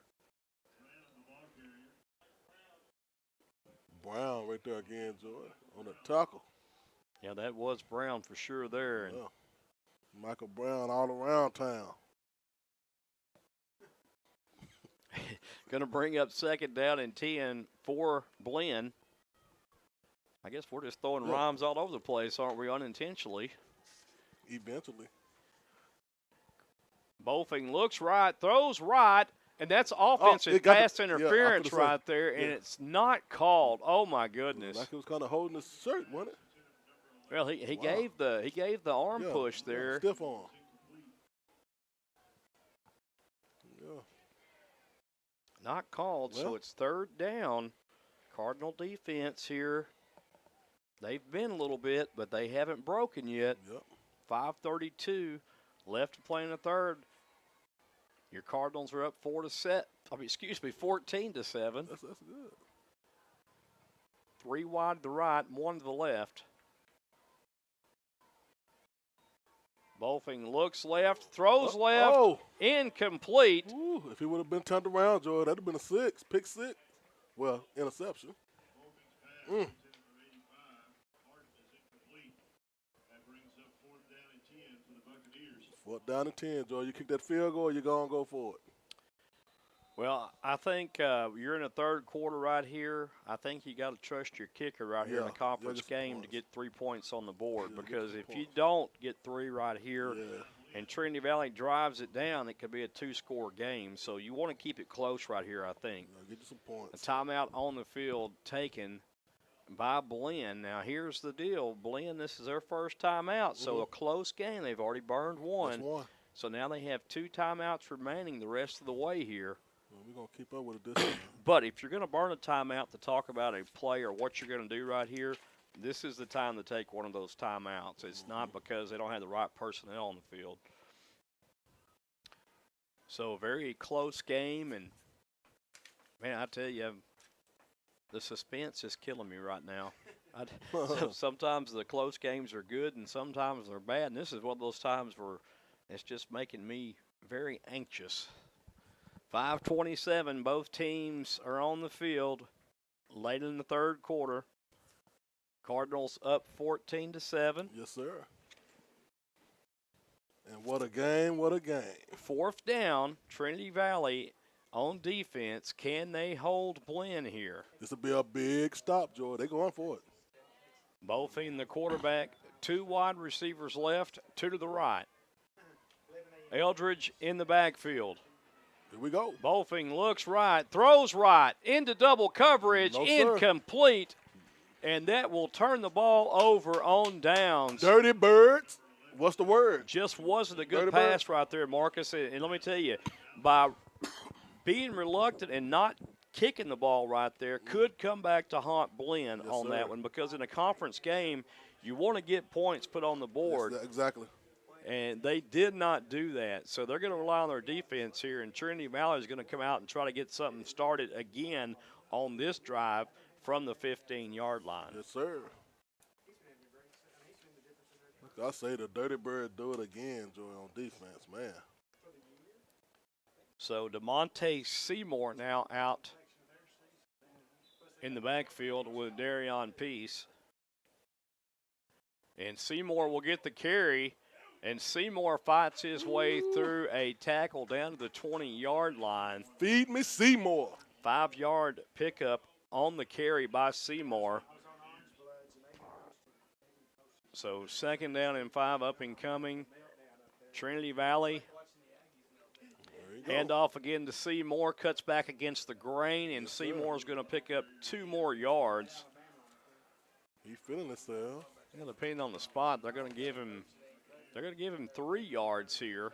Brown right there again, Joy, on the tackle. Yeah, that was Brown for sure there. And Yeah. Michael Brown all around town. going to bring up second down and 10 for Blinn. I guess we're just throwing rhymes all over the place, aren't we, unintentionally? Eventually. Bofing looks right, throws right, and that's offensive pass interference right there, and it's not called. Oh, my goodness. Like he was kind of holding his shirt, wasn't it? Well, he gave the arm push there. Stiff arm. Yeah. Not called, so it's third down. Cardinal defense here. They've been a little bit, but they haven't broken yet. Yep. 5:32 left to play in the third. Your Cardinals are up 14-7. That's good. 3 wide to the right, 1 to the left. Bofing looks left, throws left, incomplete. Ooh, if he would have been turned around, Joy, that'd have been a pick six. Well, interception. Fourth down and 10, Joy. You kick that field goal, you're going to go for it. Well, I think you're in the third quarter right here. I think you got to trust your kicker right here in the conference game to get 3 points on the board, because if you don't get 3 right here and Trinity Valley drives it down, it could be a 2-score game. So you want to keep it close right here, I think. Get you some points. A timeout on the field taken by Blinn. Now, here's the deal. Blinn, this is their first timeout, so a close game. They've already burned one. That's one. So now they have 2 timeouts remaining the rest of the way here. We're going to keep up with it this time. But if you're going to burn a timeout to talk about a play or what you're going to do right here, this is the time to take one of those timeouts. It's not because they don't have the right personnel on the field. So a very close game, and, man, I tell you, the suspense is killing me right now. Sometimes the close games are good and sometimes they're bad, and this is one of those times where it's just making me very anxious. 5:27, both teams are on the field late in the third quarter. Cardinals up 14-7. Yes, sir. And what a game, what a game. Fourth down, Trinity Valley on defense. Can they hold Blinn here? This will be a big stop, Joy. They're going for it. Bofing, the quarterback, 2 wide receivers left, 2 to the right. Eldridge in the backfield. Here we go. Bofing looks right, throws right, into double coverage, incomplete, and that will turn the ball over on downs. Dirty Birds. What's the word? Just wasn't a good pass right there, Marcus. And let me tell you, by being reluctant and not kicking the ball right there, could come back to haunt Blinn on that one, because in a conference game, you want to get points put on the board. Yes, exactly. And they did not do that. So they're going to rely on their defense here, and Trinity Valley is going to come out and try to get something started again on this drive from the 15-yard line. Yes, sir. I say the Dirty Bird do it again, Joy, on defense, man. So DeMonte Seymour now out in the backfield with Darion Peace. And Seymour will get the carry, and Seymour fights his way through a tackle down to the 20-yard line. Feed me Seymour. 5-yard pickup on the carry by Seymour. So 2nd down and 5 up and coming. Trinity Valley. Hand off again to Seymour. Cuts back against the grain, and Seymour's going to pick up 2 more yards. He's feeling himself. Yeah, depending on the spot, they're going to give him 3 yards here.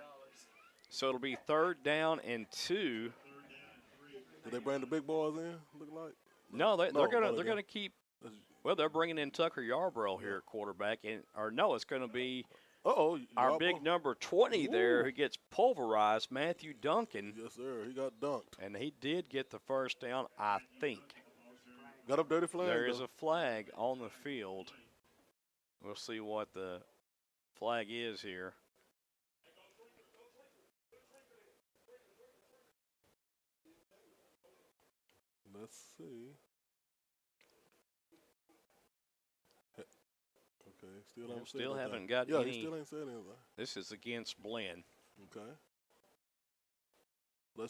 So it'll be 3rd down and 2. Did they bring the big boys in? Look like. No, they're gonna keep. Well, they're bringing in Tucker Yarborough here at quarterback, it's going to be our big number 20 there who gets pulverized, Matthew Duncan. Yes, sir. He got dunked. And he did get the first down, I think. Got a dirty flag. There is a flag on the field. We'll see what the flag is here. Let's see. Okay, still haven't got any. Yeah, any. he still ain't said anything. This is against Blinn. Okay.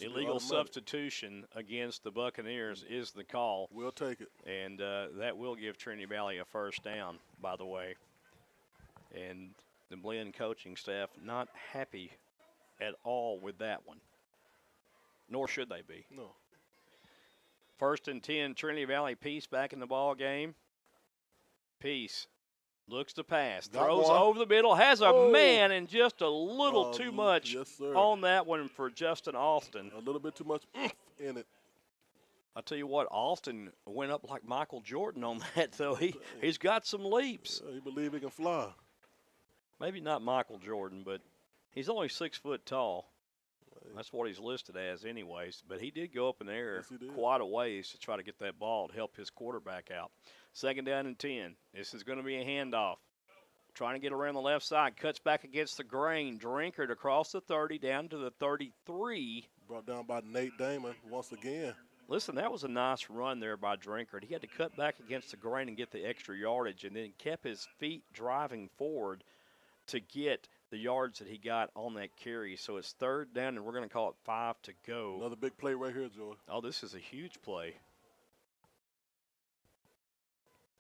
Illegal substitution against the Buccaneers is the call. We'll take it. And that will give Trinity Valley a first down, by the way. And the Blinn coaching staff not happy at all with that one. Nor should they be. No. 1st and 10, Trinity Valley. Peace back in the ball game. Peace looks to pass. Throws over the middle. Has a man and just a little too much on that one for Justin Austin. A little bit too much in it. I'll tell you what, Austin went up like Michael Jordan on that, though. He's got some leaps. Yeah, he believes he can fly. Maybe not Michael Jordan, but he's only 6 foot tall. That's what he's listed as anyways. But he did go up in the air quite a ways to try to get that ball to help his quarterback out. 2nd down and 10. This is going to be a handoff. Trying to get around the left side. Cuts back against the grain. Drinkard across the 30 down to the 33. Brought down by Nate Damon once again. Listen, that was a nice run there by Drinkard. He had to cut back against the grain and get the extra yardage, and then kept his feet driving forward to get the yards that he got on that carry. So it's 3rd down, and we're going to call it 5 to go. Another big play right here, Joey. Oh, this is a huge play.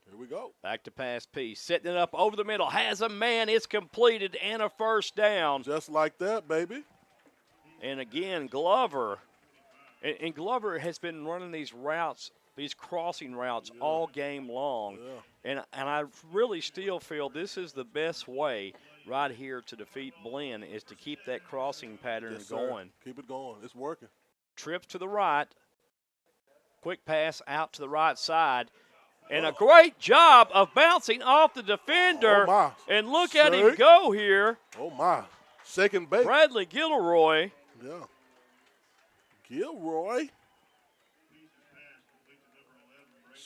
Here we go. Back to pass Peace. Setting it up over the middle. Has a man. It's completed and a first down. Just like that, baby. And again, Glover. And Glover has been running these routes, these crossing routes all game long. Yeah. And I really still feel this is the best way right here to defeat Blinn is to keep that crossing pattern going. Keep it going. It's working. Trip to the right. Quick pass out to the right side. And a great job of bouncing off the defender. Oh, my. And look at him go here. Oh, my. Shake and bake. Bradley Gilroy. Yeah. Gilroy.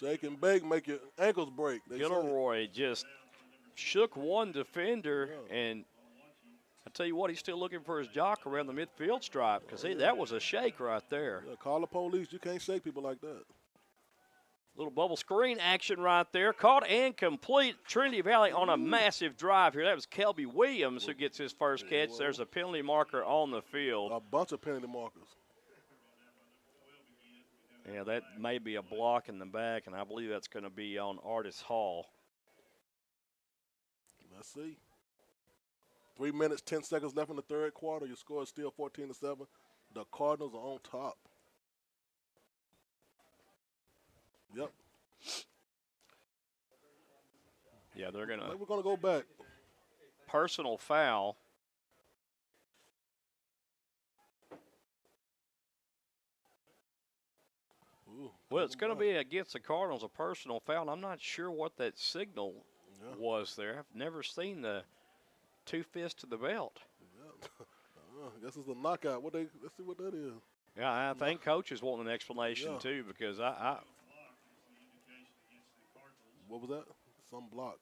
Shake and bake, make your ankles break. Gilroy just shook one defender, and I tell you what, he's still looking for his jock around the midfield stripe because that was a shake right there. Yeah, call the police. You can't shake people like that. Little bubble screen action right there. Caught and complete. Trinity Valley on a massive drive here. That was Kelby Williams who gets his first catch. There's a penalty marker on the field. A bunch of penalty markers. Yeah, that may be a block in the back, and I believe that's going to be on Artis Hall. Let's see. 3 minutes, 10 seconds left in the 3rd quarter. Your score is still 14-7. The Cardinals are on top. Yep. Yeah, they're going to. We're going to go back. Personal foul. Well, it's going to be against the Cardinals, a personal foul. And I'm not sure what that signal was there. I've never seen the 2 fists to the belt. Yeah. I guess it's a knockout. Let's see what that is. Yeah, I think Coach is wanting an explanation too because I. What was that? Some block.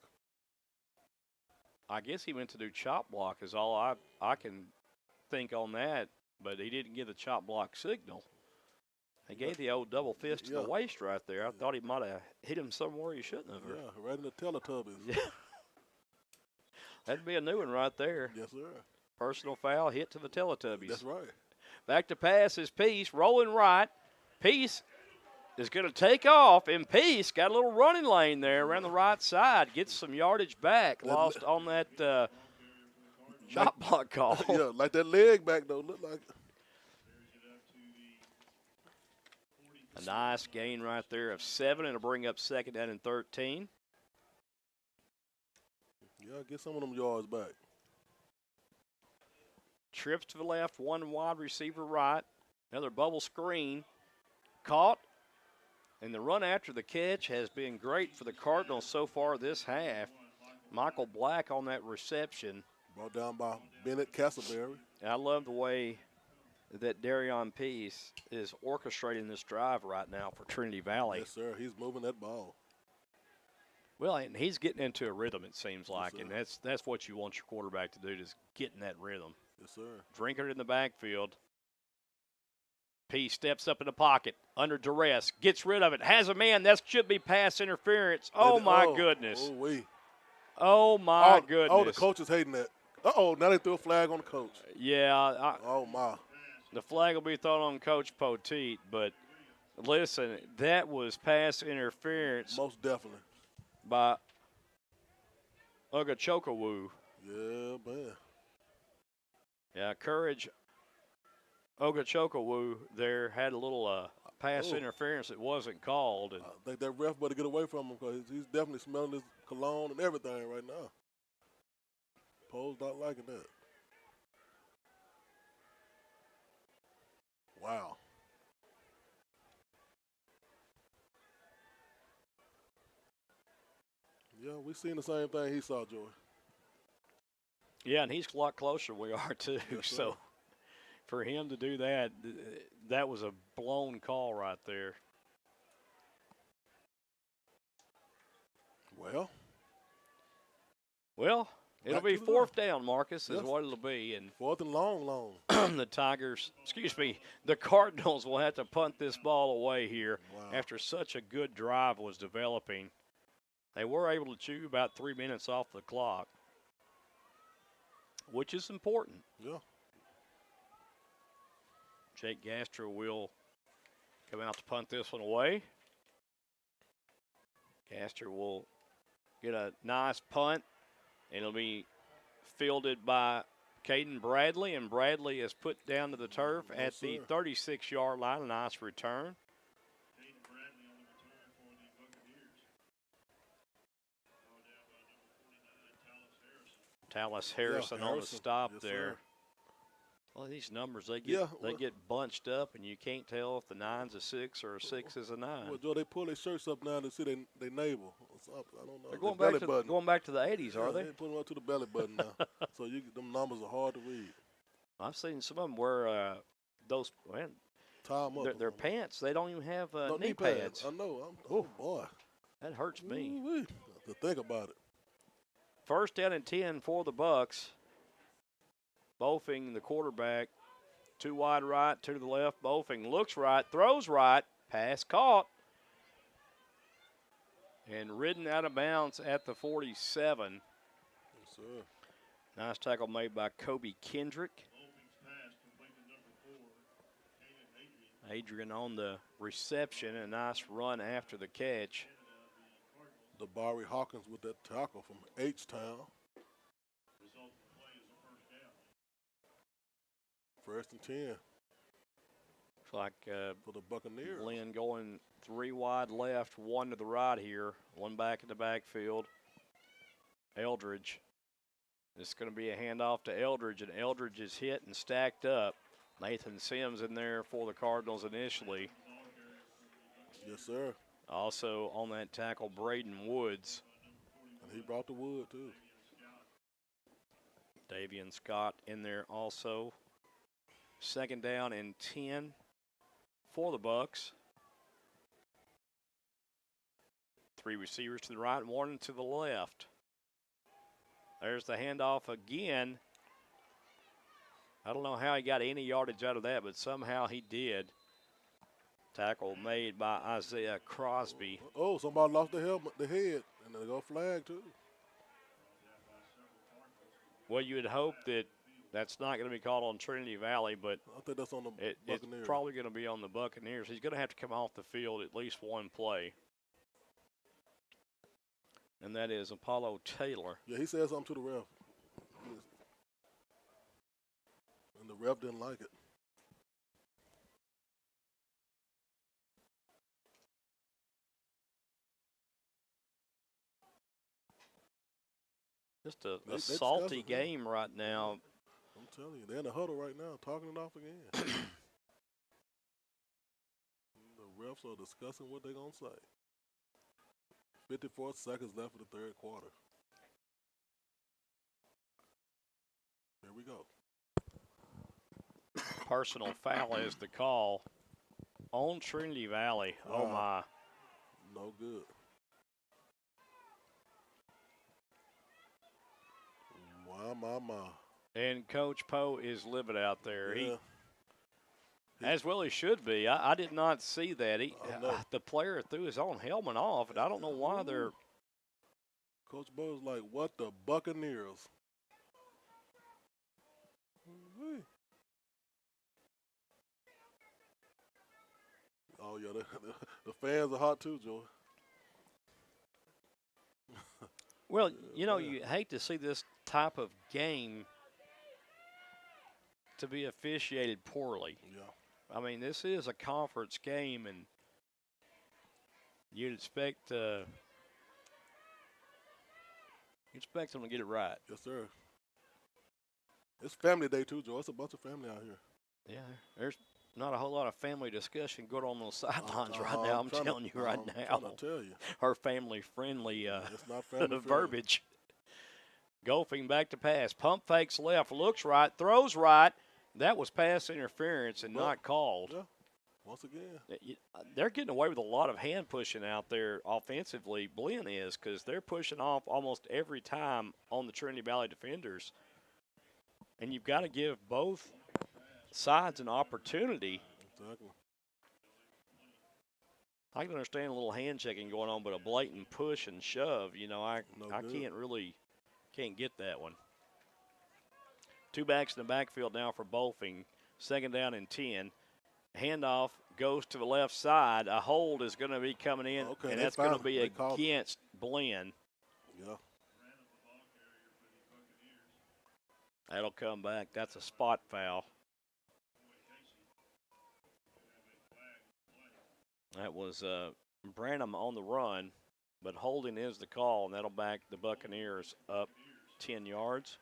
I guess he went to do chop block is all I can think on that, but he didn't give the chop block signal. He gave the old double fist to the waist right there. I thought he might have hit him somewhere he shouldn't have. Yeah, right in the Teletubbies. Yeah. That'd be a new one right there. Yes, sir. Personal foul, hit to the Teletubbies. That's right. Back to pass is Peace, rolling right. Peace is going to take off, and Peace got a little running lane there around the right side. Gets some yardage back. Lost on that shot block call. Yeah, like that leg back, though. Look like a nice gain right there of 7. It'll bring up 2nd down and 13. yeah, get some of them yards back. Trips to the left, one wide receiver right. Another bubble screen. Caught. And the run after the catch has been great for the Cardinals so far this half. Michael Black on that reception. Brought down by Bennett Castleberry. And I love the way that Darion Peace is orchestrating this drive right now for Trinity Valley. Yes, sir. He's moving that ball. Well, and he's getting into a rhythm, it seems like, sir. and that's what you want your quarterback to do, just get in that rhythm. Yes, sir. Drinker in the backfield. Peace steps up in the pocket, under duress, gets rid of it, has a man. That should be pass interference. Oh, my goodness. Oh, wee. Oh, my goodness. Oh, the coach is hating that. Uh-oh, now they threw a flag on the coach. Yeah. Oh, my. The flag will be thrown on Coach Poteet, but listen, that was pass interference Most definitely. by Ogachokawu. Yeah, man. Yeah, Courage Ogachokawu there had a little pass interference that wasn't called. And I think that ref better get away from him because he's definitely smelling his cologne and everything right now. Poe's not liking that. Wow. Yeah, we seen the same thing he saw, Joey. yeah, and he's a lot closer than we are too. Yes, sir. So for him to do that, that was a blown call right there. Well, It'll back be to the 4th down, Marcus, is Yes. what it'll be, and 4th and long. the the Cardinals will have to punt this ball away here Wow. after such a good drive was developing. They were able to chew about 3 minutes off the clock, which is important. Yeah. Jake Gastra will come out to punt this one away. Gastra will get a nice punt, and it'll be fielded by Caden Bradley, and Bradley is put down to the turf at the 36-yard line. A nice return. Caden Bradley on the return for the Buccaneers. Now down by number 49, Tallis Harrison. Tallis Harrison on the Harrison. stop Yes, there. sir. Well, these numbers, they Yeah, get bunched up, and you can't tell if the 9's a 6 or a 6 is a 9. Well, Joe, they pull their shirts up now to see their navel. What's up? I don't know. They're Their going belly back, button. going back to the 80s, are they? They put them up to the belly button now. So them numbers are hard to read. I've seen some of them wear those Tie them up. their pants. They don't even have No, knee pads. I know. Oh, boy. That hurts me. Ooh-wee. To think about it. 1st down and 10 for the Bucks. Bofing, the quarterback, 2 wide right, 2 to the left. Bofing looks right, throws right, pass caught, and ridden out of bounds at the 47. Yes, sir. Nice tackle made by Kobe Kendrick. Bowling's pass complete to number 4, Caden Adrian. Adrian on the reception, a nice run after the catch. Dabari Hawkins with that tackle from H-Town. Result of the play is a 1st down. 1st and 10 Looks like for the Buccaneers. Blinn going 3 wide left, 1 to the right here, 1 back in the backfield. Eldridge. This is going to be a handoff to Eldridge, and Eldridge is hit and stacked up. Nathan Sims in there for the Cardinals initially. Yes, sir. Also on that tackle, Braden Woods. And he brought the wood, too. Davian Scott in there also. 2nd down and 10 for the Bucks. 3 receivers to the right and 1 to the left. There's the handoff again. I don't know how he got any yardage out of that, but somehow he did. Tackle made by Isaiah Crosby. Oh, somebody lost the head, and they go flag, too. Well, you would hope that that's not going to be called on Trinity Valley, but I think that's on the it's Buccaneers. probably going to be on the Buccaneers. He's going to have to come off the field at least one play. And that is Apollo Taylor. Yeah, he said something to the ref. And the ref didn't like it. Just a They salty discussing, yeah. game right now. I'm telling you, they're in the huddle right now, talking it off again. The refs are discussing what they're going to say. 54 seconds left in the third quarter. Here we go. Personal foul is the call on Trinity Valley. Oh, my. No good. My. And Coach Poe is livid out there. Yeah. As well he should be. I did not see that. No. The player threw his own helmet off, and I don't know why they're. Coach Bo's like, what the Buccaneers? Oh, yeah, the fans are hot too, Joey. Well, you know, you hate to see this type of game to be officiated poorly. Yeah. I mean, this is a conference game, and you'd expect them to get it right. Yes, sir. It's family day too, Joe. It's a bunch of family out here. Yeah, there's not a whole lot of family discussion going on those sidelines right now. I'm telling you right now. I'm tell you. Her family-friendly It's not family verbiage. Golfing back to pass. Pump fakes left, looks right, throws right. That was pass interference and not called. Yeah, once again. They're getting away with a lot of hand pushing out there offensively. Blinn is, because they're pushing off almost every time on the Trinity Valley defenders. And you've got to give both sides an opportunity. Exactly. I can understand a little hand checking going on, but a blatant push and shove, you know, I can't get that one. Two backs in the backfield now for Bolfing. Second down and 10. Handoff goes to the left side. A hold is going to be coming in, and that's going to be against Blinn. Yeah. That'll come back. That's a spot foul. That was Branham on the run, but holding is the call, and that'll back the Buccaneers up 10 yards.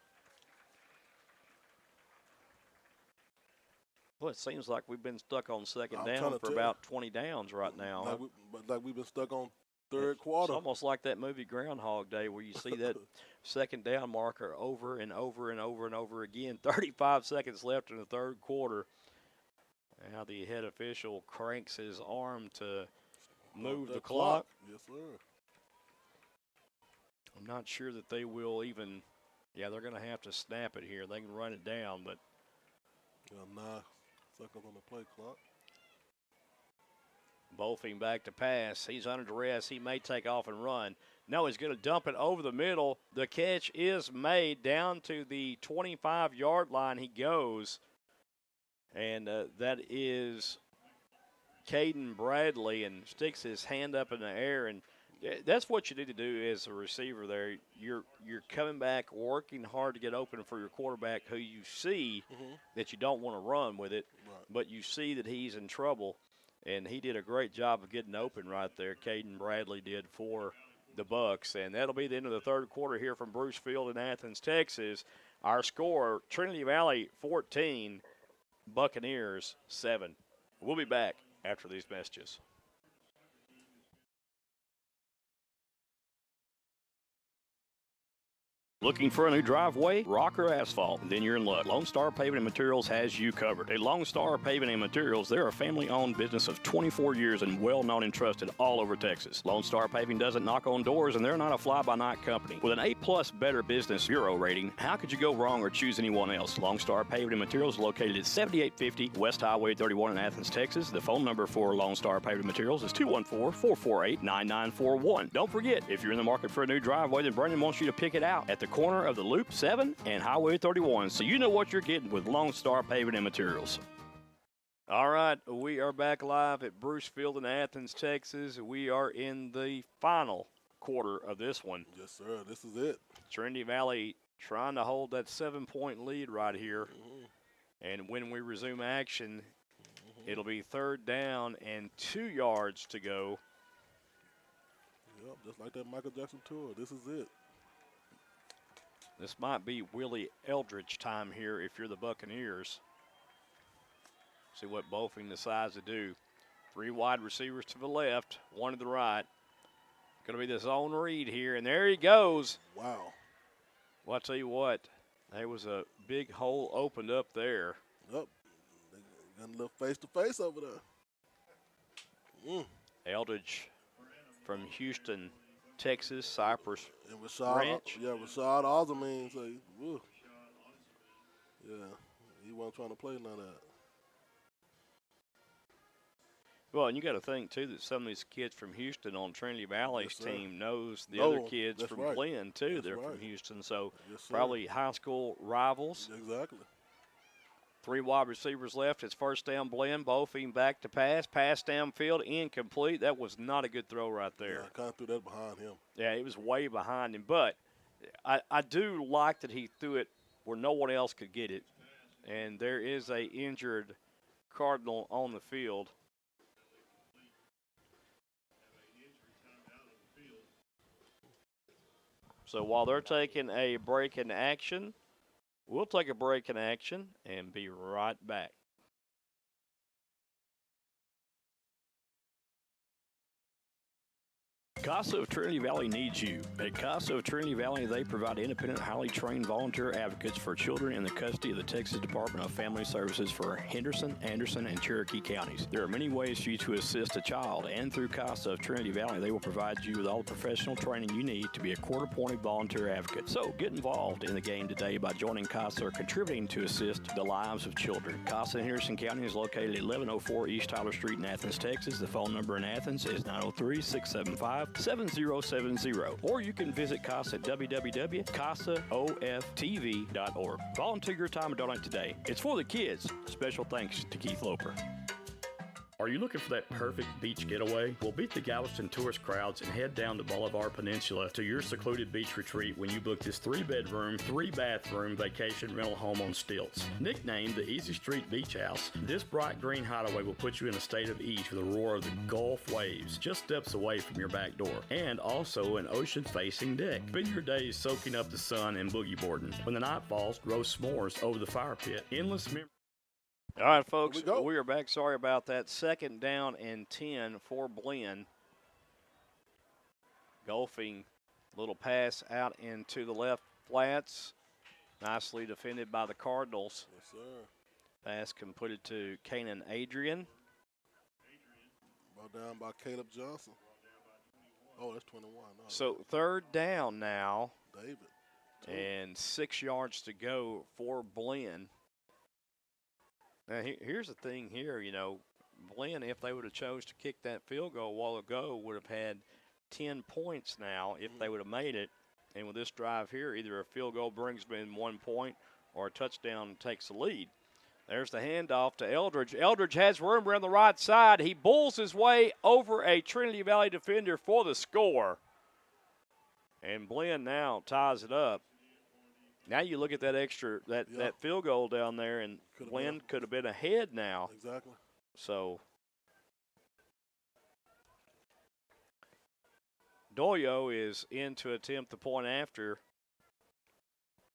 Well, it seems like we've been stuck on second down for about 20 downs right now. Like we've been stuck on third quarter. It's almost like that movie Groundhog Day where you see that second down marker over and over and over and over again. 35 seconds left in the third quarter. Now the head official cranks his arm to move the clock. Yes, sir. I'm not sure that they will even. Yeah, they're going to have to snap it here. They can run it down, but. Yeah, 9 seconds on the play clock. Bolfing back to pass. He's under duress. He may take off and run. No, he's going to dump it over the middle. The catch is made down to the 25-yard line. He goes. And that is Caden Bradley, and sticks his hand up in the air. And that's what you need to do as a receiver there. You're coming back, working hard to get open for your quarterback who you see that you don't want to run with it, but you see that he's in trouble. And he did a great job of getting open right there. Caden Bradley did for the Bucks. And that'll be the end of the third quarter here from Bruce Field in Athens, Texas. Our score, Trinity Valley 14, Buccaneers 7. We'll be back after these messages. Looking for a new driveway, rock, or asphalt? Then you're in luck. Lone Star Paving and Materials has you covered. At Lone Star Paving and Materials, they're a family-owned business of 24 years and well-known and trusted all over Texas. Lone Star Paving doesn't knock on doors, and they're not a fly-by-night company. With an A-plus Better Business Bureau rating, how could you go wrong or choose anyone else? Lone Star Paving and Materials is located at 7850 West Highway 31 in Athens, Texas. The phone number for Lone Star Paving Materials is 214-448-9941. Don't forget, if you're in the market for a new driveway, then Brandon wants you to pick it out at the corner of the Loop 7 and Highway 31, so you know what you're getting with Lone Star Paving and Materials. All right, we are back live at Bruce Field in Athens, Texas. We are in the final quarter of this one. Yes, sir. This is it. Trinity Valley trying to hold that 7-point lead right here. And when we resume action, it'll be 3rd down and 2 yards to go. Yep, just like that Michael Jackson tour. This is it. This might be Willie Eldridge time here if you're the Buccaneers. See what Bofing decides to do. 3 wide receivers to the left, 1 to the right. Going to be the zone read here, and there he goes. Wow. Well, I'll tell you what, there was a big hole opened up there. Yep. They got a little face-to-face over there. Eldridge from Houston, Texas, Cypress And Rashad, Ranch. Rashad Osamine. So, he wasn't trying to play none of that. Well, and you got to think, too, that some of these kids from Houston on Trinity Valley's Yes, sir. team knows the No, other kids that's from right. Blinn, too. That's They're right. from Houston, so Yes, sir. probably high school rivals. Exactly. 3 wide receivers left. It's 1st down Blinn. Bofing back to pass. Pass downfield, incomplete. That was not a good throw right there. Yeah, kind of threw that behind him. Yeah, it was way behind him. But I do like that he threw it where no one else could get it. And there is a injured Cardinal on the field. So while they're taking a break in action, we'll take a break in action and be right back. CASA of Trinity Valley needs you. At CASA of Trinity Valley, they provide independent, highly trained volunteer advocates for children in the custody of the Texas Department of Family Services for Henderson, Anderson, and Cherokee counties. There are many ways for you to assist a child, and through CASA of Trinity Valley, they will provide you with all the professional training you need to be a court-appointed volunteer advocate. So get involved in the game today by joining CASA or contributing to assist the lives of children. CASA in Henderson County is located at 1104 East Tyler Street in Athens, Texas. The phone number in Athens is 903-675-7070, or you can visit CASA at www.casaoftv.org. Volunteer your time and donate today. It's for the kids. Special thanks to Keith Loper. Are you looking for that perfect beach getaway? Well, beat the Galveston tourist crowds and head down the Bolivar Peninsula to your secluded beach retreat when you book this 3-bedroom, 3-bathroom vacation rental home on stilts. Nicknamed the Easy Street Beach House, this bright green hideaway will put you in a state of ease with the roar of the Gulf waves just steps away from your back door, and also an ocean-facing deck. Spend your days soaking up the sun and boogie boarding. When the night falls, roast s'mores over the fire pit. Endless memories. All right, folks, Here we go. we are back. Sorry about that. 2nd down and 10 for Blinn. Golfing, little pass out into the left flats. Nicely defended by the Cardinals. Yes, sir. Pass completed to Kanan Adrian. Brought down by Caleb Johnson. Oh, that's 21. No, So 3rd down now, David. and 6 yards to go for Blinn. Now, here's the thing here, you know, Blinn, if they would have chose to kick that field goal a while ago, would have had 10 points now if they would have made it. And with this drive here, either a field goal brings them in 1 point or a touchdown takes the lead. There's the handoff to Eldridge. Eldridge has room around the right side. He bulls his way over a Trinity Valley defender for the score. And Blinn now ties it up. Now you look at that extra, that field goal down there, and Blinn could have been ahead now. Exactly. So Doyo is in to attempt the point after.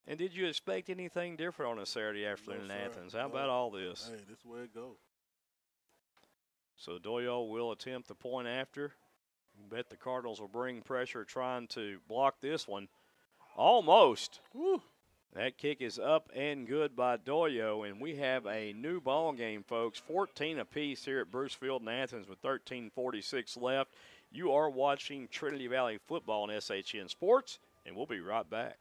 And did you expect anything different on a Saturday afternoon in sir. Athens? How No. about all this? Hey, this is where it goes. So Doyo will attempt the point after. Bet the Cardinals will bring pressure trying to block this one. Almost. Woo. That kick is up and good by Doyo, and we have a new ball game, folks. 14 apiece here at Bruce Field in Athens with 13:46 left. You are watching Trinity Valley football on SHN Sports, and we'll be right back.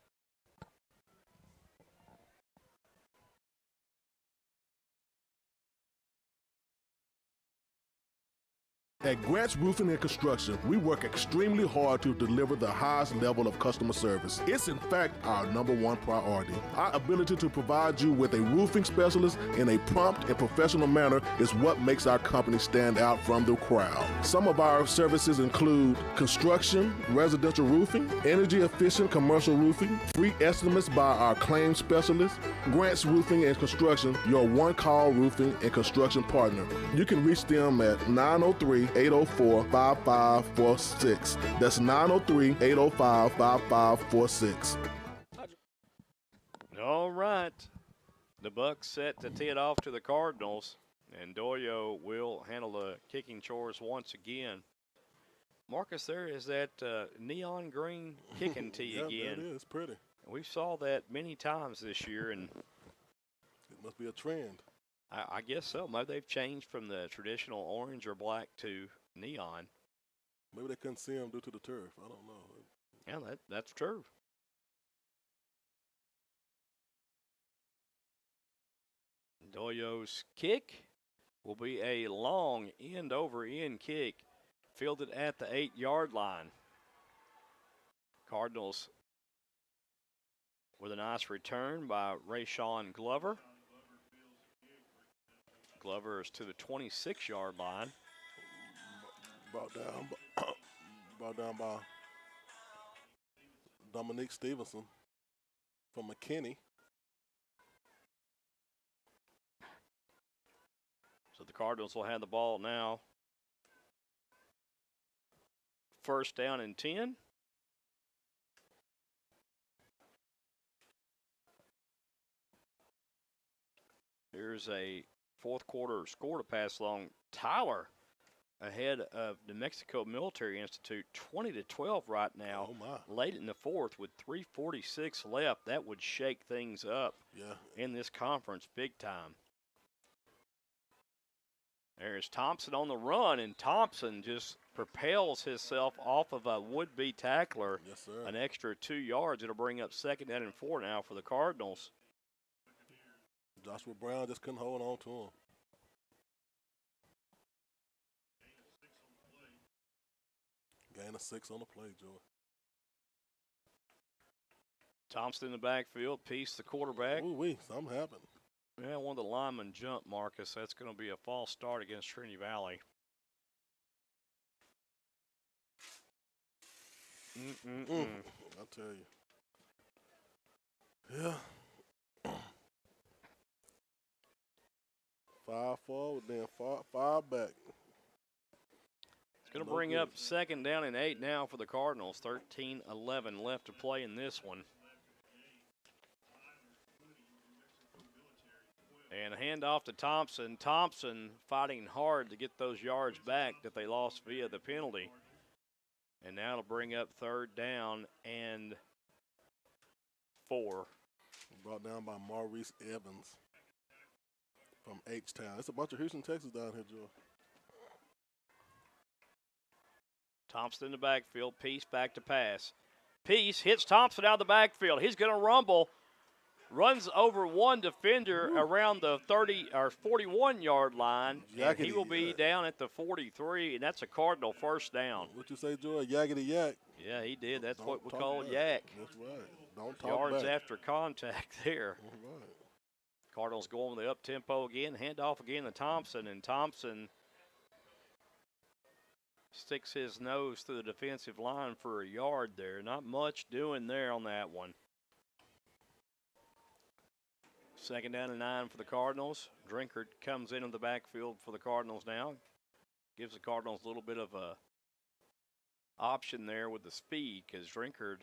At Grants Roofing and Construction, we work extremely hard to deliver the highest level of customer service. It's in fact our #1 priority. Our ability to provide you with a roofing specialist in a prompt and professional manner is what makes our company stand out from the crowd. Some of our services include construction, residential roofing, energy efficient commercial roofing, free estimates by our claim specialist. Grants Roofing and Construction, your one-call roofing and construction partner. You can reach them at 903-804-5546. That's 903-805-5546. All right. The Bucks set to tee it off to the Cardinals, and Doyo will handle the kicking chores once again. Marcus, there is that neon green kicking tee Yeah, again. it is pretty. We saw that many times this year, and It must be a trend. I guess so. Maybe they've changed from the traditional orange or black to neon. Maybe they couldn't see him due to the turf. I don't know. Yeah, that's true. Doyo's kick will be a long end-over-end kick, fielded at the 8-yard line. Cardinals with a nice return by Rayshawn Glover. Glover is to the 26-yard line. Brought down by Dominique Stevenson from McKinney. So the Cardinals will have the ball now. First down and 10. Here's a fourth quarter score to pass along. Tyler ahead of New Mexico Military Institute 20-12 right now. Oh, my. Late in the fourth with 3:46 left. That would shake things up in this conference big time. There's Thompson on the run, and Thompson just propels himself off of a would-be tackler. Yes, sir. An extra 2 yards. It'll bring up 2nd down and 4 now for the Cardinals. Joshua Brown just couldn't hold on to him. Gain of 6 on the play, Joey. Thompson in the backfield, Peace the quarterback. Ooh-wee, something happened. Yeah, one of the linemen jumped, Marcus. That's going to be a false start against Trinity Valley. I'll tell you. Yeah. 5 forward, then 5 back. It's going to bring up 2nd down and 8 now for the Cardinals. 13-11 left to play in this one. And a handoff to Thompson. Thompson fighting hard to get those yards back that they lost via the penalty. And now it'll bring up 3rd down and 4. Brought down by Maurice Evans from H-Town. It's a bunch of Houston, Texas down here, Joe. Thompson in the backfield. Peace back to pass. Peace hits Thompson out of the backfield. He's going to rumble. Runs over one defender around the 30 or 41-yard line, and he will be down at the 43, and that's a Cardinal first down. What you say, Joy? Yakety yak. Yeah, he did. That's what we call yak. That's right. Don't talk Yards back. after contact there. All right. Cardinals going with the up-tempo again. Handoff again to Thompson, and Thompson sticks his nose through the defensive line for a yard there. Not much doing there on that one. 2nd down and 9 for the Cardinals. Drinkard comes into the backfield for the Cardinals now. Gives the Cardinals a little bit of a option there with the speed because Drinkard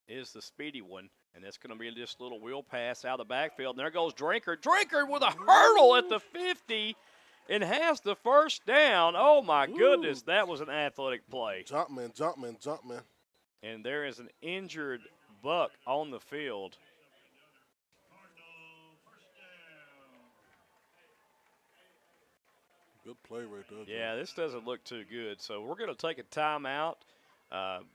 is the speedy one. And that's going to be just a little wheel pass out of the backfield. And there goes Drinkard. Drinkard with a hurdle at the 50 and has the first down. Oh, my goodness, that was an athletic play. Jumpman, Jumpman, Jumpman. And there is an injured Buck on the field. Good play right there. Yeah, this doesn't look too good. So we're going to take a timeout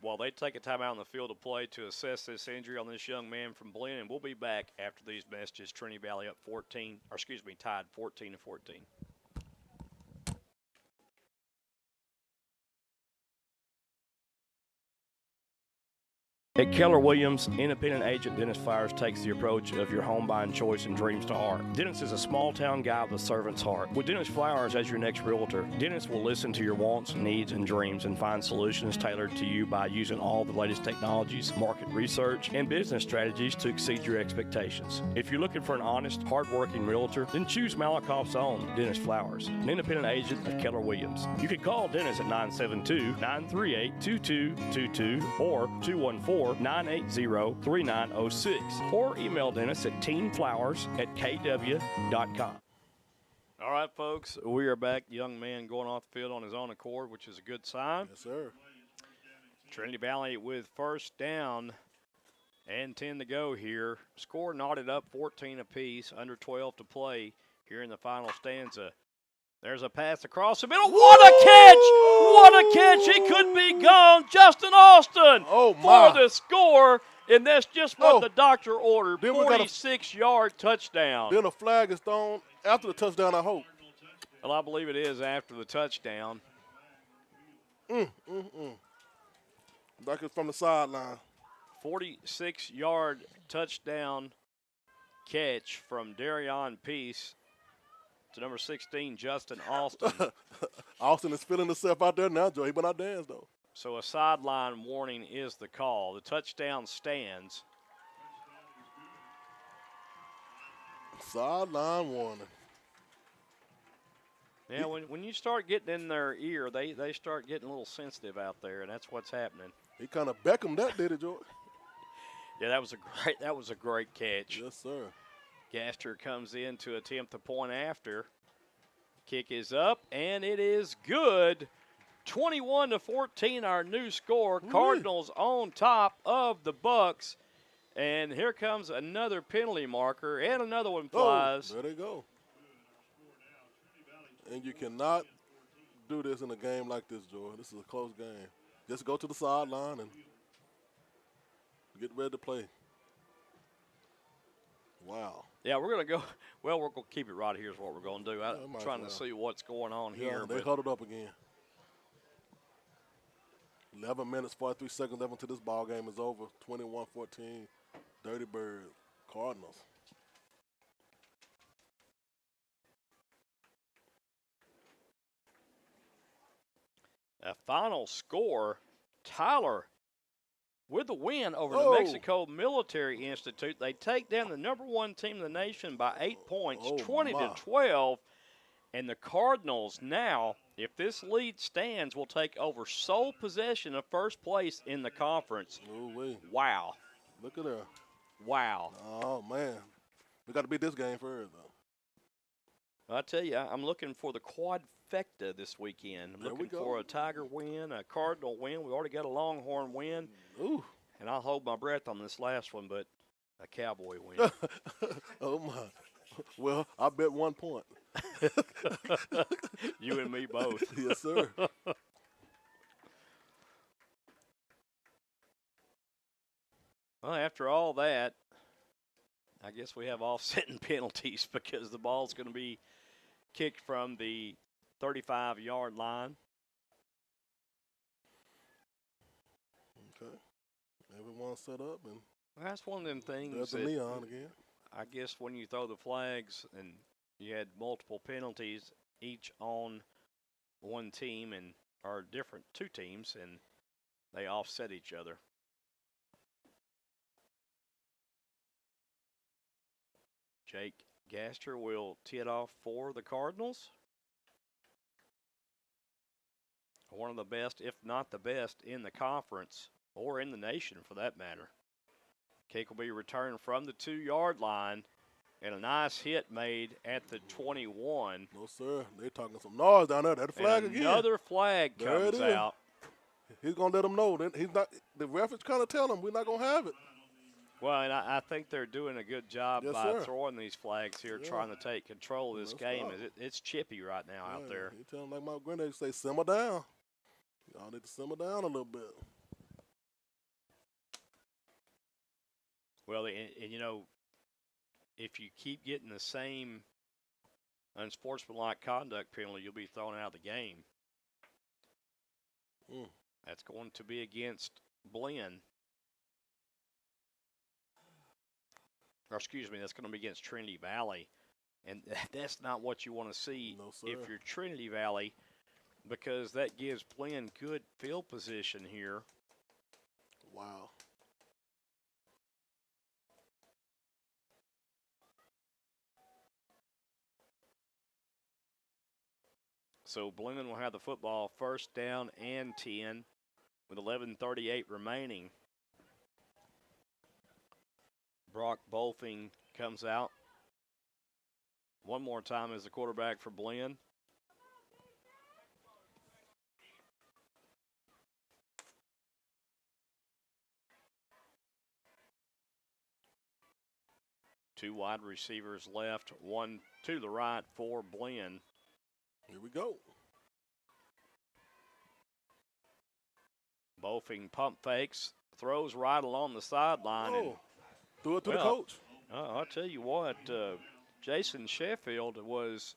while they take a timeout on the field of play to assess this injury on this young man from Blinn. And we'll be back after these messages. Trinity Valley up 14, or excuse me, tied 14-14. At Keller Williams, independent agent Dennis Flowers takes the approach of your home buying choice and dreams to heart. Dennis is a small town guy with a servant's heart. With Dennis Flowers as your next realtor, Dennis will listen to your wants, needs, and dreams and find solutions tailored to you by using all the latest technologies, market research, and business strategies to exceed your expectations. If you're looking for an honest, hardworking realtor, then choose Malakoff's own Dennis Flowers, an independent agent of Keller Williams. You can call Dennis at 972-938-2222 or 214-980-3906 or email Dennis at teenflowers@kw.com. All right, folks, we are back. Young man going off the field on his own accord, which is a good sign. Yes, sir. Trinity Valley with first down and 10 to go here. Score knotted up 14 apiece, under 12 to play here in the final stanza. There's a pass across the middle. What a catch! What a catch! He could be gone. Justin Austin for the score, and that's just what the doctor ordered. 46-yard touchdown. Then a flag is thrown after the touchdown, I hope. Well, I believe it is after the touchdown. Like it's from the sideline. 46-yard touchdown catch from Darion Peace to number 16, Justin Austin. Austin is feeling himself out there now, Joe. He went out dance, though. So a sideline warning is the call. The touchdown stands. Sideline warning. Yeah, when you start getting in their ear, they start getting a little sensitive out there, and that's what's happening. He kind of Beckham that, did it, George? Yeah, that was a great catch. Yes, sir. Gaster comes in to attempt the point after. Kick is up, and it is good. 21-14, our new score. Cardinals on top of the Bucks. And here comes another penalty marker, and another one flies. There they go. And you cannot do this in a game like this, George. This is a close game. Just go to the sideline and get ready to play. Wow. Yeah, we're going to go. Well, we're going to keep it right here is what we're going to do. I'm trying to see what's going on here. They huddled up again. 11 minutes, 43 seconds left until this ball game is over. 21-14, Dirty Bird, Cardinals. A final score, Tyler with the win over New Mexico Military Institute. They take down the #1 team in the nation by 8 points, 20-12. And the Cardinals now, if this lead stands, will take over sole possession of first place in the conference. Wow. Look at that. Wow. Oh, man. We got to beat this game first, though. I tell you, I'm looking for the quadfecta this weekend. I'm looking for a Tiger win, a Cardinal win. We already got a Longhorn win. Ooh. And I'll hold my breath on this last one, but a Cowboy win. Oh, my. Well, I bet 1 point. You and me both. Yes, sir. Well, after all that, I guess we have offsetting penalties because the ball's going to be kicked from the 35-yard line. Okay. Everyone's set up. And that's one of them things. There's the neon again. I guess when you throw the flags and you had multiple penalties, each on one team and are different two teams, and they offset each other. Jake Gaster will tee it off for the Cardinals. One of the best, if not the best, in the conference or in the nation for that matter. Kick will be returned from the 2-yard line, and a nice hit made at the 21. No, sir. They're talking some noise down there. That flag and again. Another flag comes out. He's going to let them know. He's not. The ref is kind of telling him we're not going to have it. Well, and I think they're doing a good job by throwing these flags here, trying to take control of this game. It's chippy right now out there. He's telling like my granddad say, simmer down. Y'all need to simmer down a little bit. Well, and you know, if you keep getting the same unsportsmanlike conduct penalty, you'll be thrown out of the game. That's going to be against Blinn. or excuse me, that's going to be against Trinity Valley. And that's not what you want to see if you're Trinity Valley, because that gives Blinn good field position here. Wow. So Blinn will have the football, first down and 10 with 11:38 remaining. Brock Bolfing comes out one more time as the quarterback for Blinn. Two wide receivers left, one to the right for Blinn. Here we go. Bolfing pump fakes, throws right along the sideline. Oh, And, threw it to the coach. I'll tell you what, Jason Sheffield was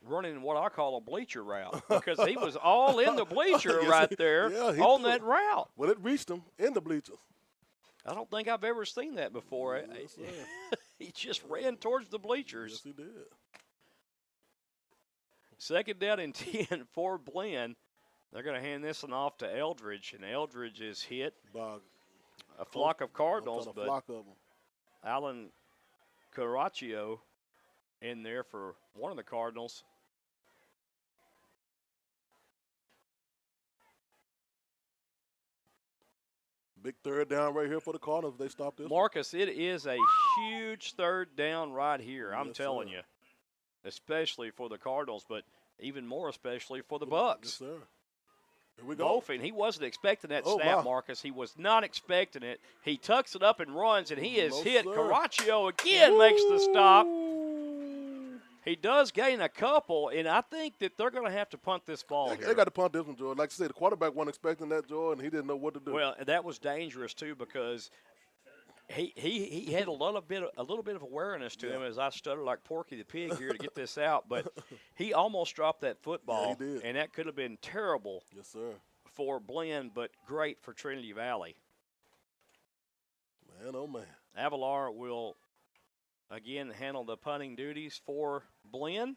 running what I call a bleacher route because he was all in the bleacher right there on that route. Well, it reached him in the bleachers. I don't think I've ever seen that before. Yes, He just ran towards the bleachers. Yes, he did. Second down and 10 for Blinn. They're going to hand this one off to Eldridge, and Eldridge is hit By a flock of Cardinals, a but flock of them. Alan Caraccio in there for one of the Cardinals. Big third down right here for the Cardinals. They stopped this. Marcus, it is a huge third down right here, I'm Yes, telling sir. you, especially for the Cardinals, but even more especially for the Bucks. Yes, sir. Here we go. Bolfing, he wasn't expecting that Oh, snap, my. Marcus. He was not expecting it. He tucks it up and runs, and he is No, hit. sir. Caraccio again makes the stop. Woo! He does gain a couple, and I think that they're going to have to punt this ball They here. got to punt this one, Jordan. Like I said, the quarterback wasn't expecting that, Jordan. He didn't know what to do. Well, that was dangerous too because he had a little bit of awareness to him as I stuttered like Porky the Pig here to get this out, but he almost dropped that football, he did. and that could have been terrible Yes, sir. for Blinn, but great for Trinity Valley. Man, oh, man. Avalar will again handle the punting duties for Blinn.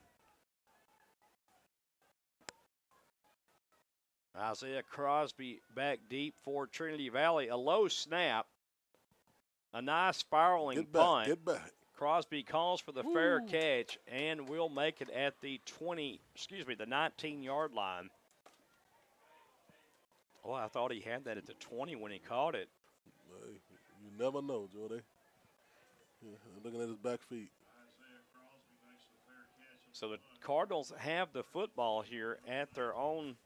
Isaiah Crosby back deep for Trinity Valley. A low snap. A nice spiraling Get back. punt. Get back. Crosby calls for the fair catch and will make it at the 19-yard line. Oh, I thought he had that at the 20 when he caught it. Hey, you never know, Jordan. Yeah, looking at his back feet. So the Cardinals have the football here at their own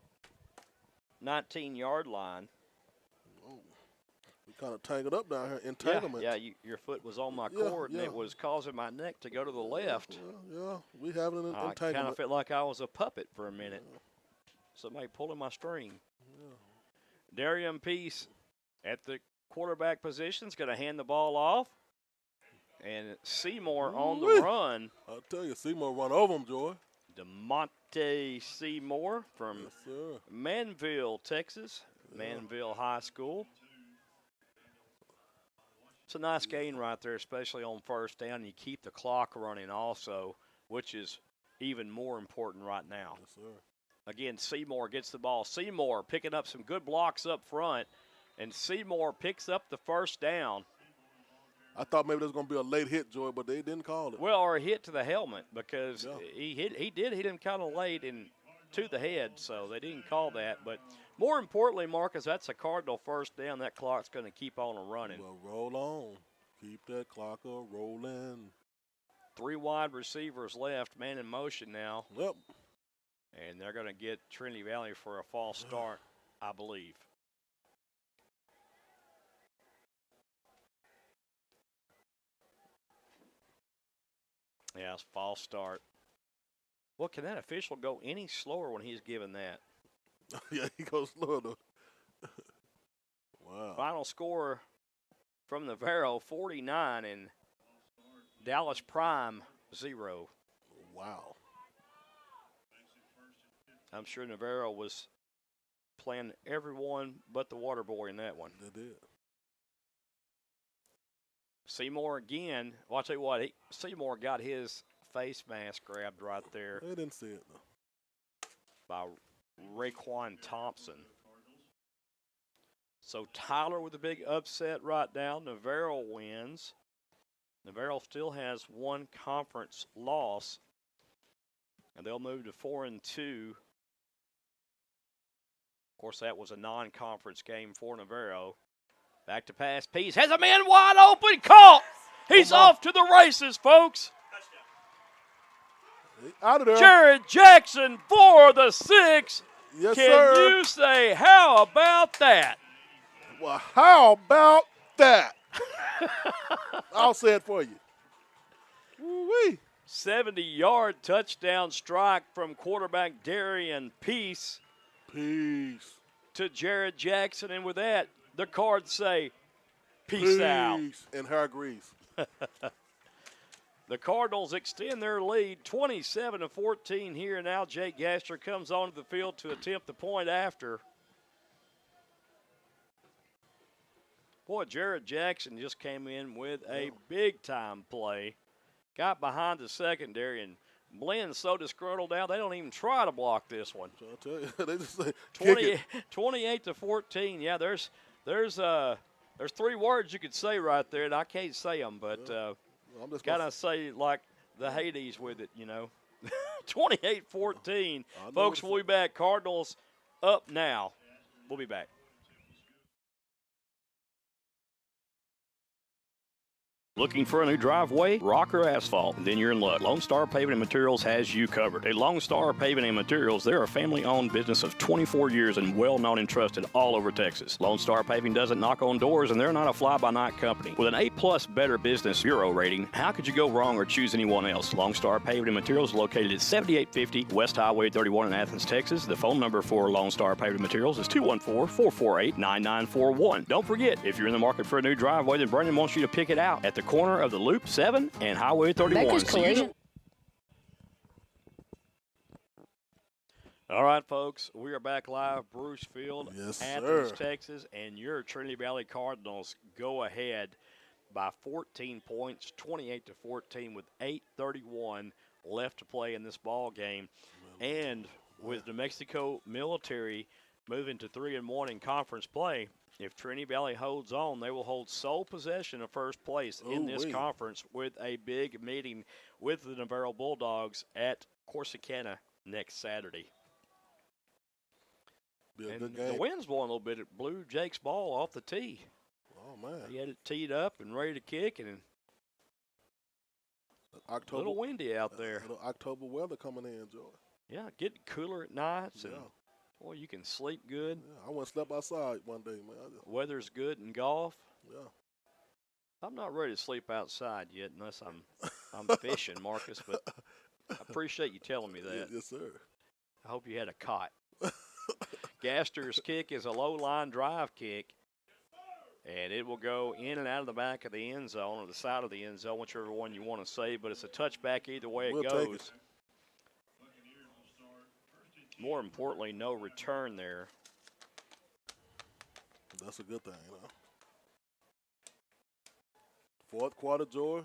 19-yard line. Oh, we kind of tangled up down here. Entanglement. Yeah, your foot was on my Yeah, cord, and yeah. it was causing my neck to go to the left. Yeah, we having an I kind entanglement. of felt like I was a puppet for a minute. Somebody pulling my string. Darian Peace at the quarterback position is going to hand the ball off. And Seymour on the Woo-wee. run. I'll tell you, Seymour run over him, Joy. DeMonte Seymour from Yes, sir. Manville, Texas. Manville High School. It's a nice gain right there, especially on first down. You keep the clock running also, which is even more important right now. Yes, sir. Again, Seymour gets the ball. Seymour picking up some good blocks up front, and Seymour picks up the first down. I thought maybe there was going to be a late hit, Joy, but they didn't call it. Well, or a hit to the helmet because Yeah. he did hit him kind of late and to the head, so they didn't call that. But more importantly, Marcus, that's a Cardinal first down. That clock's going to keep on running. Well, roll on. Keep that clock rolling. 3 wide receivers left, man in motion now, Yep. and they're going to get Trinity Valley for a false start, I believe. Yeah, it's false start. Well, can that official go any slower when he's given that? Yeah, he goes slower, though. Wow. Final score from Navarro, 49, and Dallas Prime, 0. Wow. I'm sure Navarro was playing everyone but the water boy in that one. They did. Seymour again. Well, I'll tell you what, Seymour got his face mask grabbed right there I didn't see it, though. by Raekwon Thompson. So Tyler with a big upset right now. Navarro wins. Navarro still has one conference loss, and they'll move to 4-2. Of course, that was a non-conference game for Navarro. Back to pass. Peace has a man wide open. Caught. He's off to the races, folks. Out of there. Jared Jackson for the 6. Yes, Can sir. you say how about that? Well, how about that? I'll say it for you. Woo-wee. 70-yard touchdown strike from quarterback Darian Peace Peace. to Jared Jackson. And with that, the cards say, peace out. And hair grease. The Cardinals extend their lead 27-14 here. Now Jake Gaster comes onto the field to attempt the point after. Boy, Jared Jackson just came in with a big-time play. Got behind the secondary, and Blinn's so disgruntled now they don't even try to block this one. So I'll tell you, they just say, 28-14. Yeah, there's 3 words you could say right there, and I can't say them, but I'm just gotta say like the Hades with it, you know. 28-14. Folks, we'll be back. Cardinals up now. We'll be back. Looking for a new driveway? Rock or asphalt? Then you're in luck. Lone Star Paving and Materials has you covered. At Lone Star Paving and Materials, they're a family-owned business of 24 years and well-known and trusted all over Texas. Lone Star Paving doesn't knock on doors, and they're not a fly-by-night company. With an A-plus Better Business Bureau rating, how could you go wrong or choose anyone else? Lone Star Paving and Materials is located at 7850 West Highway 31 in Athens, Texas. The phone number for Lone Star Paving and Materials is 214-448-9941. Don't forget, if you're in the market for a new driveway, then Brandon wants you to pick it out at the corner of the Loop 7 and Highway 31. Becker's Collision. All right, folks, we are back live, Bruce Field, Yes, Athens, sir. Texas, and your Trinity Valley Cardinals go ahead by 14 points, 28-14, with 8:31 left to play in this ball game. And with New Mexico Military moving to 3-1 in conference play, if Trinity Valley holds on, they will hold sole possession of first place in this conference with a big meeting with the Navarro Bulldogs at Corsicana next Saturday. Be a And good the game. wind's blowing a little bit. It blew Jake's ball off the tee. Oh, man. He had it teed up and ready to kick, and a October, little windy out there. little October weather coming in, Joy. Yeah, getting cooler at nights, and Yeah. boy, you can sleep good. Yeah, I went and slept outside one day, man. Weather's good in golf. Yeah. I'm not ready to sleep outside yet unless I'm fishing, Marcus, but I appreciate you telling me that. Yes, sir. I hope you had a cot. Gaster's kick is a low line drive kick, and it will go in and out of the back of the end zone or the side of the end zone, whichever one you want to say, but it's a touchback either way We'll it take goes. More importantly, no return there. That's a good thing, you know. Fourth quarter, Joy.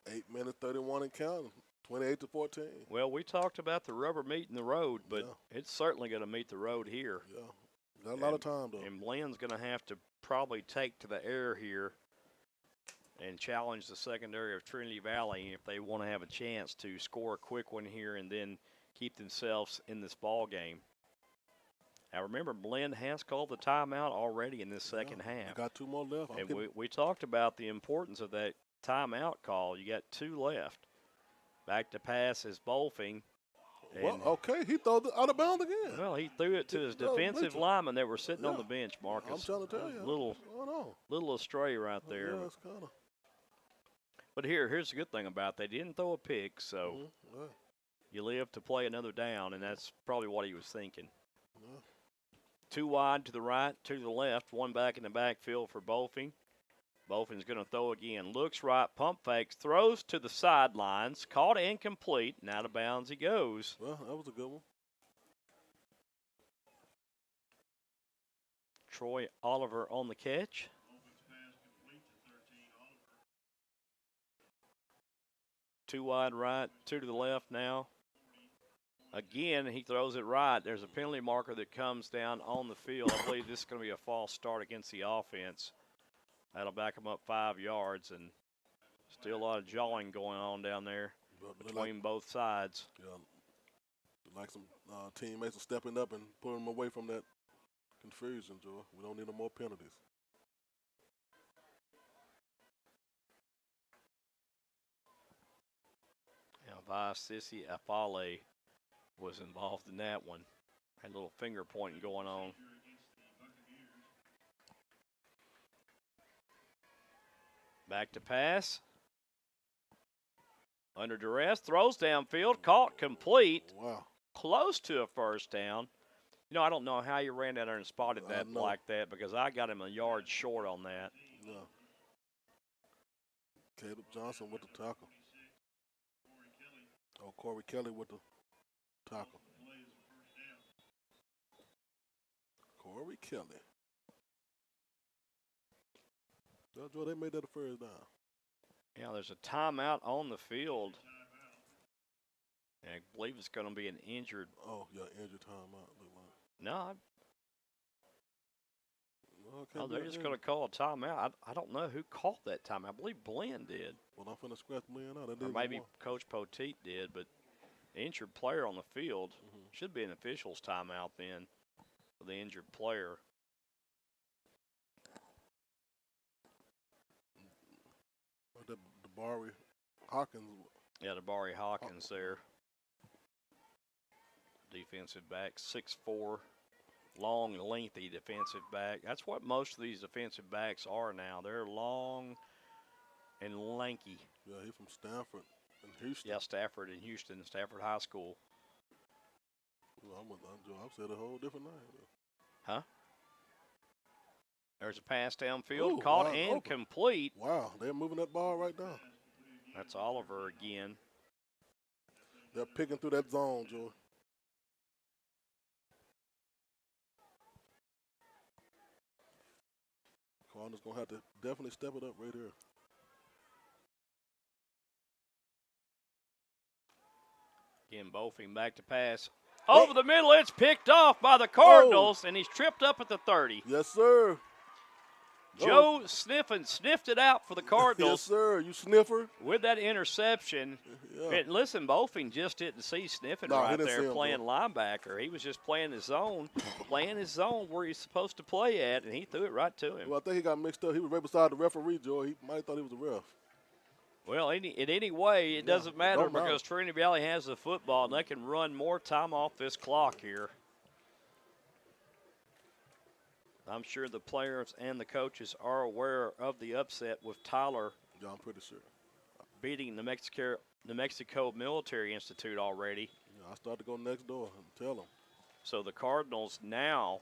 8 minutes, 31 and counting. 28-14. Well, we talked about the rubber meeting the road, but Yeah. it's certainly going to meet the road here. Yeah. Got a lot of time, though. And Blinn's going to have to probably take to the air here and challenge the secondary of Trinity Valley if they want to have a chance to score a quick one here and then keep themselves in this ball game. Now, remember, Blinn has called the timeout already in this second half. Got 2 more left. And we talked about the importance of that timeout call. You got 2 left. Back to pass is Bolfing. Well, okay, he threw it out of bounds again. Well, he threw it to his defensive linemen that were sitting on the bench, Marcus. I'm trying to tell you. Little astray right there. Yeah, it's kind of. But here's the good thing about it. They didn't throw a pick, so you live to play another down, and that's probably what he was thinking. 2 wide to the right, 2 to the left, 1 back in the backfield for Bolfing. Bolfing's going to throw again. Looks right, pump fakes, throws to the sidelines, caught incomplete, and out of bounds he goes. Well, that was a good one. Troy Oliver on the catch. 2 wide right, 2 to the left now. Again, he throws it right. There's a penalty marker that comes down on the field. I believe this is going to be a false start against the offense. That'll back them up 5 yards, and still a lot of jawing going on down there between both sides. Yeah, like some teammates are stepping up and pulling them away from that confusion, Joe. We don't need no more penalties. Now, Sissy Afale was involved in that one. Had a little finger pointing going on. Back to pass. Under duress, throws downfield, caught complete. Wow. Close to a first down. You know, I don't know how you ran down there and spotted that like that, because I got him a yard short on that. Yeah. Caleb Johnson with the tackle. Oh, Corey Kelly with the tackle. Corey Kelly. Joe, they made that a first down. Yeah, there's a timeout on the field. And I believe it's going to be an injured. Oh, yeah, injured timeout. Look like. No, Okay, they're just going to call a timeout. I don't know who called that timeout. I believe Blinn did. Well, I'm finna scratch Blinn out. Or maybe Coach Poteet did, but injured player on the field should be an official's timeout then for the injured player. The Barry Hawkins. Yeah, the Barry Hawkins there. Defensive back, 6'4", long, lengthy defensive back. That's what most of these defensive backs are now. They're long and lanky. Yeah, he's from Stanford and Houston. Yeah, Stafford and Houston, Stafford High School. Well, I've said a whole different name. Huh? There's a pass downfield, caught and open. Complete. Wow, they're moving that ball right now. That's Oliver again. They're picking through that zone, Joe. Cardinals going to have to definitely step it up right here. Again, Bofing back to pass. Over the middle, it's picked off by the Cardinals, and he's tripped up at the 30. Yes, sir. Joe Sniffin sniffed it out for the Cardinals. Yes, sir. You sniffer. With that interception. Yeah. And listen, Bofing just didn't see Sniffin right there playing linebacker. He was just playing his zone, where he's supposed to play at, and he threw it right to him. Well, I think he got mixed up. He was right beside the referee, Joe. He might have thought he was a ref. Well, in any way, it doesn't matter because Trinity Valley has the football, and they can run more time off this clock here. I'm sure the players and the coaches are aware of the upset with Tyler. Yeah, I'm pretty sure. Beating New Mexico Military Institute already. Yeah, I start to go next door and tell them. So the Cardinals now,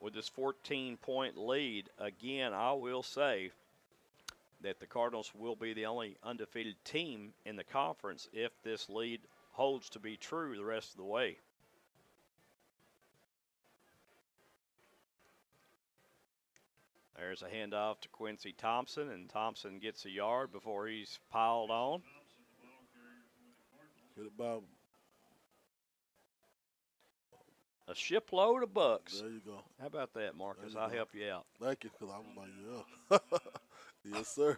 with this 14-point lead, again, I will say that the Cardinals will be the only undefeated team in the conference if this lead holds to be true the rest of the way. There's a handoff to Quincy Thompson, and Thompson gets a yard before he's piled on. Get it by a shipload of bucks. There you go. How about that, Marcus? I'll help you out. Thank you, because I was like, yeah. Yes, sir.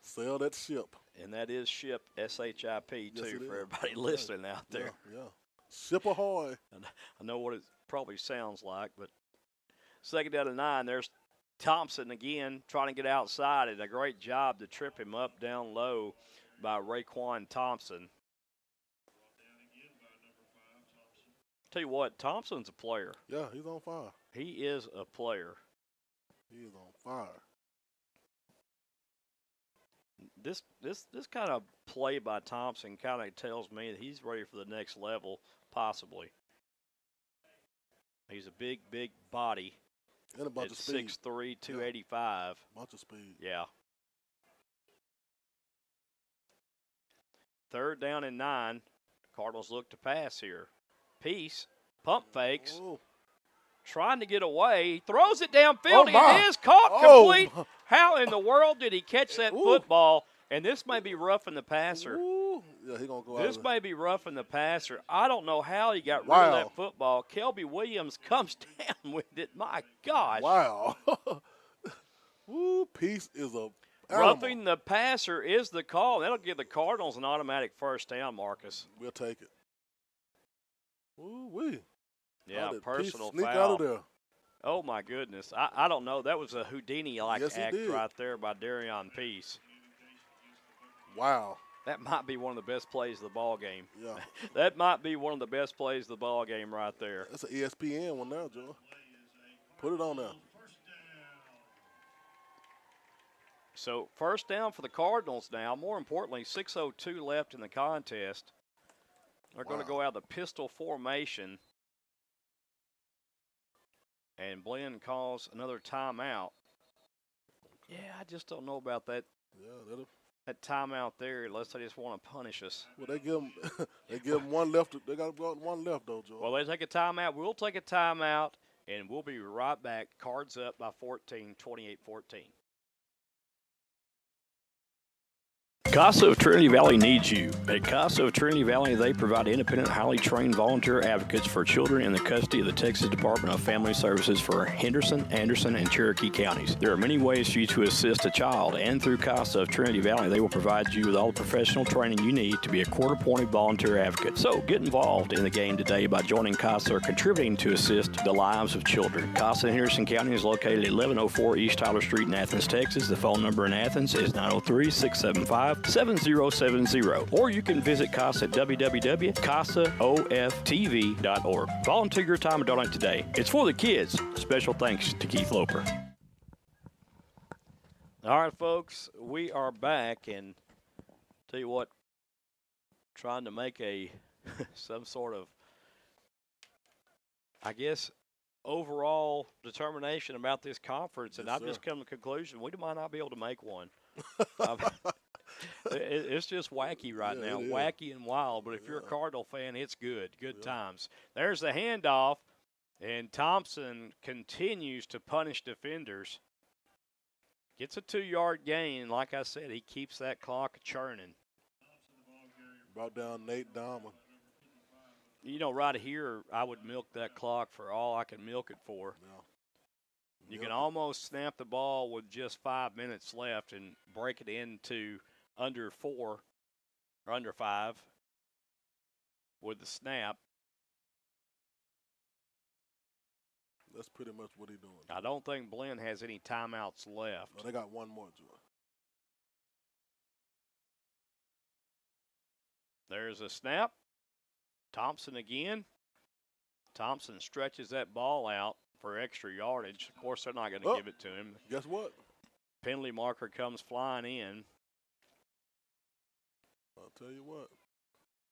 Sail that ship. And that is ship, S-H-I-P, yes, too, for everybody listening out there. Yeah. Ship ahoy. I know what it probably sounds like, but second down to 9, there's Thompson again trying to get outside. And a great job to trip him up down low by Raekwon Thompson. Tell you what, Thompson's a player. Yeah, he's on fire. He is a player. He is on fire. This kind of play by Thompson kind of tells me that he's ready for the next level, possibly. He's a big body. And a bunch of speed. 6'3", 285. Bunch of speed. Yeah. Third down and 9. Cardinals look to pass here. Peace. Pump fakes. Oh. Trying to get away. He throws it downfield. Oh, It is caught complete. How in the world did he catch that football? And this may be roughing the passer. Ooh. Yeah, he gonna go This out. may be roughing the passer. I don't know how he got rid of that football. Kelby Williams comes down with it. My gosh. Wow. Woo, Peace is a roughing the passer is the call. That'll give the Cardinals an automatic first down, Marcus. We'll take it. Woo wee. Yeah, personal sneak foul. out of there. Oh, my goodness. I don't know. That was a Houdini-like Yes, act did. right there by Darion Peace. Wow. That might be one of the best plays of the ball game. Yeah. That might be one of the best plays of the ball game right there. That's an ESPN one now, Joe. Put it on there. So first down for the Cardinals now. More importantly, 6:02 left in the contest. They're going to go out of the pistol formation. And Blinn calls another timeout. Yeah, I just don't know about that. Yeah, that timeout there, unless they just want to punish us. Well, they give them one left. They got one left though, Joe. Well, they take a timeout. We'll take a timeout, and we'll be right back. Cards up by 14, 28-14. CASA of Trinity Valley needs you. At CASA of Trinity Valley, they provide independent, highly trained volunteer advocates for children in the custody of the Texas Department of Family Services for Henderson, Anderson, and Cherokee counties. There are many ways for you to assist a child, and through CASA of Trinity Valley, they will provide you with all the professional training you need to be a court-appointed volunteer advocate. So get involved in the game today by joining CASA or contributing to assist the lives of children. CASA in Henderson County is located at 1104 East Tyler Street in Athens, Texas. The phone number in Athens is 903-675-7070, or you can visit CASA at www.casaoftv.org. Volunteer your time and donate today. It's for the kids. Special thanks to Keith Loper. All right, folks, we are back, and tell you what, trying to make a some sort of, I guess, overall determination about this conference, and Yes, I've just come to the conclusion we might not be able to make one. It's just wacky right now, wacky and wild. But if you're a Cardinal fan, it's good times. There's the handoff, and Thompson continues to punish defenders. Gets a 2-yard gain. Like I said, he keeps that clock churning. Brought down Nate Dahmer. You know, right here, I would milk that clock for all I can milk it for. Yeah. You can almost snap the ball with just 5 minutes left and break it into under 4 or under 5 with the snap. That's pretty much what he's doing. I don't think Blinn has any timeouts left. No, they got one more, Joe. There's a snap. Thompson again. Thompson stretches that ball out for extra yardage. Of course, they're not going to give it to him. Guess what? Penalty marker comes flying in. I'll tell you what.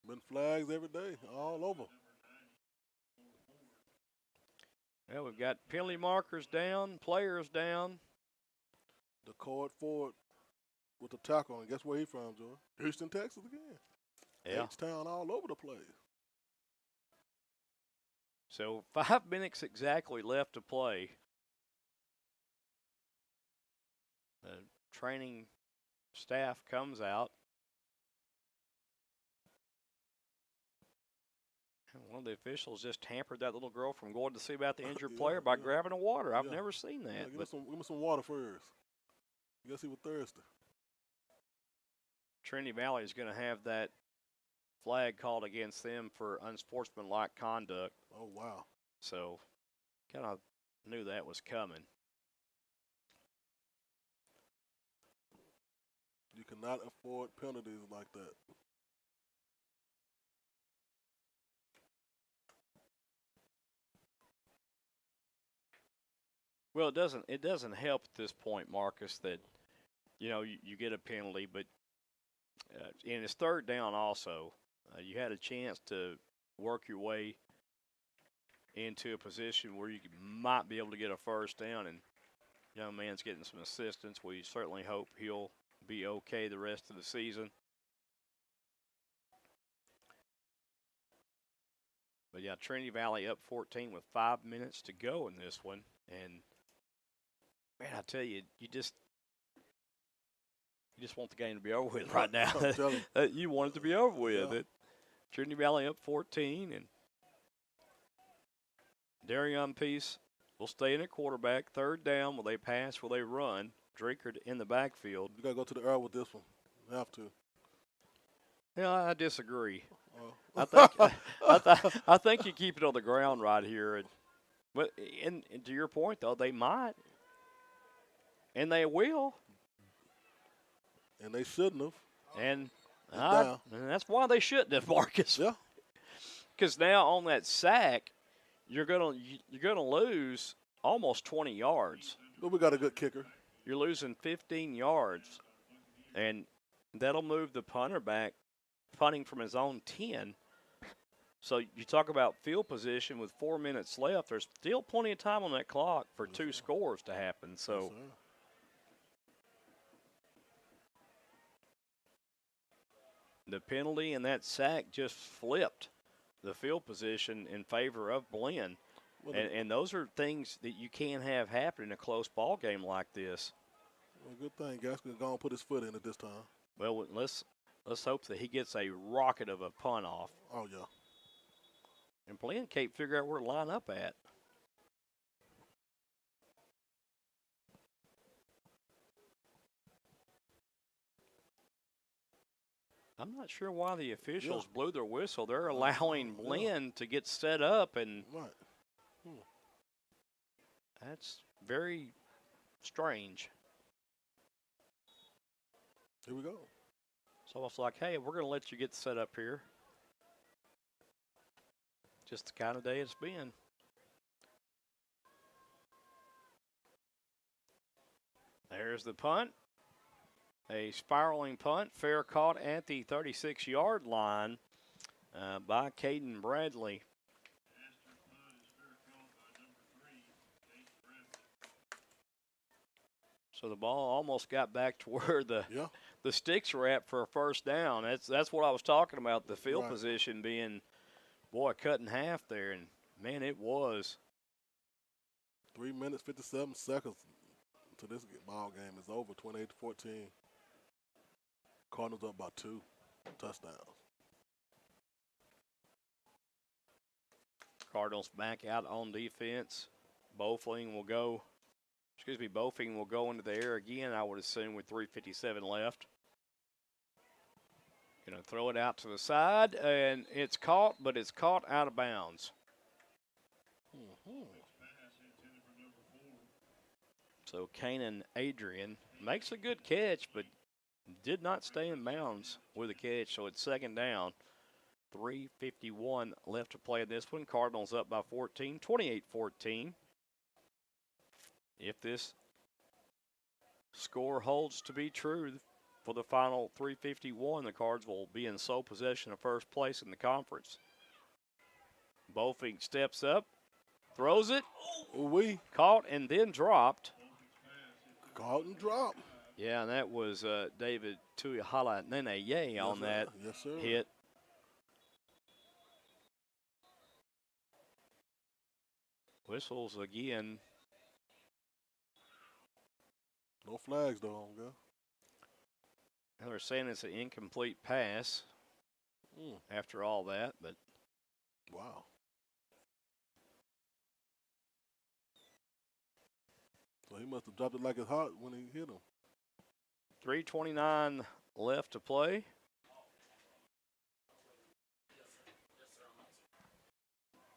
Been flags every day, all over. Well, we've got penalty markers down, players down. The cord forward with the tackle on. Guess where he from, Joe? Houston, Texas again. Yeah. H-Town all over the place. So 5 minutes exactly left to play. The training staff comes out. And one of the officials just hampered that little girl from going to see about the injured player by grabbing a water. I've never seen that. Give me some water first. Guess he was thirsty. Trinity Valley is going to have that flag called against them for unsportsmanlike conduct. Oh, wow. So kind of knew that was coming. You cannot afford penalties like that. Well, it doesn't help at this point, Marcus, that you get a penalty, but and it's third down also. You had a chance to work your way into a position where you might be able to get a first down, and young man's getting some assistance. We certainly hope he'll be okay the rest of the season. But yeah, Trinity Valley up 14 with 5 minutes to go in this one, and man, I tell you, You just want the game to be over with right now. I'm telling you. You want it to be over with. Yeah. Trinity Valley up 14, and Darion Peace will stay in at quarterback. Third down, will they pass, will they run? Drinkard in the backfield. You got to go to the air with this one. You have to. Yeah, I disagree. Oh. I think you keep it on the ground right here. And to your point, though, they might. And they will. And they shouldn't have. And down. that's why they shouldn't have, Marcus. Yeah. Because now on that sack, you're gonna lose almost 20 yards. But we got a good kicker. You're losing 15 yards, and that'll move the punter back, punting from his own 10. So you talk about field position with 4 minutes left. There's still plenty of time on that clock for two scores to happen. So. Yes, sir. The penalty and that sack just flipped the field position in favor of Blinn. And those are things that you can't have happen in a close ball game like this. Well, good thing Gaskell's going to put his foot in it this time. Well, let's hope that he gets a rocket of a punt off. Oh, yeah. And Blinn can't figure out where to line up at. I'm not sure why the officials blew their whistle. They're allowing Blinn to get set up, and that's very strange. Here we go. It's almost like, hey, we're going to let you get set up here. Just the kind of day it's been. There's the punt. A spiraling punt, fair caught at the 36-yard line by Caden Bradley. So the ball almost got back to where the sticks were at for a first down. That's what I was talking about, the field position being, boy, cut in half there. And, man, it was. 3 minutes, 57 seconds to this ball game is over, 28-14. Cardinals up by 2 touchdowns. Cardinals back out on defense. Bofing will go into the air again, I would assume, with 3:57 left. Going to throw it out to the side, and it's caught, but it's caught out of bounds. So Kanan Adrian makes a good catch, but did not stay in bounds with a catch, so it's second down. 3:51 left to play in this one. Cardinals up by 14, 28-14. If this score holds to be true for the final 3:51, the Cards will be in sole possession of first place in the conference. Bofing steps up, throws it. Caught and then dropped. Caught and dropped. Yeah, and that was David Tuihala Nene on that hit. Whistles again. No flags, though, go. Now they're saying it's an incomplete pass after all that, but. Wow. So he must have dropped it like it's hot when he hit him. 3:29 left to play.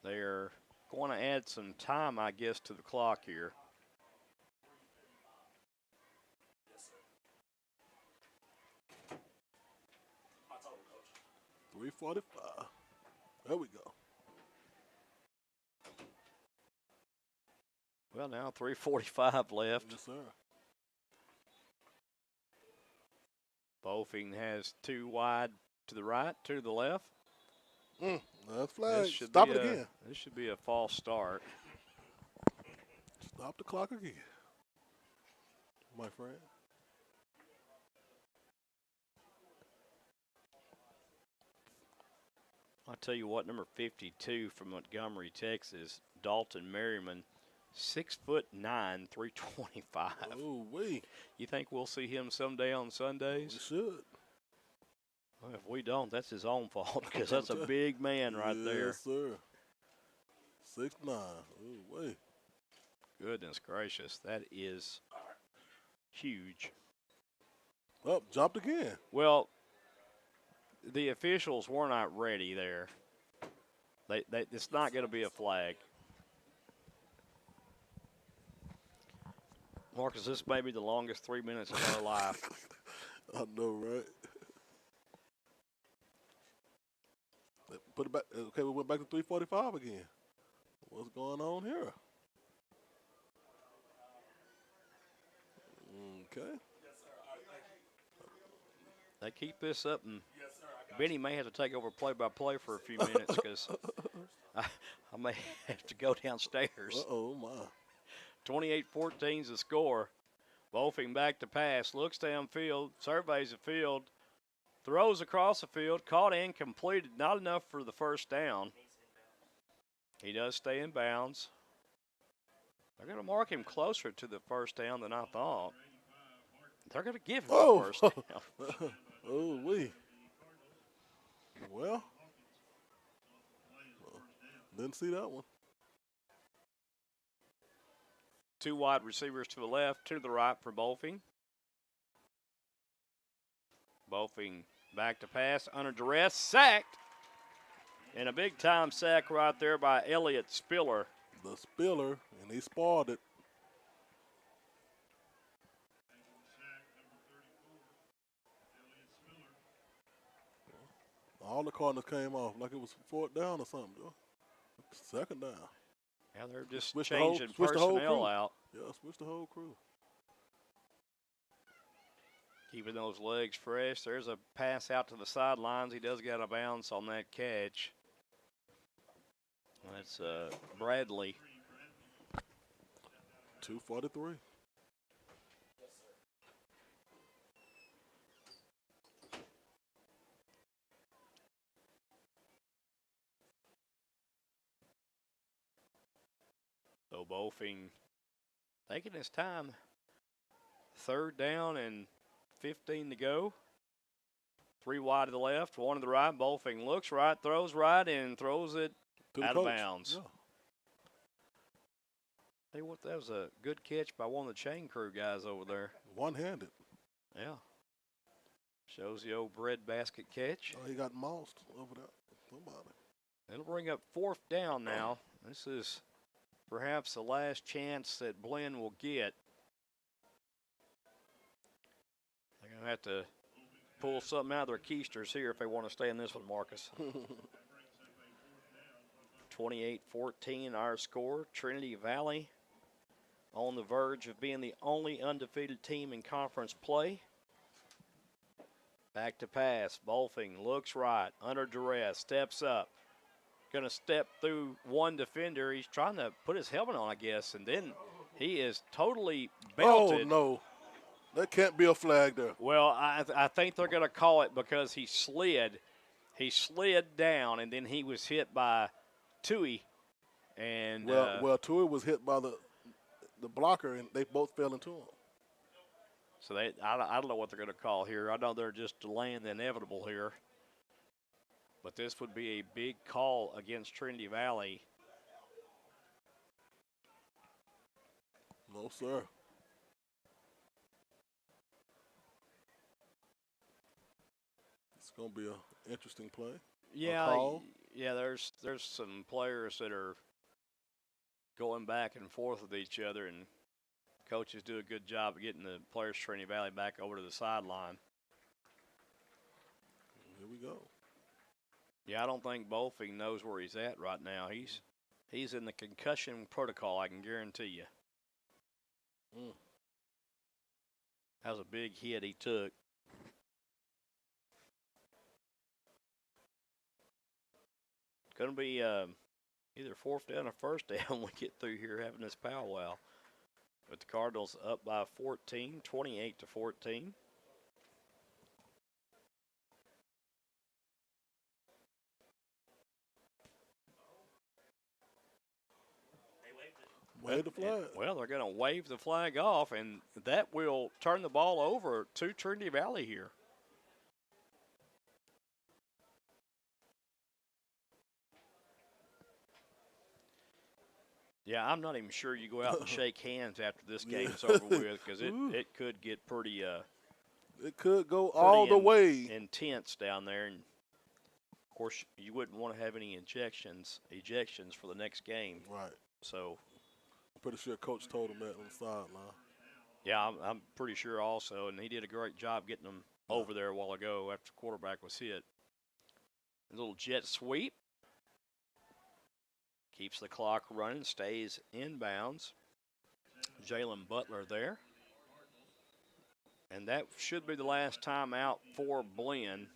They're going to add some time, I guess, to the clock here. .345. There we go. Well, now 3:45 left. Yes, sir. Bofing has 2 wide to the right, 2 to the left. That's flag. Stop it again. This should be a false start. Stop the clock again, my friend. I'll tell you what, number 52 from Montgomery, Texas, Dalton Merriman, 6'9", 325. Oh, wait. You think we'll see him someday on We Sundays? should. Well, if we don't, that's his own fault because that's a big man right there. Yes, sir. 6'9". Oh, wait. Goodness gracious, that is huge. Up, jumped again. Well, the officials were not ready there. It's not going to be a flag. Marcus, this may be the longest 3 minutes of our life. I know, right? Put it back. Okay, we went back to 345 again. What's going on here? Okay. They keep this up, and Benny may have to take over play-by-play for a few minutes because I may have to go downstairs. Uh-oh, my. 28-14 is the score. Wolfing back to pass, looks downfield, surveys the field, throws across the field, caught in, completed, not enough for the first down. He does stay in bounds. They're going to mark him closer to the first down than I thought. They're going to give him the first down. Oh, we. Well, didn't see that one. Two wide receivers to the left, two to the right for Bolfing. Bolfing back to pass, under duress, sacked. And a big-time sack right there by Elliott Spiller. The Spiller, and he spoiled it. All the Cardinals came off like it was fourth down or something, though. Second down. Yeah, they're just Switch changing the whole personnel crew. out. Yeah, switch the whole crew. Keeping those legs fresh. There's a pass out to the sidelines. He does get a bounce on that catch. That's Bradley. 2:43. So Bolfing taking his time. Third down and 15 to go. Three wide to the left, one to the right. Bolfing looks right, and throws it out of bounds. Yeah. Hey, what? That was a good catch by one of the chain crew guys over there. One-handed. Yeah. Shows the old bread basket catch. Oh, he got mossed over there. Somebody. It'll bring up fourth down now. This is perhaps the last chance that Blinn will get. They're going to have to pull something out of their keisters here if they want to stay in this one, Marcus. 28-14 our score. Trinity Valley on the verge of being the only undefeated team in conference play. Back to pass. Bolfing looks right, under duress, steps up. Going to step through one defender. He's trying to put his helmet on, I guess, and then he is totally belted. Oh, no. That can't be a flag there. Well, I think they're going to call it because he slid. He slid down, and then he was hit by Tui. And Well, Tui was hit by the blocker, and they both fell into him. So I don't know what they're going to call here. I know they're just delaying the inevitable here. But this would be a big call against Trinity Valley. No, sir. It's going to be an interesting play. Yeah, there's some players that are going back and forth with each other, and coaches do a good job of getting the players from Trinity Valley back over to the sideline. Here we go. Yeah, I don't think Bolfing knows where he's at right now. He's in the concussion protocol, I can guarantee you. That was a big hit he took. Going to be either fourth down or first down when we get through here having this powwow. But the Cardinals up by 14, 28-14. Wave the flag. Well, they're going to wave the flag off, and that will turn the ball over to Trinity Valley here. Yeah, I'm not even sure you go out and shake hands after this game's over with, because it could get pretty it could go all the way intense down there. And of course, you wouldn't want to have any ejections for the next game. Right. So I'm pretty sure Coach told him that on the sideline. yeah, I'm pretty sure also, and he did a great job getting them over there a while ago after the quarterback was hit. A little jet sweep. Keeps the clock running, stays inbounds. Jalen Butler there. And that should be the last timeout for Blinn.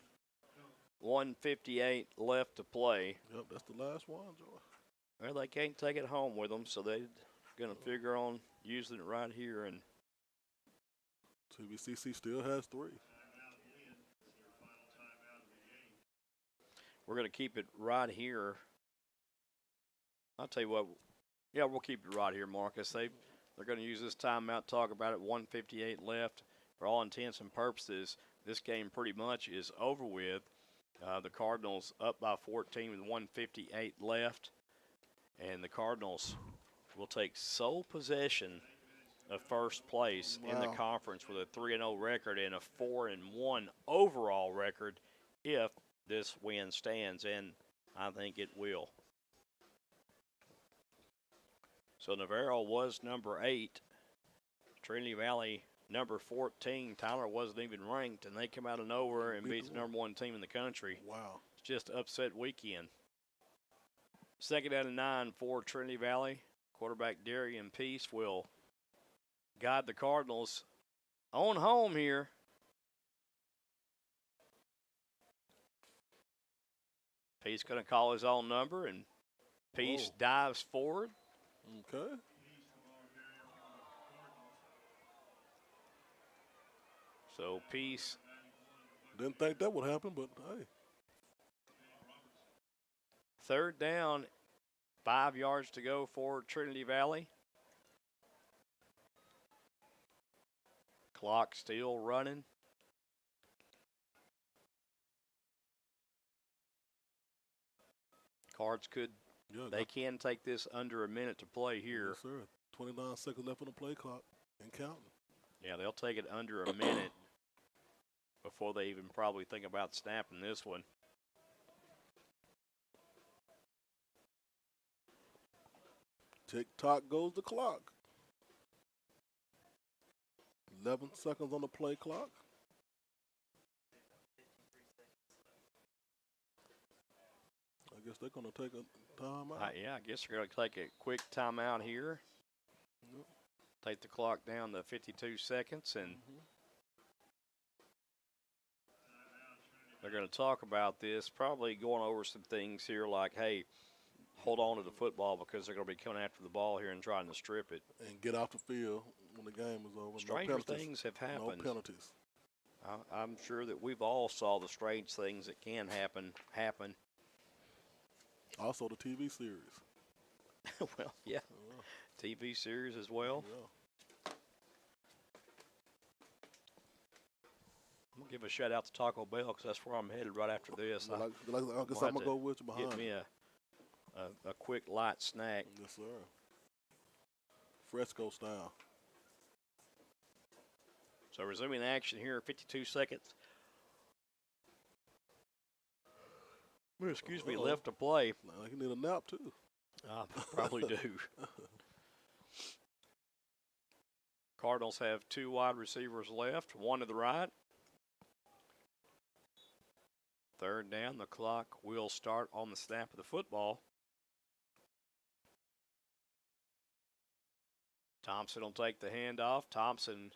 1:58 left to play. Yep, that's the last one, Joy. Well, they can't take it home with them, so they're going to figure on using it right here. And TVCC still has 3. we're going to keep it right here. I'll tell you what, yeah, we'll keep it right here, Marcus. They're going to use this timeout, talk about it, 1:58 left. For all intents and purposes, this game pretty much is over with. The Cardinals up by 14 with 1:58 left. And the Cardinals will take sole possession of first place in the conference with a 3-0 record and a 4-1 overall record if this win stands, and I think it will. So Navarro was number 8. Trinity Valley number 14. Tyler wasn't even ranked, and they come out of nowhere and beat the number 1 team in the country. Wow. It's just upset weekend. 2nd down and 9 for Trinity Valley. Quarterback Darian Peace will guide the Cardinals on home here. Peace going to call his own number, and Peace dives forward. Okay. So Peace. Didn't think that would happen, but hey. 3rd down, 5 yards to go for Trinity Valley. Clock still running. Cards could, they can take this under a minute to play here. Yes, sir. 29 seconds left on the play clock and counting. Yeah, they'll take it under a minute before they even probably think about snapping this one. Tick-tock goes the clock. 11 seconds on the play clock. I guess they're going to take a timeout. Yeah, I guess they're going to take a quick timeout here. Yep. Take the clock down to 52 seconds, and they're going to talk about this, probably going over some things here like, hey, hold on to the football because they're going to be coming after the ball here and trying to strip it. And get off the field when the game is over. Stranger things have happened. No penalties. I'm sure that we've all saw the strange things that can happen. Also the TV series. Well, yeah. TV series as well. Yeah. I'm going to give a shout out to Taco Bell because that's where I'm headed right after this. I guess I'm going to go with you behind. Get me a quick light snack. Yes, sir. Fresco style. So resuming action here, 52 seconds. Excuse me, left to play. You need a nap, too. I probably do. Cardinals have 2 wide receivers left, 1 to the right. 3rd down, the clock will start on the snap of the football. Thompson will take the handoff. Thompson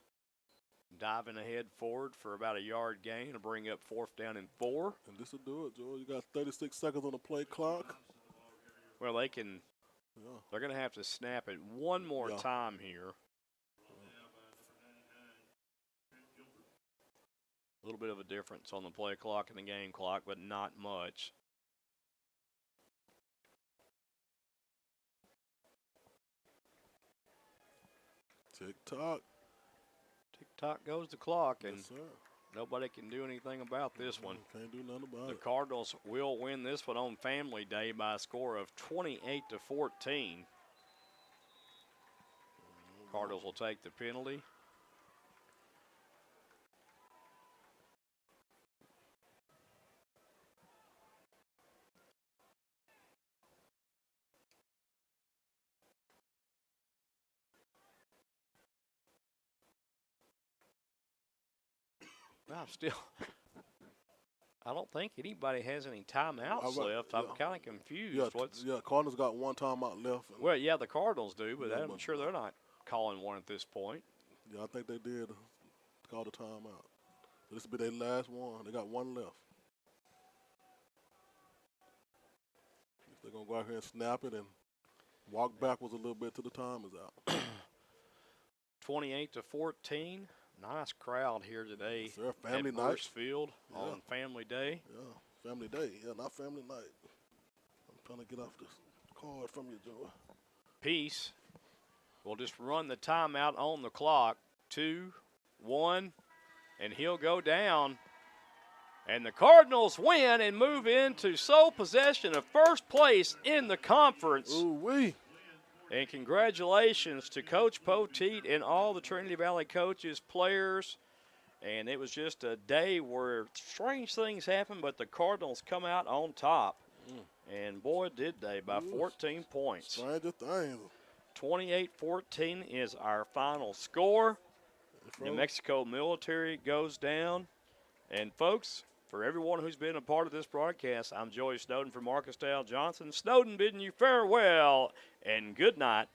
diving ahead forward for about a yard gain to bring up 4th down and 4. And this will do it, Joe. You got 36 seconds on the play clock. Well, they can. Yeah. They're going to have to snap it one more time here. A little bit of a difference on the play clock and the game clock, but not much. Tick-tock. Tick-tock goes the clock, and Yes, sir. nobody can do anything about this one. Can't do nothing about The it. Cardinals will win this one on Family Day by a score of 28-14. Cardinals will take the penalty. I don't think anybody has any timeouts left. I'm kind of confused. Cardinals got one timeout left. Well, yeah, the Cardinals do, but Yeah, I'm but- sure they're not calling one at this point. Yeah, I think they did call the timeout. This will be their last one. They got one left. They're going to go out here and snap it and walk backwards a little bit till the time is out. 28-14. Nice crowd here today Sir, family at night. Burst Field on Family Day. Yeah, family day. Yeah, not family night. I'm trying to get off this card from you, Joe. Peace. We'll just run the timeout on the clock. 2, 1, and he'll go down. And the Cardinals win and move into sole possession of first place in the conference. Ooh-wee. And congratulations to Coach Poteet and all the Trinity Valley coaches, players. And it was just a day where strange things happened, but the Cardinals come out on top. And boy, did they, by 14 points. Stranger things. 28-14 is our final score. New Mexico Military goes down. And folks, for everyone who's been a part of this broadcast, I'm Joey Snowden from Marcus Dale Johnson. Snowden bidding you farewell and good night